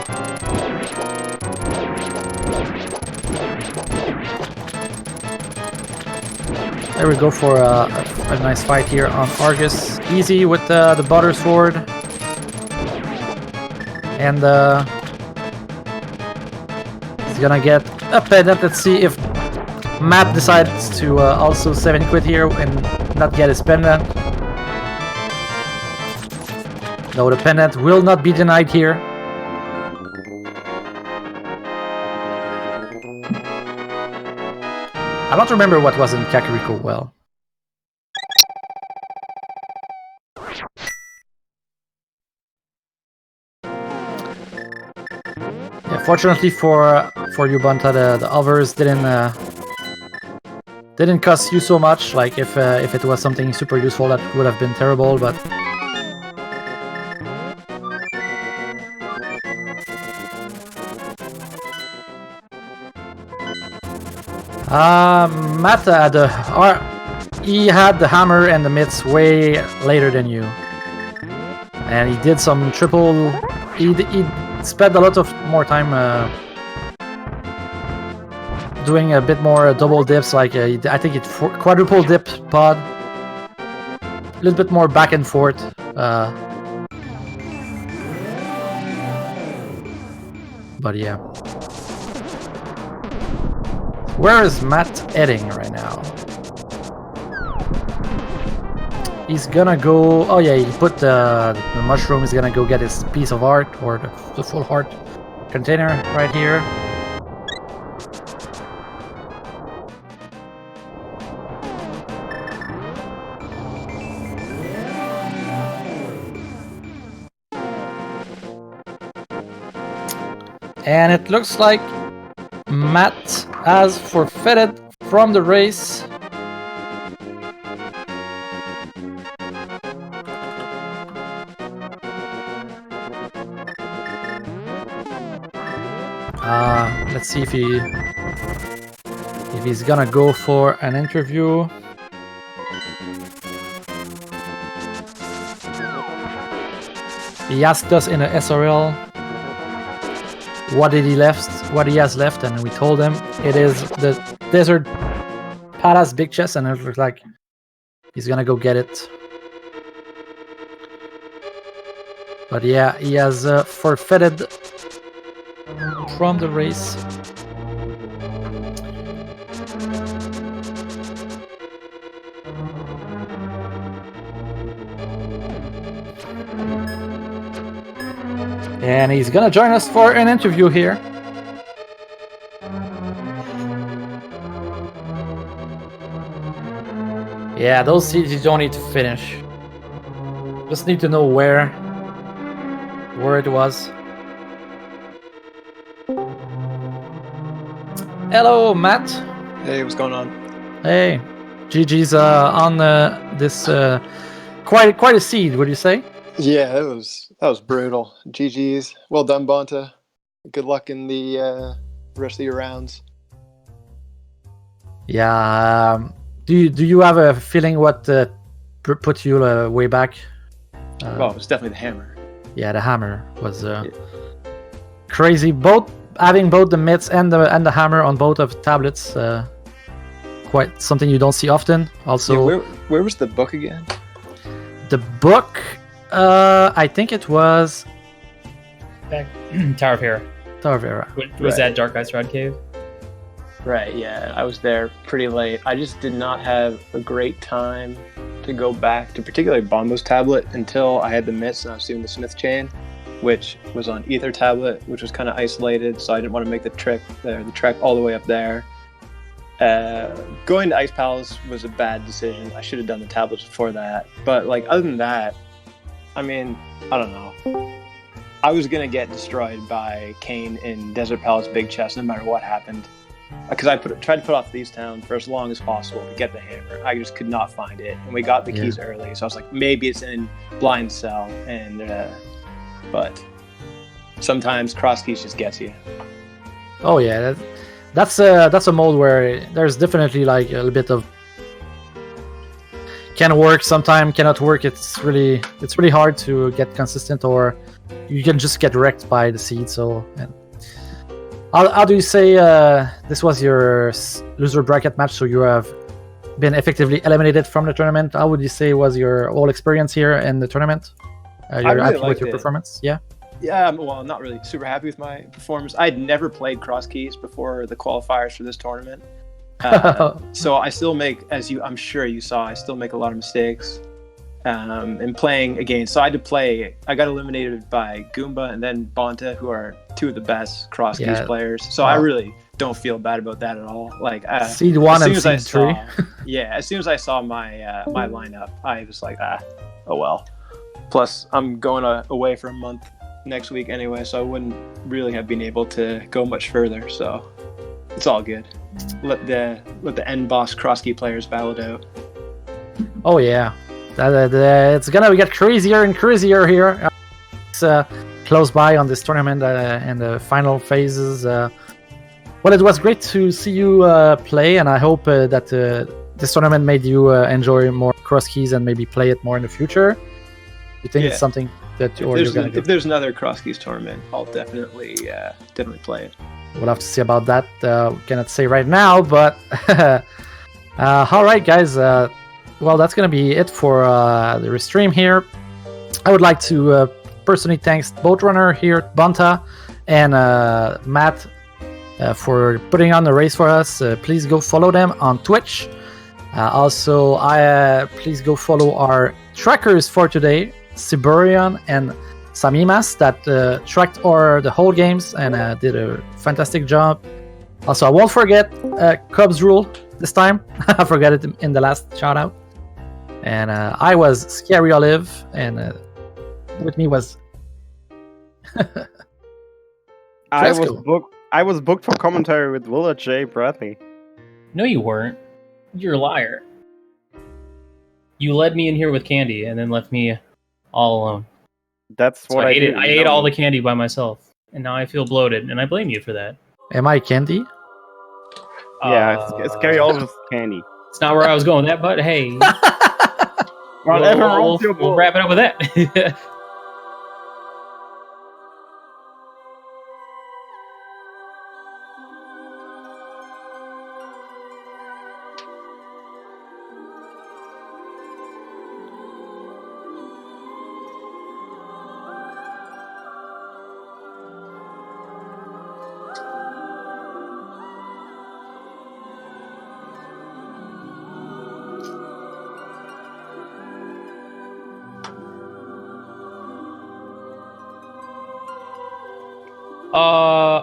There we go for a nice fight here on Argus. Easy with the butter sword. And he's gonna get a pendant. Let's see if Matt decides to also 7-quit here and not get his pendant. No, the pendant will not be denied here. I don't remember what was in Kakariko well. Yeah, fortunately for you, bonta, the others didn't cost you so much. Like if it was something super useful, that would have been terrible, but. Matt he had the hammer and the mitts way later than you, and he did some triple. He spent a lot of more time doing a bit more double dips. Like I think it quadruple dip pod, a little bit more back and forth. But yeah. Where is Matt heading right now? He's gonna go. Oh yeah, he put the mushroom. He's gonna go get his piece of art, or the full heart. container right here. And it looks like Matt has forfeited from the race. Let's see if he's gonna go for an interview. He asked us in a SRL what he has left, and we told him it is the Desert Palace big chest, and it looks like he's gonna go get it. But yeah, he has forfeited from the race. And he's gonna join us for an interview here. Yeah, those seeds you don't need to finish. Just need to know where it was. Hello, Matt. Hey, what's going on? Hey, GG's on this quite a seed, would you say? Yeah, that was brutal. GG's. Well done, Bonta. Good luck in the rest of your rounds. Yeah. Do you have a feeling what put you way back? Well, it was definitely the hammer. Yeah, the hammer was crazy. Having both the mitts and the hammer on both of tablets, quite something you don't see often. Also, yeah, where was the book again? The book, I think it was Back Tower of Hera. Tower of Hera. Was that Dark Ice Rod Cave? Right, yeah, I was there pretty late. I just did not have a great time to go back to particularly Bombo's tablet until I had the mitts and I was doing the Smith chain, which was on Ether tablet, which was kind of isolated, so I didn't want to make the trek all the way up there. Going to Ice Palace was a bad decision. I should have done the tablets before that. But like other than that, I mean, I don't know. I was gonna get destroyed by Kane in Desert Palace Big Chest no matter what happened. Because I tried to put off Thieves Town for as long as possible to get the hammer. I just could not find it, and we got the keys early, so I was like, maybe it's in Blind Cell, and but sometimes Cross Keys just gets you. Oh yeah, that's a mode where there's definitely like a little bit of can work, sometimes cannot work. It's really hard to get consistent, or you can just get wrecked by the seed. So. How do you say this was your loser bracket match, so you have been effectively eliminated from the tournament? How would you say was your whole experience here in the tournament? You're really happy with liked your it. performance? Yeah? Yeah, well, I'm not really super happy with my performance. I'd never played Cross Keys before the qualifiers for this tournament. So I still make, I'm sure you saw, I still make a lot of mistakes. And playing against, so I got eliminated by Goomba and then Bonta, who are two of the best Cross Keys players. So I really don't feel bad about that at all. Like seed 1 and seed 3. Yeah, as soon as I saw my my lineup, I was like, oh well. Plus, I'm going away for a month next week anyway, so I wouldn't really have been able to go much further. So it's all good. Let the end boss Cross Key players battle it out. Oh yeah. It's gonna get crazier and crazier here. It's close by on this tournament and the final phases. Well, it was great to see you play, and I hope that this tournament made you enjoy more Cross Keys and maybe play it more in the future. You think it's something that you're gonna do? If there's another Cross Keys tournament, I'll definitely play it. We'll have to see about that. Cannot say right now, but all right, guys. Well, that's going to be it for the restream here. I would like to personally thank Boatrunner here at Bonta and Matt for putting on the race for us. Please go follow them on Twitch. Also, please go follow our trackers for today, Siberian and Samimas that tracked the whole games and did a fantastic job. Also, I won't forget Cubs rule this time. I forgot it in the last shout out. And I was Scary Olive, and with me was I was booked for commentary with Willa J. Bradley. No, you weren't. You're a liar. You led me in here with candy and then left me all alone. That's So what I did. I ate all the candy by myself, and now I feel bloated, and I blame you for that. Am I Candy? Yeah, it's Scary Olive's candy. It's not where I was going with that, but hey, Whatever rolls your we'll boat. wrap it up with that.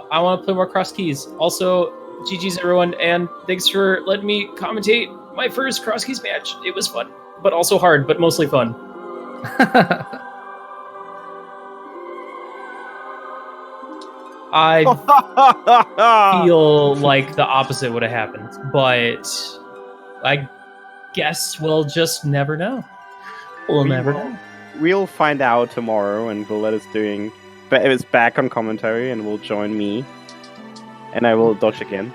I want to play more cross keys. Also, GG's everyone, and thanks for letting me commentate my first cross keys match. It was fun, but also hard, but mostly fun. I feel like the opposite would have happened, but I guess we'll just never know. We'll never know. We'll find out tomorrow, and Willett is back on commentary, and will join me, and I will dodge again.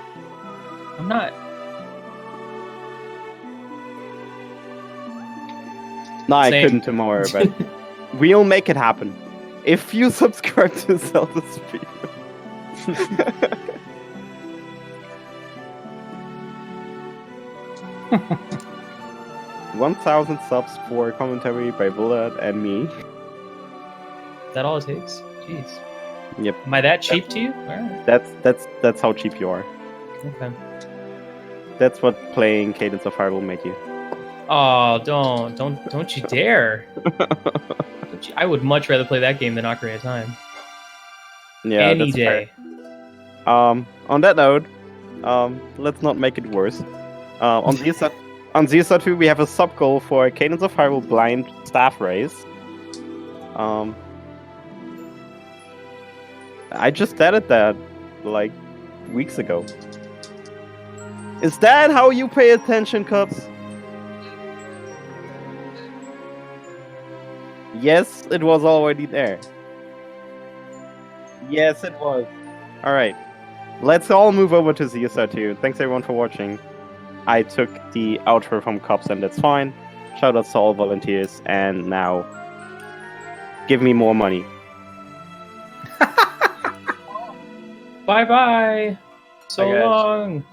I'm not. No, I Same. couldn't tomorrow, but we'll make it happen. If you subscribe to Zelda Stream. 1,000 subs for commentary by Willett and me. Is that all it takes? Jeez. Yep. Am I that cheap to you? All right. That's how cheap you are. Okay. That's what playing Cadence of Fire will make you. Oh, don't you dare! I would much rather play that game than Ocarina of Time. Yeah, Any that's day. fair. On that note, let's not make it worse. On ZSR2, we have a sub goal for Cadence of Hyrule Blind Staff Race. I just added that like weeks ago. Is that how you pay attention, Cubs? Yes, it was already there. Yes, it was. Alright. Let's all move over to ZSR2. Thanks everyone for watching. I took the outro from Cops and that's fine. Shoutouts to all volunteers, and now give me more money. Bye bye. So Bye, guys. long.